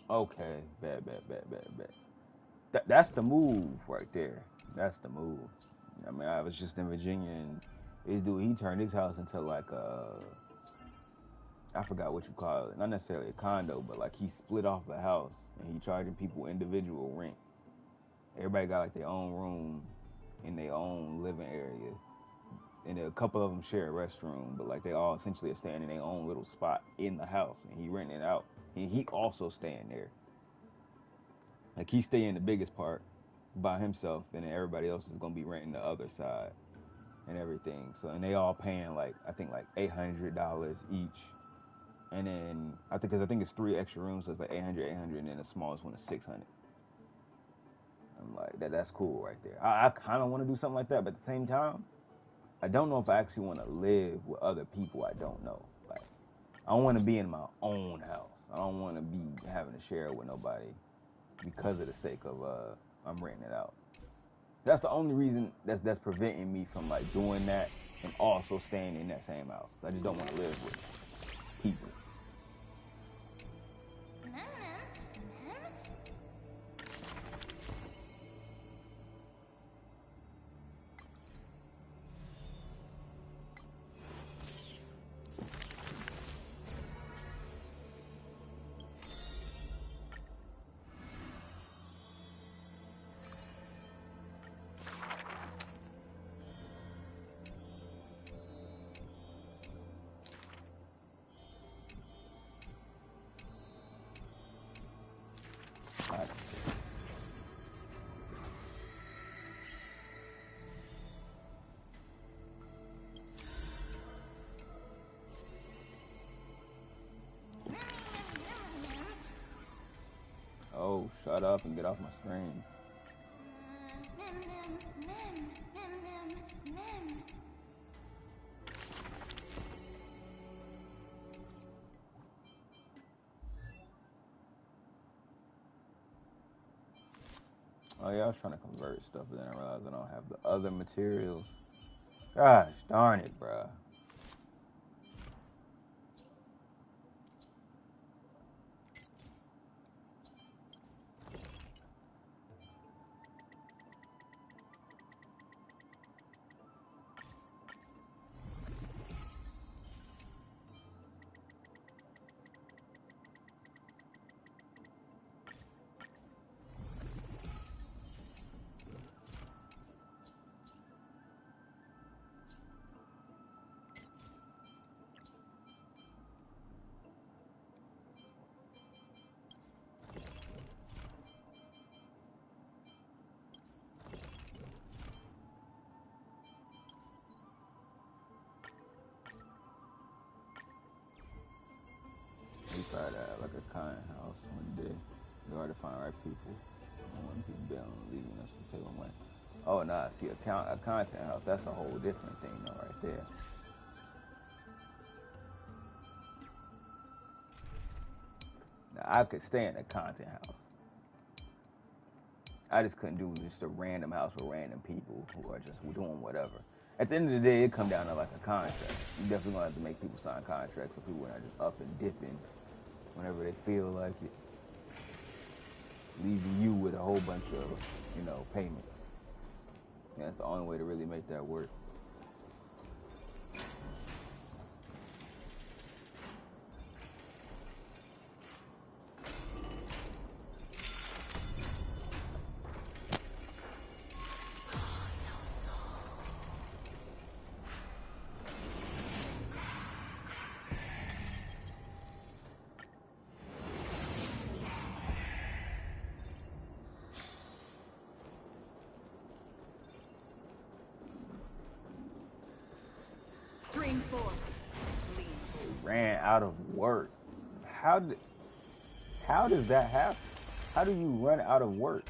Okay, bad. That's the move right there. That's the move. I mean, I was just in Virginia, and this dude, he turned his house into like I forgot what you call it. Not necessarily a condo, but like he split off the house, and he charging people individual rent. Everybody got like their own room in their own living area, and a couple of them share a restroom, but like they all essentially are staying in their own little spot in the house, and he renting it out, and he also staying there. Like he stay in the biggest part by himself, and then everybody else is gonna be renting the other side and everything. So and they all paying like I think like $800 each, and then I think it's 3 extra rooms, so it's like 800, and then the smallest one is 600. I'm like that's cool right there. I kind of want to do something like that, but at the same time, I don't know if I actually want to live with other people I don't know. Like I want to be in my own house. I don't want to be having to share it with nobody because of the sake of I'm renting it out. That's the only reason that's preventing me from like doing that and also staying in that same house. I just don't want to live with people. Oh, shut up and get off my screen. Oh yeah, I was trying to convert stuff, but then I realized I don't have the other materials. Gosh darn it, bruh. We tried to have like a kind house one day. It's hard to find right people. When people bailing leaving us for taking away. Oh nah, see a content house, that's a whole different thing though right there. Now I could stay in a content house. I just couldn't do just a random house with random people who are just doing whatever. At the end of the day, it come down to like a contract. You definitely gonna have to make people sign contracts so people are not just up and dipping whenever they feel like it, leaving you with a whole bunch of, you know, payments. That's the only way to really make that work. Ran out of work. How does that happen? How do you run out of work?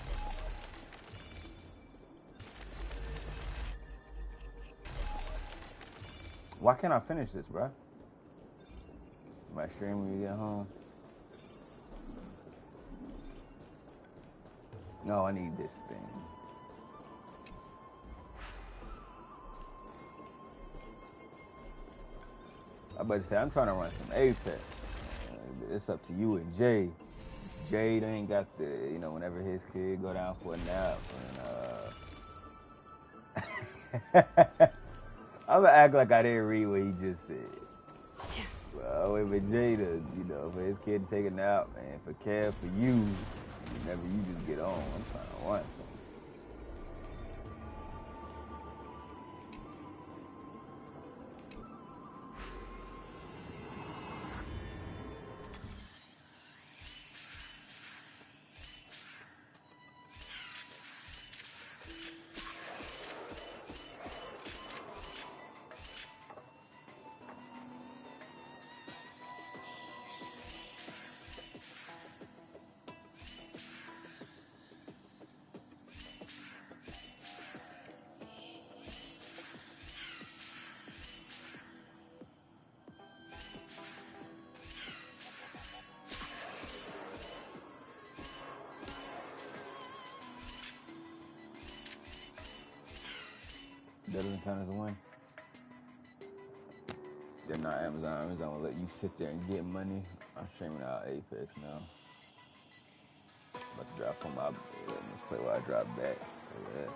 Why can't I finish this, bro? Am I streaming when you get home? No, I need this thing. I better say, I'm trying to run some Apex. It's up to you and Jay. Jade ain't got the, you know, whenever his kid go down for a nap. And, I'm gonna act like I didn't read what he just said. Well, wait for Jay to, you know, for his kid to take a nap, and for Kev, for you, whenever you just get on, I'm trying to run something. That doesn't count as a win. They're not Amazon. Amazon will let you sit there and get money. I'm streaming out Apex now. About to drop on my bed. Let's play while I drop back. Yeah.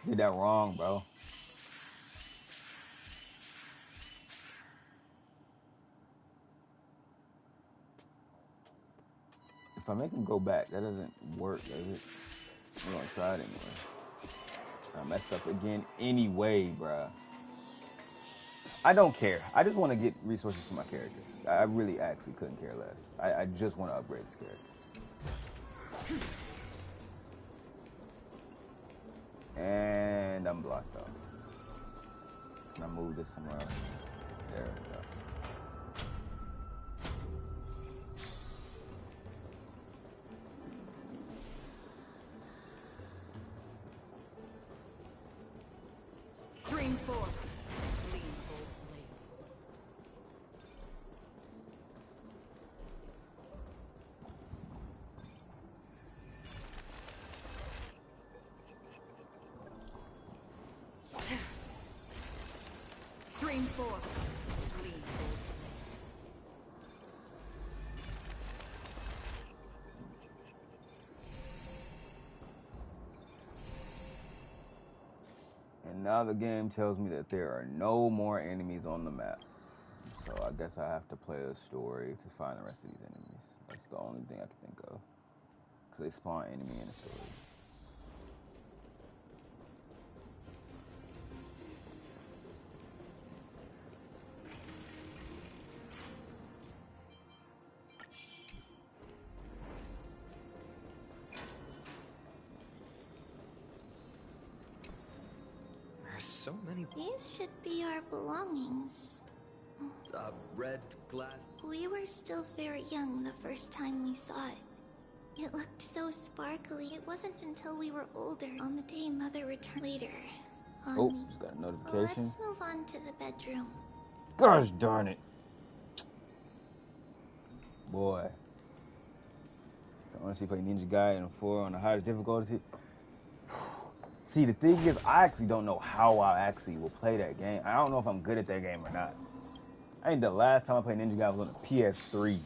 Did that wrong, bro. If I make him go back, that doesn't work, does it? I'm gonna try it anyway. I messed up again anyway, bruh. I don't care. I just want to get resources for my character. I really actually couldn't care less. I just want to upgrade this character. And I'm blocked off. Can I move this somewhere else? There we go. Stream 4. Lean both blades. Stream 4. Lean both blades. And now the game tells me that there are no more enemies on the map. So I guess I have to play a story to find the rest of these enemies. That's the only thing I can think of. Because they spawn enemy in the story. so many... These should be our belongings. Red glass... We were still very young the first time we saw it. It looked so sparkly. It wasn't until we were older, on the day Mother returned later. Oh, just got a notification. Let's move on to the bedroom. Gosh darn it. Boy. So I want to see if I can Ninja Gaiden 4 on the highest difficulty. See, the thing is, I actually don't know how I actually will play that game. I don't know if I'm good at that game or not. I think the last time I played Ninja Gaiden was on the PS3.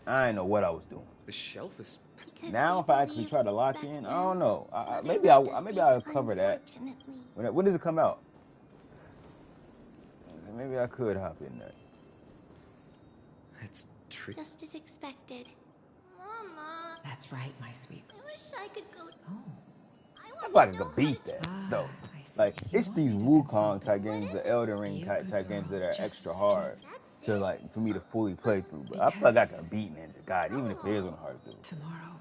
I didn't know what I was doing. The shelf is... Now, if I actually try to lock in, I don't know. Maybe I'll cover that. When does it come out? Maybe I could hop in there. It's tricky. Just as expected. Mama. That's right, my sweet. I wish I could go. I feel like I could beat that, though. Like, it's these Wukong type games, the Elden Ring type games that are extra hard to, like, for me to fully play through. But I feel like I can beat Ninja Gaiden, even if it is on the hard to do. Tomorrow.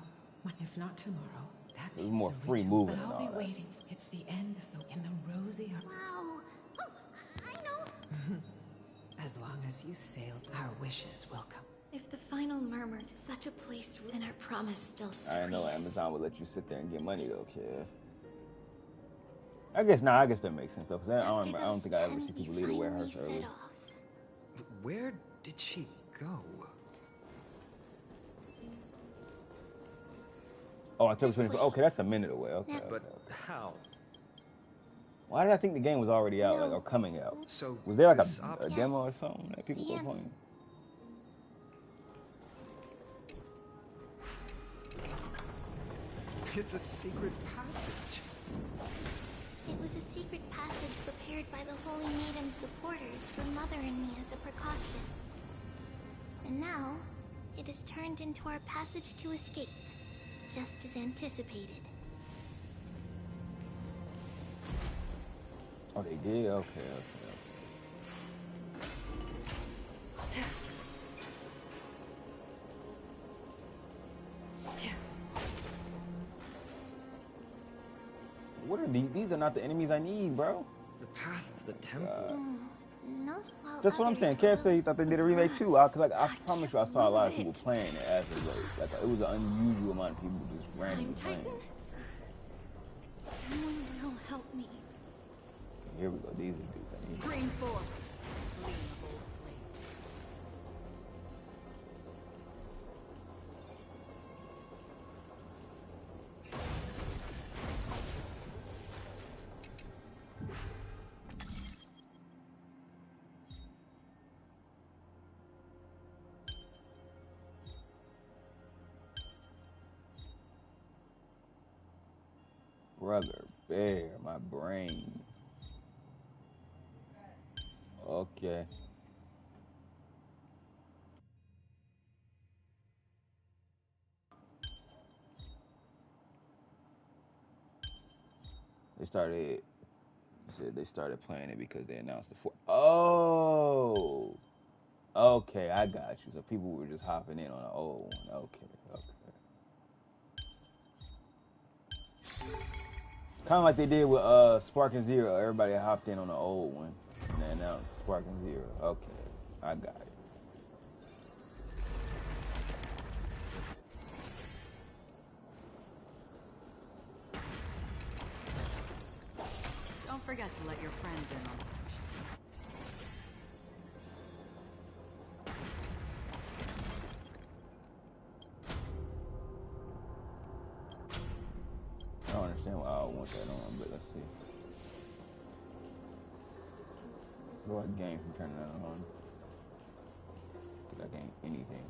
If not tomorrow, that means means more the free ritual, movement but and I'll all be that. waiting. It's the end of in the rosy... Wow. Oh, I know. As long as you sailed, our wishes will come. If the final murmur of such a place, then our promise still stands. I know Amazon would let you sit there and get money, though, kid. I guess that makes sense, though, because I don't think I ever see people leave to wear hers early. Where did she go? Oh, October 24th. Okay, that's a minute away. Okay. But how? Why did I think the game was already out, like, or coming out? So was there like a demo or something that people were playing? It's a secret passage. It was a secret passage prepared by the Holy Maiden's supporters for Mother and me as a precaution. And now, it has turned into our passage to escape, just as anticipated. Oh, they did? Okay. What are these? These are not the enemies I need, bro. The path to the temple. That's what I'm saying. Kev said he thought they did a remake too. I promise you, I saw a lot of people playing it as a rate. Like, it was an unusual amount of people just randomly playing it. Someone will help me. Here we go. These are dudes I need. Green 4. Brother bear, my brain. Okay. They started playing it because they announced the Oh, okay, I got you. So people were just hopping in on the old one. Okay. Kind of like they did with Sparking Zero. Everybody hopped in on the old one, and they announced Sparking Zero. Okay, I got it. Don't forget to let your friends in on the I don't understand why I want that on, but let's see. What do I gain from turning that on? Did I gain anything?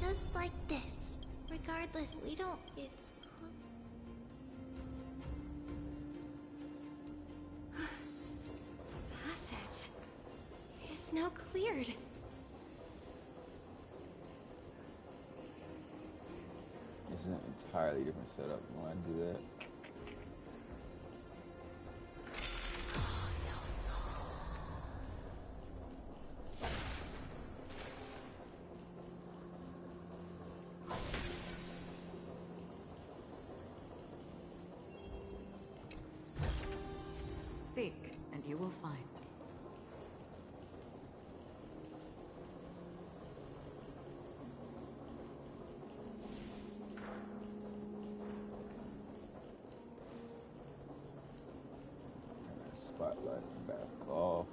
Just like this. Regardless, we don't... It's... Passage is now cleared. It's an entirely different setup when I do that. will find. Spotlight back off.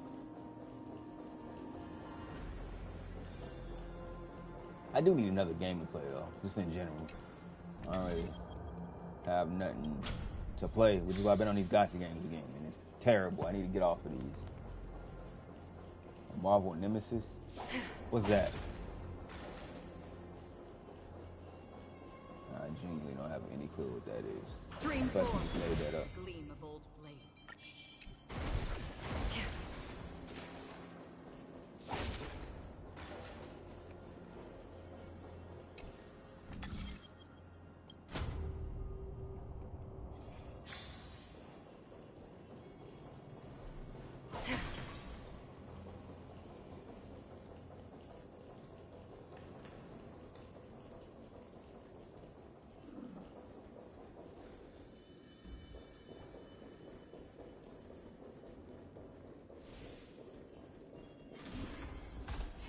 I do need another game to play though, just in general. I don't really have nothing to play, which is why I've been on these gotcha games again, and it's terrible. I need to get off of these. Marvel Nemesis? What's that? I genuinely don't have any clue what that is. Stream I thought you just made that up. Gleam of old blades.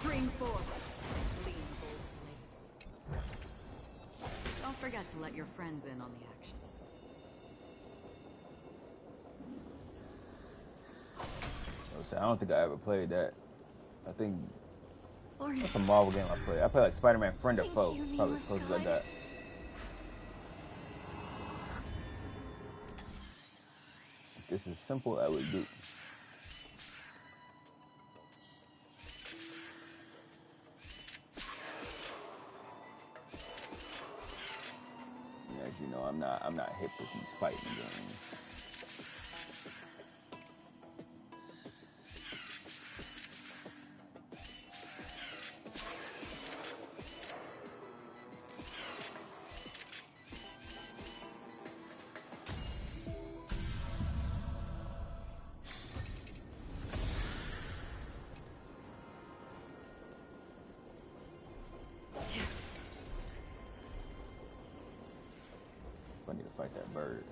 Stream 4. Gleam of old blades. Don't forget to let your friends in on the action. I don't think I ever played that. I think that's a Marvel game I played. I played like Spider-Man Friend or Foe. Probably as close as I got. This is simple, I would do. As you know, I'm not hip with these fighting games. I need to fight that bird.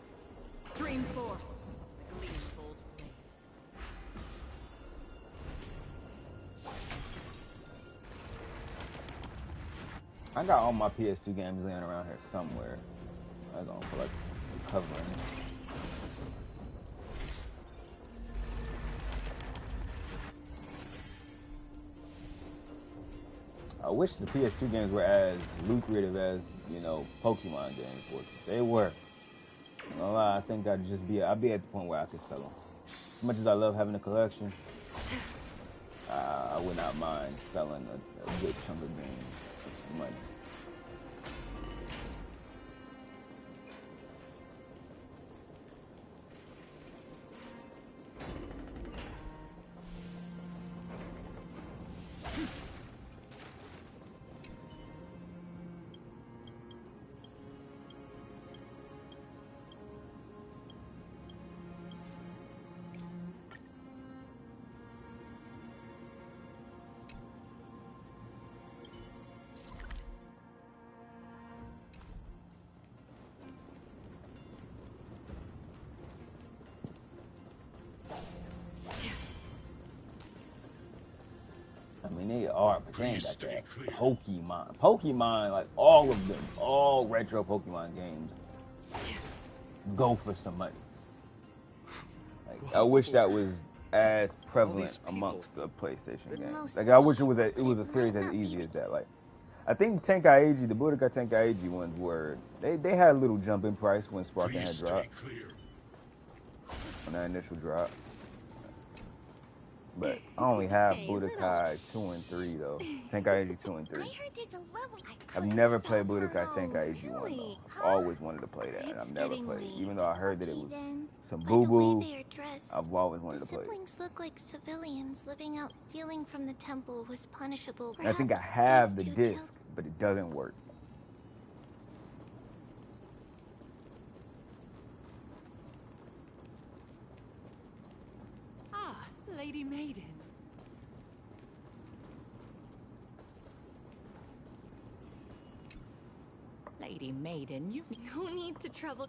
Stream 4. The gleam of old blades. I got all my PS2 games laying around here somewhere. I don't feel like recovering. I wish the PS2 games were as lucrative as, you know, Pokemon games were. They were. I'm gonna lie, I think I'd be at the point where I could sell them. As much as I love having a collection, I would not mind selling a good chunk of games for some money. I mean, they are, but they ain't got that Pokemon. Pokemon, like all of them, all retro Pokemon games go for some money. Like, I wish that was as prevalent amongst the PlayStation games. Like, I wish it was a series as easy as that. Like, I think Tenkaichi, the Budokai Tenkaichi ones were, they had a little jump in price when Sparking had dropped. On that initial drop. But I only have Budokai 2 and 3 though. Tenkaichi 2 and 3. I heard there's a level I've never played Budokai Tenkaichi 1 though. I've always wanted to play that, and I've never played it. Even though I heard that it was some boo-boo, I've always wanted to play it. Siblings look like civilians living out. Stealing from the temple was punishable. And I think I have the disc, but it doesn't work. Ah, Lady Maiden. Lady Maiden, you no need to trouble.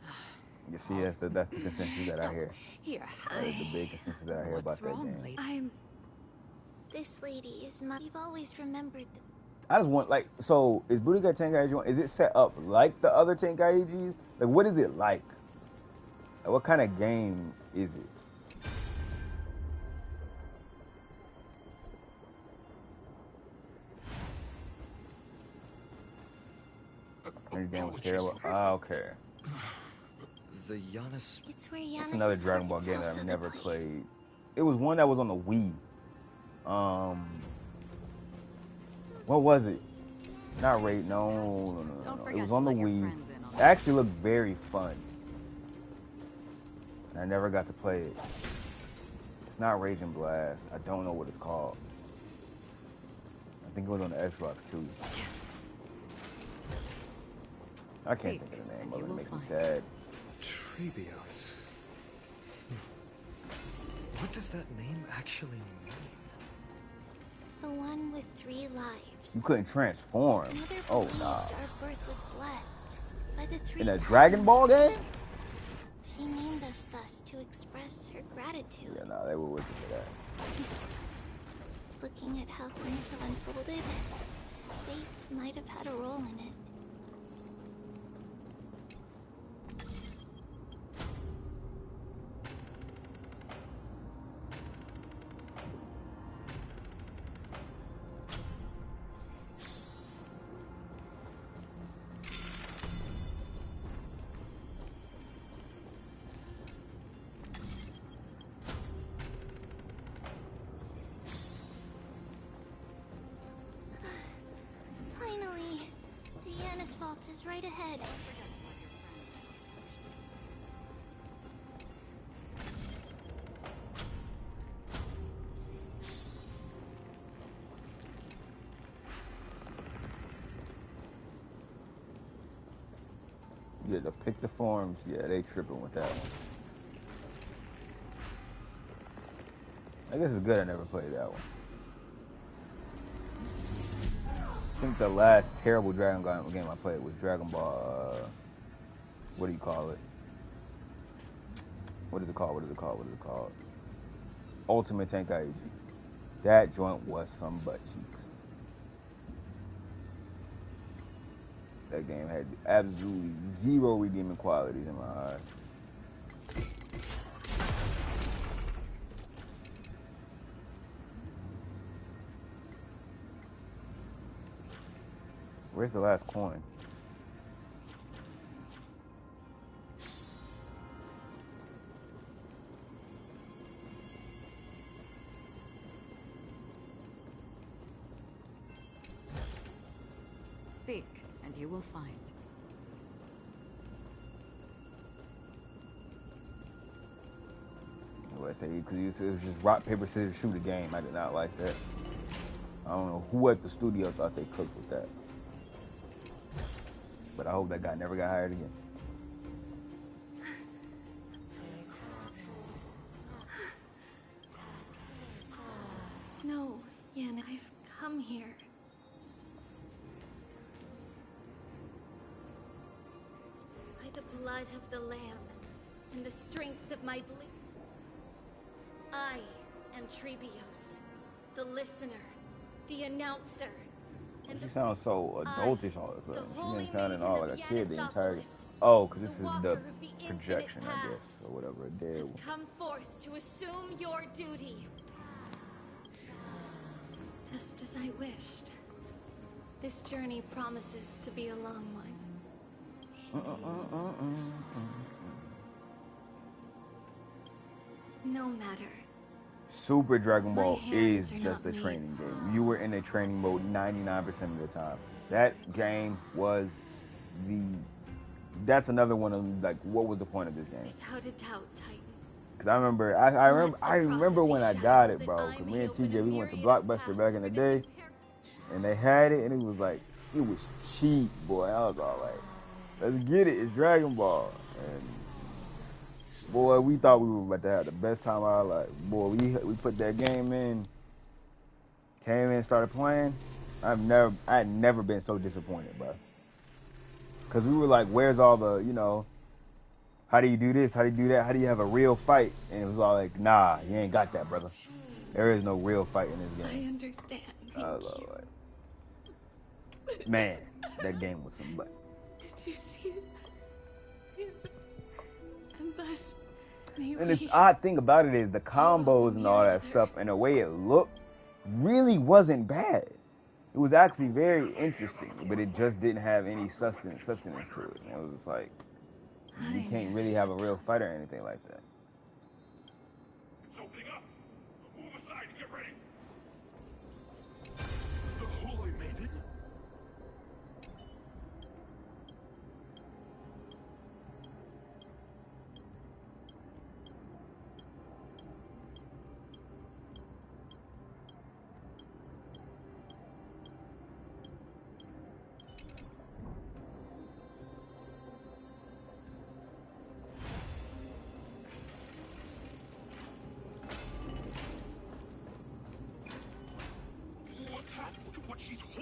You see, that's the consensus that I hear. Here. That is the big consensus that I hear about that game. This lady is my. We've always remembered the. I just want, like, so is Budokai Tenkaichi 1, is it set up like the other Tenkaijis? Like, what is it like? Like, what kind of game is it? Your game was terrible. Ah, okay. The Giannis. It's where Giannis. That's another Dragon Ball game that I've never played. It was one that was on the Wii. What was it? Not Raid. No. It was on the Wii. It actually looked very fun. And I never got to play it. It's not Raging Blast. I don't know what it's called. I think it was on the Xbox too. I can't think of the name of it. It makes me sad. Trebios. What does that name actually mean? The one with 3 lives. You couldn't transform. Oh, nah. Our birth was blessed by the 3 In a Dragon Ball game? She named us thus to express her gratitude. Yeah, nah, they were wicked for that. Looking at how things have unfolded, fate might have had a role in it. Is right ahead. Yeah, to pick the forms, yeah, they tripping with that one. I guess it's good I never played that one. I think the last terrible Dragon Ball game I played was Dragon Ball, what do you call it? What is it called? Ultimate Tenkaichi. That joint was some butt cheeks. That game had absolutely zero redeeming qualities in my eyes. Where's the last coin? Seek, and you will find. What I say, because it was just rock, paper, scissors, shoot a game. I did not like that. I don't know who at the studio thought they cooked with that. But I hope that guy never got hired again. No, Yan, I've come here. By the blood of the Lamb and the strength of my bleed. I am Trebios, the listener, the announcer. She sounds so adultish all of a sudden. She been sounding all like a kid the entire game. Oh, because this is the projection, I guess, or whatever. There. Come forth to assume your duty. Just as I wished. This journey promises to be a long one. No matter. Super Dragon Ball is just a training game. You were in a training mode 99% of the time. That game was that's another one of, like, what was the point of this game? Without a doubt, Titan. Because I remember when I got it, bro. Because me and TJ, we went to Blockbuster back in the day, and they had it, and it was like, it was cheap, boy. I was all like, let's get it. It's Dragon Ball. And boy, we thought we were about to have the best time of our life. Boy, we put that game in, came in, started playing. I had never been so disappointed, bro. Because we were like, where's all the, how do you do this? How do you do that? How do you have a real fight? And it was all like, nah, you ain't got that, brother. There is no real fight in this game. I understand. I was all like, man, that game was some butt. Did you see it? And thus, may And we... the odd thing about it is the combos and all that stuff and the way it looked really wasn't bad. It was actually very interesting, but it just didn't have any sustenance to it. And it was just like, you can't really have a real fight or anything like that. It's opening up. Move aside and get ready. The Holy Maiden?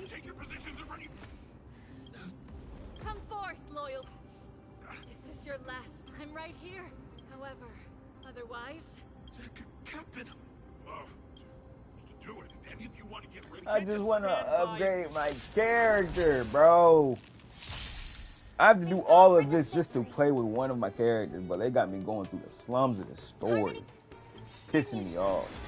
Take your positions and ready. Come forth, loyal. This is your last. I'm right here. However, otherwise... Captain! Do it. Any of you want to get ready? I just want to upgrade my character, bro. I have to do all of this just to play with one of my characters, but they got me going through the slums of the story. Pissing me off.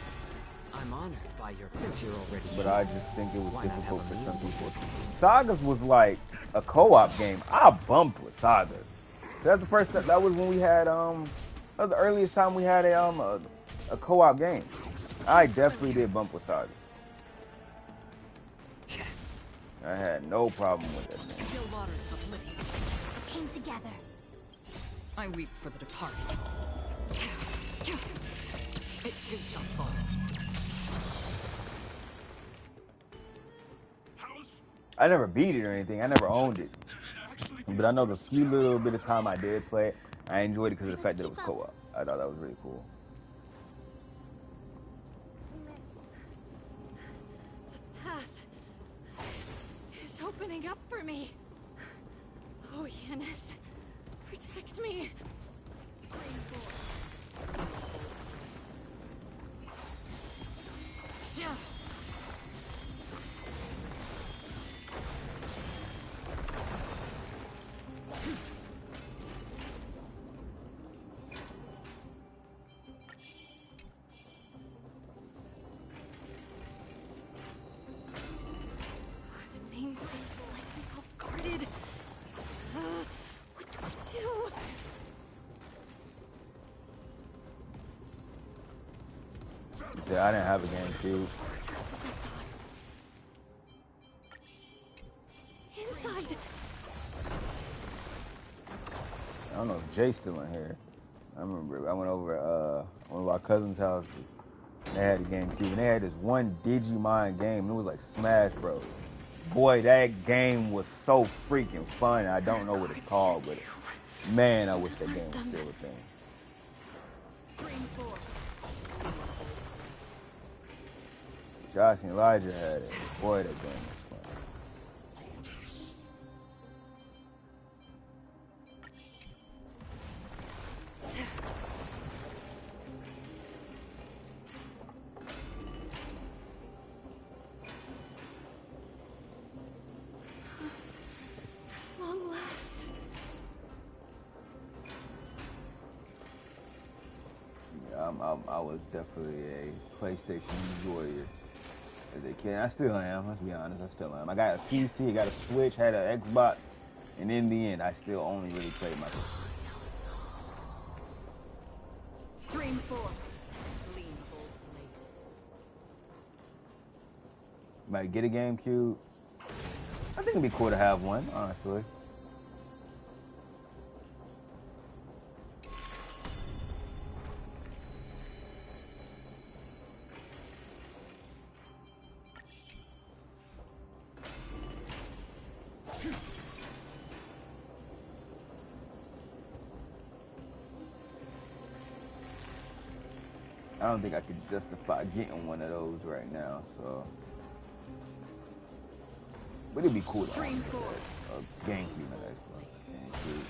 I'm honored by your... Since you're already... But I just think it was difficult for some people. Sagas was like a co-op game. I bumped with Sagas. That's the first... That was when we had, that was the earliest time we had a co-op game. I definitely did bump with Sagas. I had no problem with that thing. Still waters of living. Came together. I weep for the departed. It too shall fall. I never beat it or anything. I never owned it. But I know the few little bit of time I did play it, I enjoyed it because of the fact that it was co-op. I thought that was really cool. The path is opening up for me. Oh, Yanis, protect me. Yeah. Yeah, I didn't have a GameCube. Inside. I don't know if Jay's still in here. I remember I went over one of our cousins' houses. They had a GameCube and they had this one Digimon game. It was like Smash Bros. Boy, that game was so freaking fun. I don't know what it's called, but man, I wish that game was still a thing. Josh and Elijah had it. Boy, that game was fun. Long last. Yeah, I was definitely a PlayStation enjoyer. As a kid. I still am, let's be honest, I still am. I got a PC, I got a Switch, had an Xbox, and in the end, I still only really played my Stream 4. Gleam of old blades. Might get a GameCube. I think it'd be cool to have one, honestly. I don't think I could justify getting one of those right now, so. But it'd be cool to own a GameCube and Xbox. GameCube.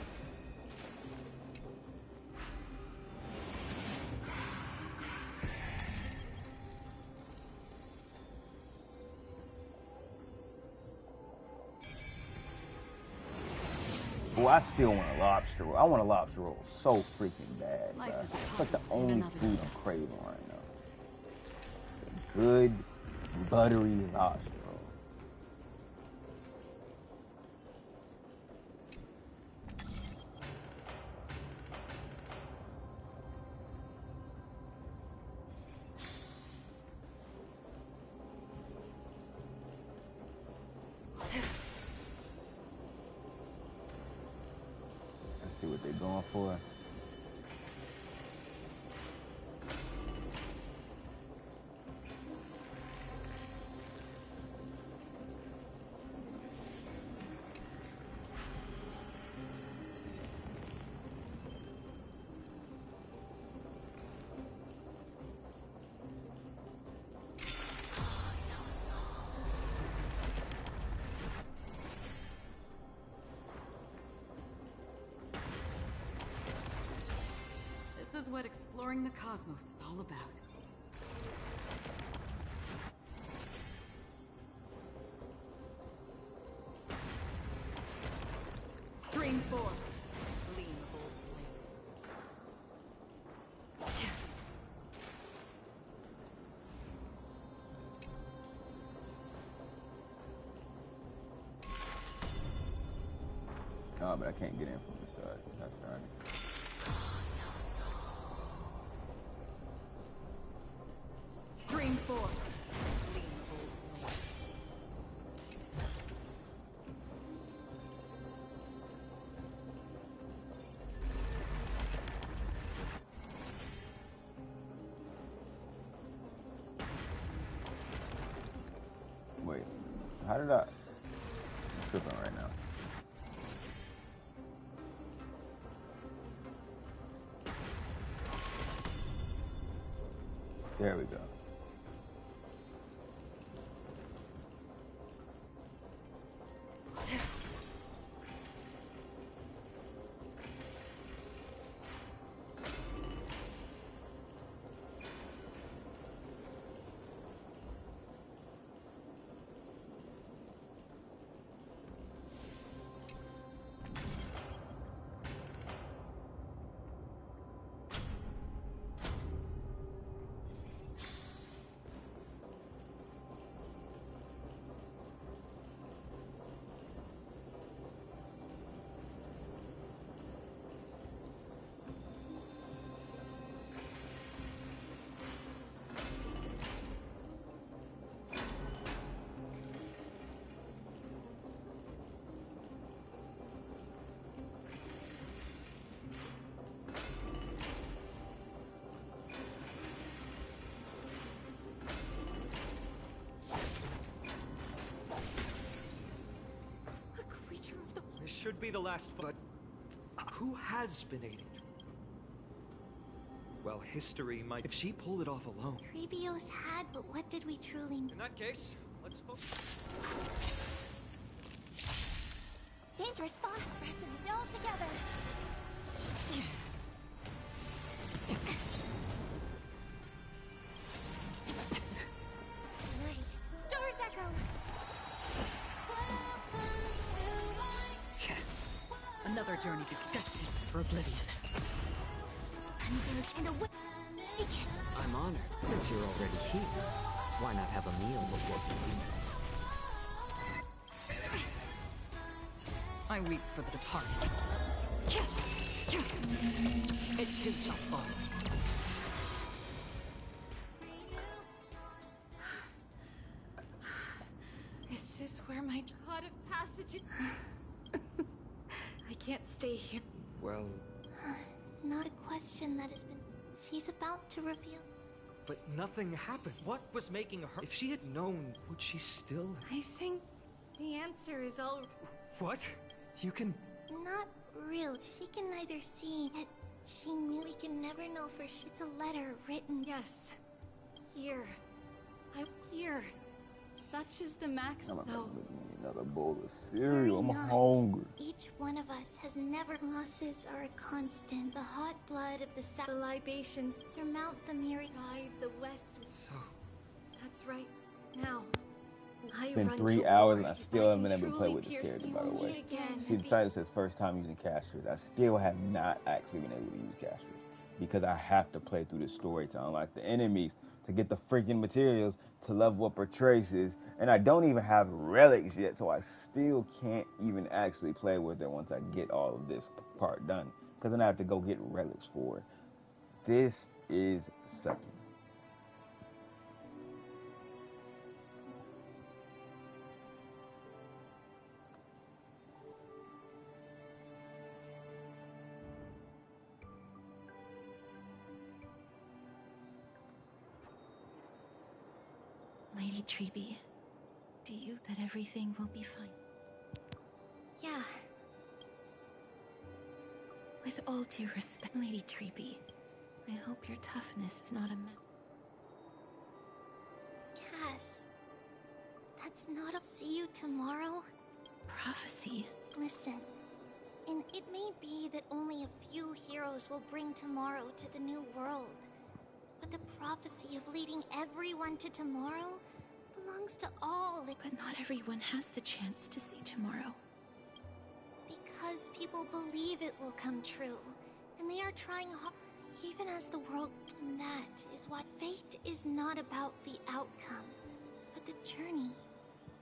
Oh, I still want a lobster roll. I want a lobster roll so freaking bad, bro. It's like the only food I'm craving right now. A good, buttery lobster roll. See what they're going for. This is what exploring the cosmos is all about. Stream 4. Lean bold blades. Oh, but I can't get in from this side. That's right. Stream 4. Lean bold blades. Wait, how did I'm tripping right now. There we go. This should be the last, but who has been aiding? Well, history might. If she pulled it off alone. Treebios had, but what did we truly... In that case, let's focus. Dangerous thought. Pressing it all together. Right. Stars echo. Another journey to destined for oblivion. Converge in a way. I'm honored. Since you're already here, why not have a meal before you leave? I weep for the departed. It too shall fall. This is where my thought of passage. I can't stay here. Well, Not a question that has been... She's about to reveal... but nothing happened. What was making her? If she had known, would she still? I think the answer is all... What? You can... Not real. She can neither see it. She knew we can never know for sure. It's a letter written. Yes. Here. I'm here. Such is the max. I'm So... another bowl of cereal. I'm Worry not. hungry. Each one of us has never... Losses are a constant. The hot blood of the The libations surmount the myriad. ride the west. So... That's right. Now, It's been 3 hours and I still haven't been able to play with this character, by the way. See, the title says first time using Castorice. I still have not actually been able to use Castorice because I have to play through the story to unlock the enemies, to get the freaking materials, to level up her traces, and I don't even have relics yet, so I still can't even actually play with her once I get all of this part done, because then I have to go get relics for it. This is sucky. Lady Treby, do you that everything will be fine? Yeah. With all due respect, Lady Treby, I hope your toughness is not a Cass, that's not a see you tomorrow. prophecy. Listen, and it may be that only a few heroes will bring tomorrow to the new world. But the prophecy of leading everyone to tomorrow belongs to all. But not everyone has the chance to see tomorrow. Because people believe it will come true, and they are trying hard, even as the world. And that is why fate is not about the outcome, but the journey.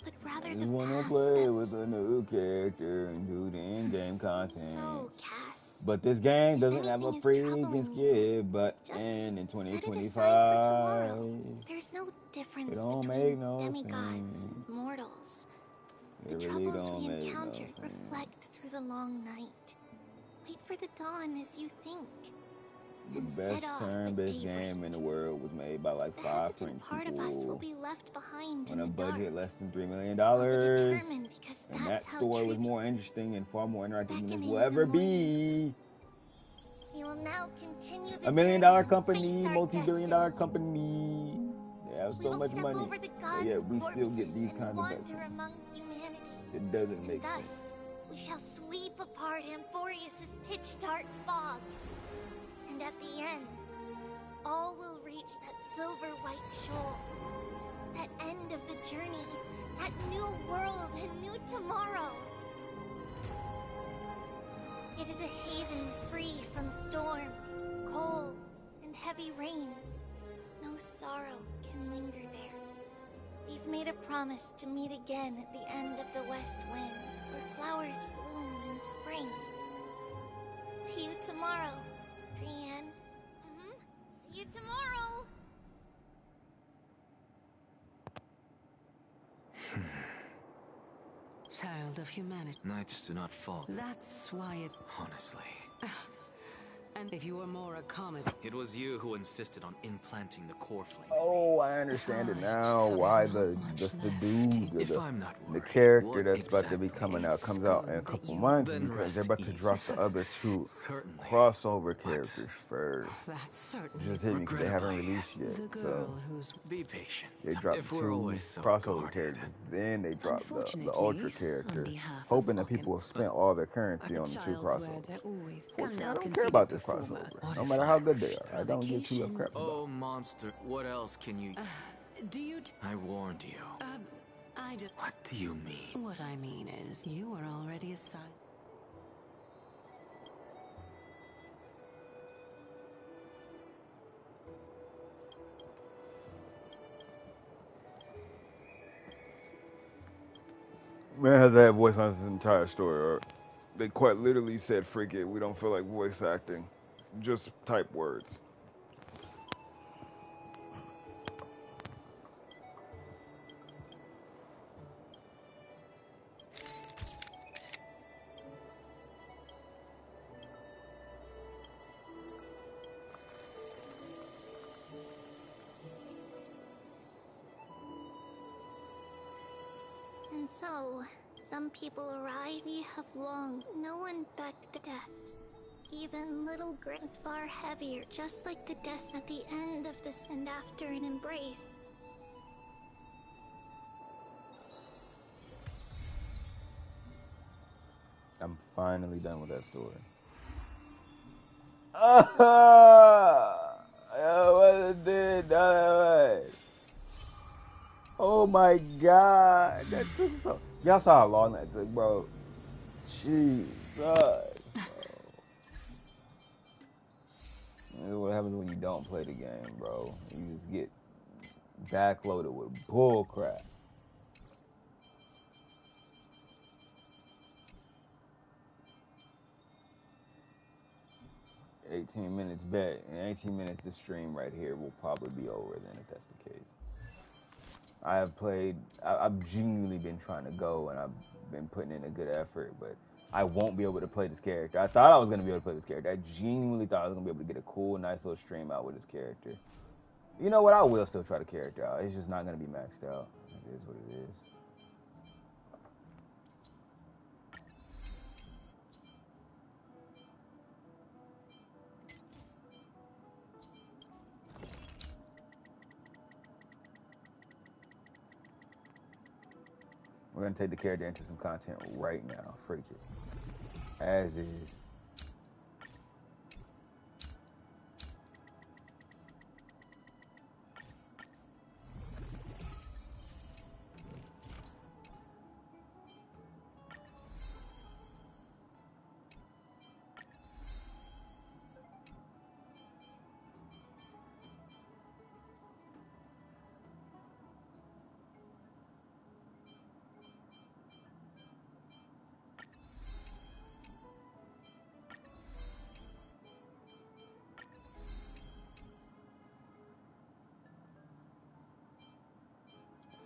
But rather the I wanna paths play that... with a new character and do the in-game content. So, Cass, but this game doesn't have a anything is freaking troubling skip button in 2025. There's no difference It don't between make no demigods sense. and mortals. It The really troubles don't we make no encounter sense. reflect through the long night. Wait for the dawn as you think. The and best set off turn-based at game in the world was made by like The 5 hesitant French part of us will people be left behind on in a the budget dark. less than $3 million. Determined because And that that's how story was Tribute more interesting and far more interactive than this beckoning will the ever mornings. be. We will now continue the $1 million journey and company, face our multi-billion-dollar destiny. company. They have We so will much step money. over the But gods' yeah, we still get corpses these and kinds of wander vessels. among humanity. It doesn't make And sense. thus, we shall sweep apart Amphorius' pitch-dark fog. And at the end, all will reach that silver-white shoal. That end of the journey. That new world and new tomorrow. It is a haven free from storms, cold, and heavy rains. No sorrow can linger there. We've made a promise to meet again at the end of the west wind, where flowers bloom in spring. See you tomorrow, Brienne. See you tomorrow. Child of humanity. Nights do not fall. That's why it's... Honestly. And if you were more accommodating... It was you who insisted on implanting the core flame. Oh, I understand it now. Why the dude, If I'm not the worried, character what that's about to be coming out comes out in a couple months Then because they're rest about to drop the other two Certainly. crossover characters first. That's certainly Just hit me because they haven't released yet. the So girl who's... Be patient. they dropped If we're two always so crossover guarded. characters, then they dropped the Unfortunately, ultra on character, behalf of hoping that people have spent all their currency a on the two child's crossovers. words are always... Fortunately, Now I don't care concede about a this performer. crossover, no matter how good they are. I don't give two love crap about. Oh, monster. What else can you... Do you... I warned you. I just... What do you mean? What I mean is, you are already assigned... Man has that voice on his entire story, or they quite literally said, "Freak it, we don't feel like voice acting, just type words." And so, some people arrive, we have long. No one backed the death. Even little Grit is far heavier, just like the death at the end of this and after an embrace. I'm finally done with that story. What it did? Oh my god. That took so. Y'all saw how long that took, bro. Jesus. Bro. This is what happens when you don't play the game, bro. You just get backloaded with bull crap. $18 minutes bet. In 18 minutes, this stream right here will probably be over then if that's the case. I have played, I've genuinely been trying to go and I've been putting in a good effort, but I won't be able to play this character. I thought I was going to be able to play this character. I genuinely thought I was going to be able to get a cool, nice little stream out with this character. You know what? I will still try the character out. It's just not going to be maxed out. It is what it is. We're going to take the character into some content right now. Freak it. As is.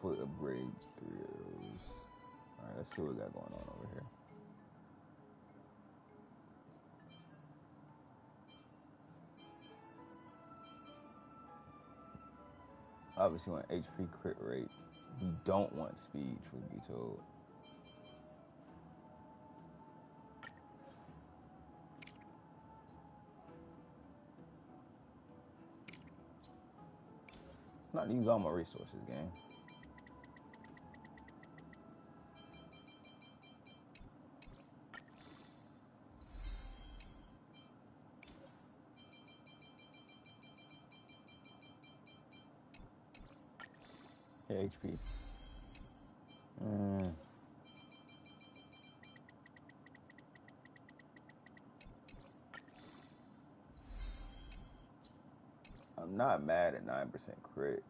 Fully upgrade 3 of those. Alright, let's see what we got going on over here. Obviously, we want HP crit rate. We don't want speed, truth be told. It's not to use all my resources, game. Okay, HP. I'm not mad at 9% crit.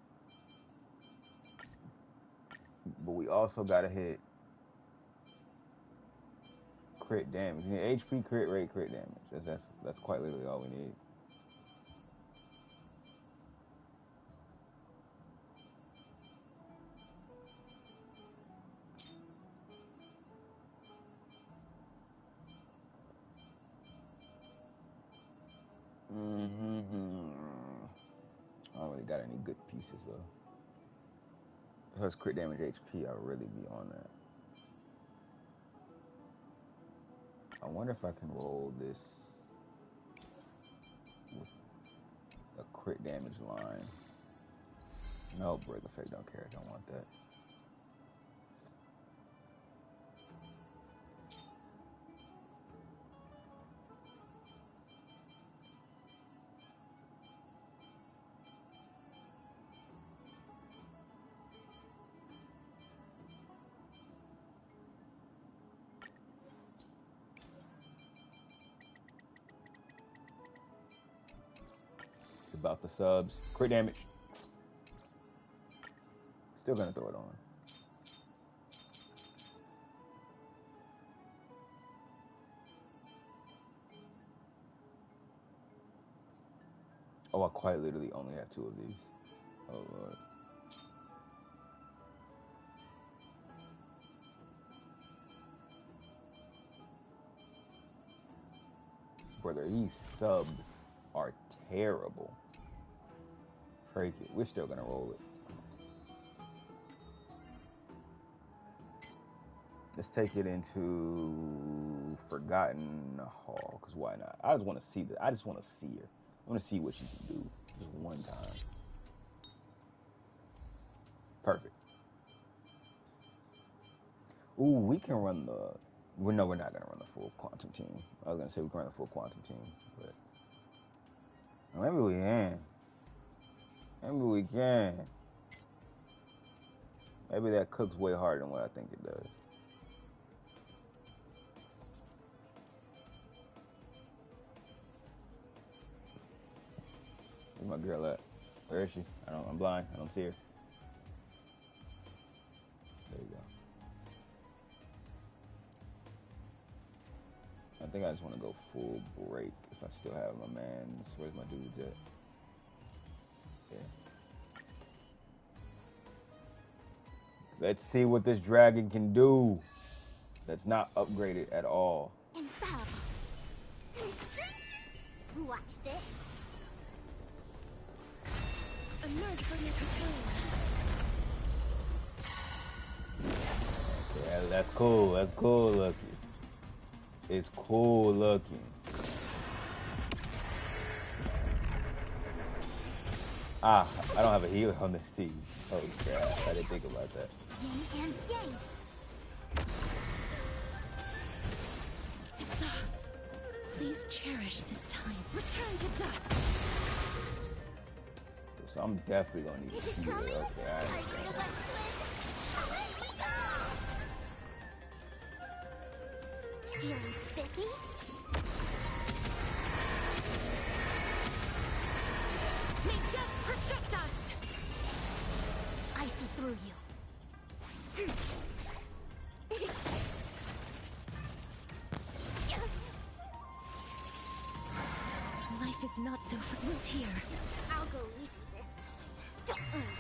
But we also gotta hit crit damage. You need HP, crit rate, crit damage. That's quite literally all we need. I don't really got any good pieces though. If it was crit damage HP, I'd really be on that. I wonder if I can roll this with a crit damage line. No, break effect, don't care, don't want that. About the subs. Crit damage. Still gonna throw it on. Oh, I quite literally only have 2 of these. Oh, Lord. Brother, these subs are terrible. Break it. We're still gonna roll it. Let's take it into Forgotten Hall, cause why not? I just want to see I just want to see her. I want to see what she can do just one time. Perfect. Ooh, we can run the. Well, no, we're not gonna run the full quantum team. I was gonna say we can run the full quantum team, but maybe we can. Maybe we can. Maybe that cooks way harder than what I think it does. Where's my girl at? Where is she? I'm blind. I don't see her. There you go. I think I just want to go full break if I still have my man. Where's my dudes at? Yeah. Let's see what this dragon can do. That's not upgraded at all. Infallible. Watch this. Emerge from your cocoon. Yeah, that's cool. That's cool looking. It's cool looking. Ah, I don't have a healer on this team. Holy crap, I didn't think about that. Yin and yang. Please cherish this time. Return to dust. So I'm definitely gonna need a healer. Okay, alright. Feeling spiffy? May death protect us! I see through you. Life is not so root here. I'll go easy this time. Don't move.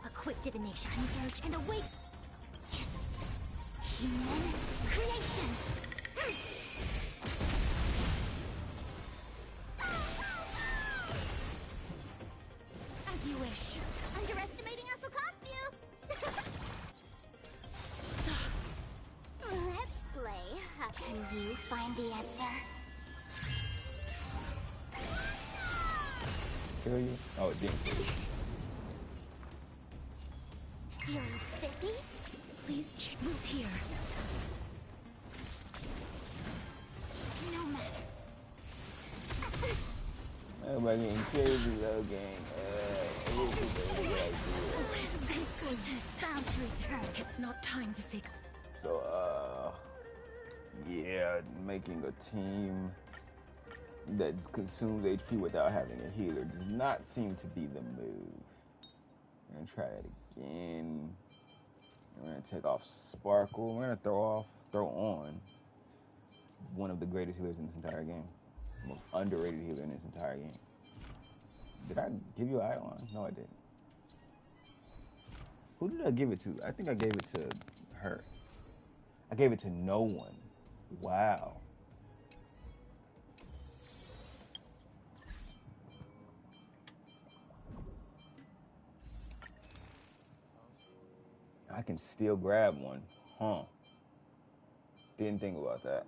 A quick divination. Converge and await. Human creations. As you wish. Underestimating us will cost you. Let's play. How can you find the answer? Kill you? Oh, it didn't. Feeling spiffy? Please check root here. No matter. Everybody getting crazy though, gang. Thank goodness. Bound to return. It's not time to say. So, yeah, making a team that consumes HP without having a healer does not seem to be the move. We're gonna try that again. We're gonna take off Sparkle. We're gonna throw on one of the greatest healers in this entire game. The most underrated healer in this entire game. Did I give you Eidolon? No, I didn't. Who did I give it to? I think I gave it to her. I gave it to no one. Wow. I can still grab one. Huh. Didn't think about that.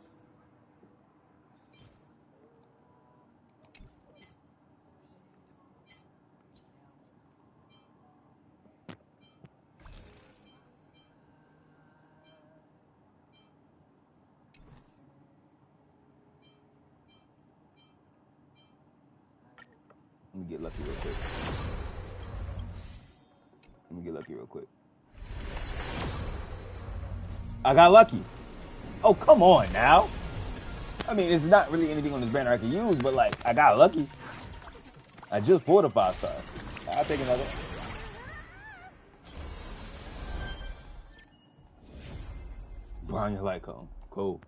Let me get lucky real quick. I got lucky. Oh, come on now. I mean, it's not really anything on this banner I can use, but like, I got lucky. I just pulled a 5-star. I'll take another. Brown your light cone. Cool.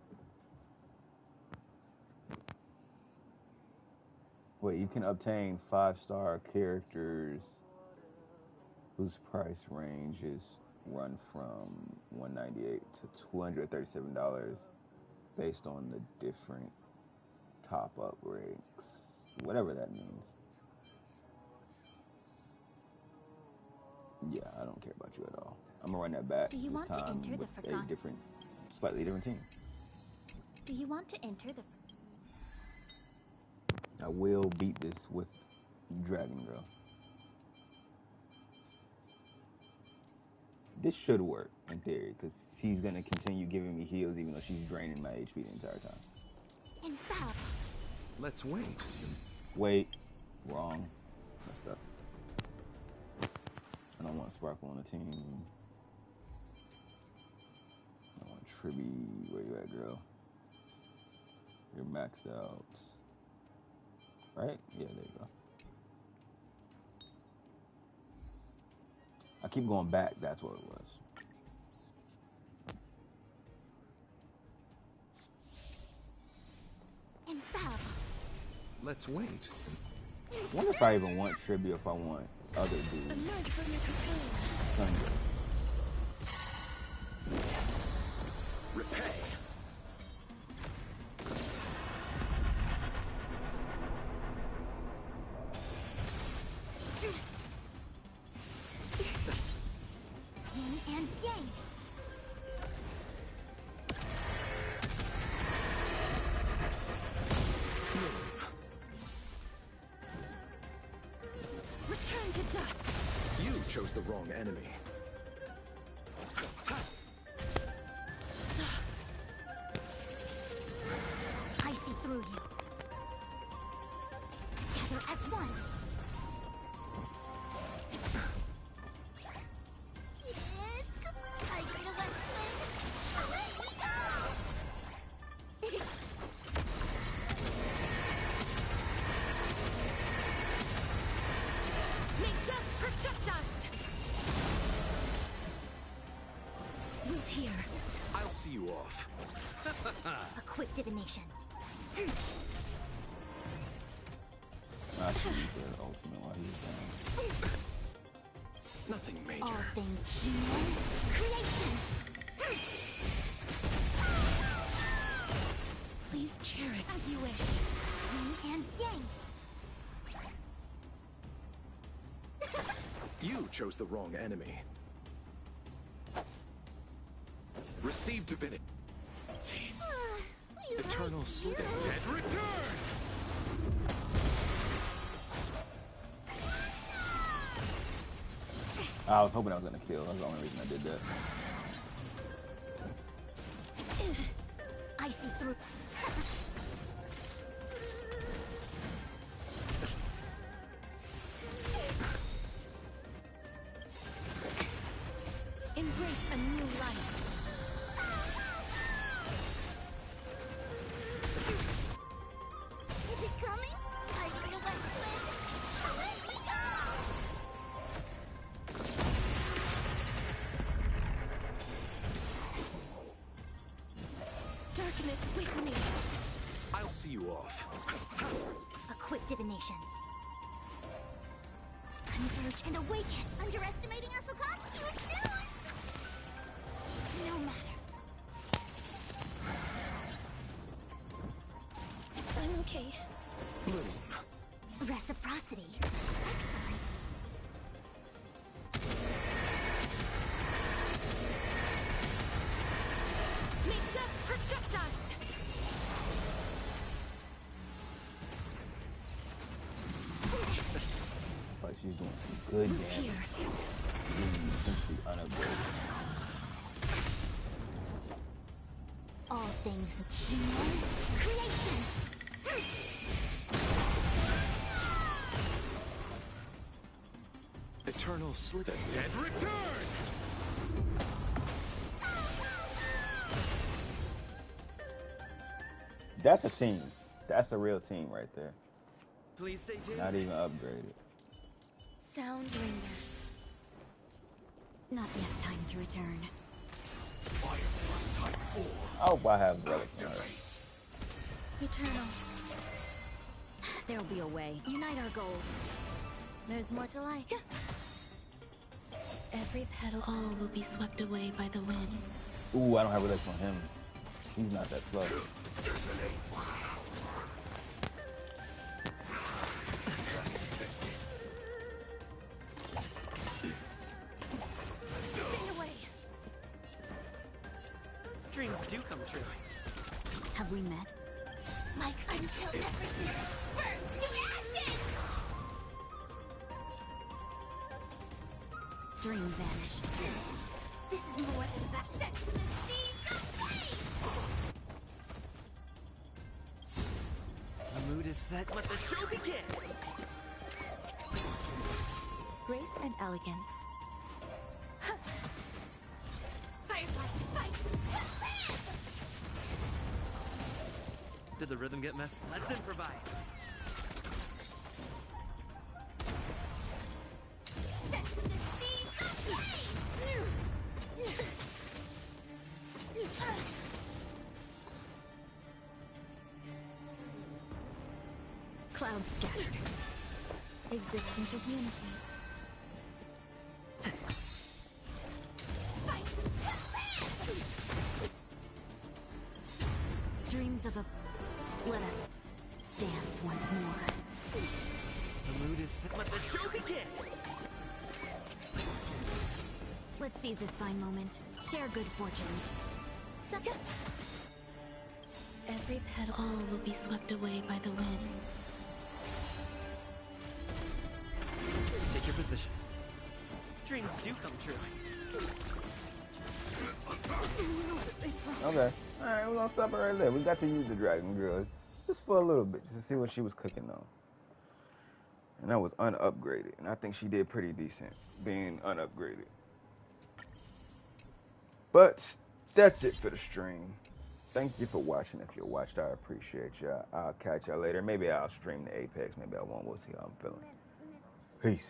Wait, you can obtain 5-star characters whose price ranges run from $198 to $237 based on the different top-up ranks, whatever that means. Yeah, I don't care about you at all. I'm gonna run that back. Do you want to enter the Forgotten? Slightly different team. Do you want to enter the... I will beat this with Dragon Girl. This should work, in theory, because she's going to continue giving me heals even though she's draining my HP the entire time. Infallible. Let's wait. Wait. Wrong. Messed up. don't want Sparkle on the team. I want Tribby. Where you at, girl? You're maxed out. Right? Yeah, there you go. I keep going back. That's what it was. Infallible. Let's wait. I wonder if I even want Tribby or if I want other dudes. Sunday. Repay. Yin and yang. Return to dust. You chose the wrong enemy. I see through you. Together as one. It's cool. I get a let's play. Away we go! May death protect us. Root here. I'll see you off. A quick divination. I should use the ultimate while he's down. Nothing major. All things human creations. Please chair it as you wish. Yin and yang. You chose the wrong enemy. Receive divinity. Eternal sleep. Dead return! I was hoping I was gonna kill. That's the only reason I did that. I see through. Embrace a new life. Is it coming? I get a let's play. Away we go! Darkness with me. I'll see you off. A quick divination. Converge and awaken. Underestimating us will cause huge news. No matter. I'm okay. Reciprocity. Excellent. May death protect us. But she's doing some good Root damage. here. Being essentially unupgraded. All things human creations. Eternal sleep. Dead return! That's a team. That's a real team right there. Please stay tuned. Not even upgraded. Sound lingers. Not yet time to return. I hope I have relic on her. Eternal. There'll be a way. Unite our goals. There's more to like. Every petal, all will be swept away by the wind. Ooh, I don't have relic on him. He's not that slow. Stay away. Dreams do come true. Have we met? Like until everything burns to ashes! Dream vanished. This is more than that sex in the sea. Go away! The mood is set. Let the show begin. Grace and elegance. Did the rhythm get messed? Let's improvise. Set to the speed of light! Clouds scattered. Existence is unity. Dreams of a... Let us dance once more. The mood is set. Let the show begin! Let's seize this fine moment. Share good fortunes. Every petal... All will be swept away by the wind. Take your positions. Dreams do come true. Okay. Alright, we're gonna stop it right there. We got to use the Dragon Girl just for a little bit, just to see what she was cooking on. And that was unupgraded. And I think she did pretty decent being unupgraded. But that's it for the stream. Thank you for watching. If you watched, I appreciate you. I'll catch y'all later. Maybe I'll stream the Apex. Maybe I won't. We'll see how I'm feeling. Peace.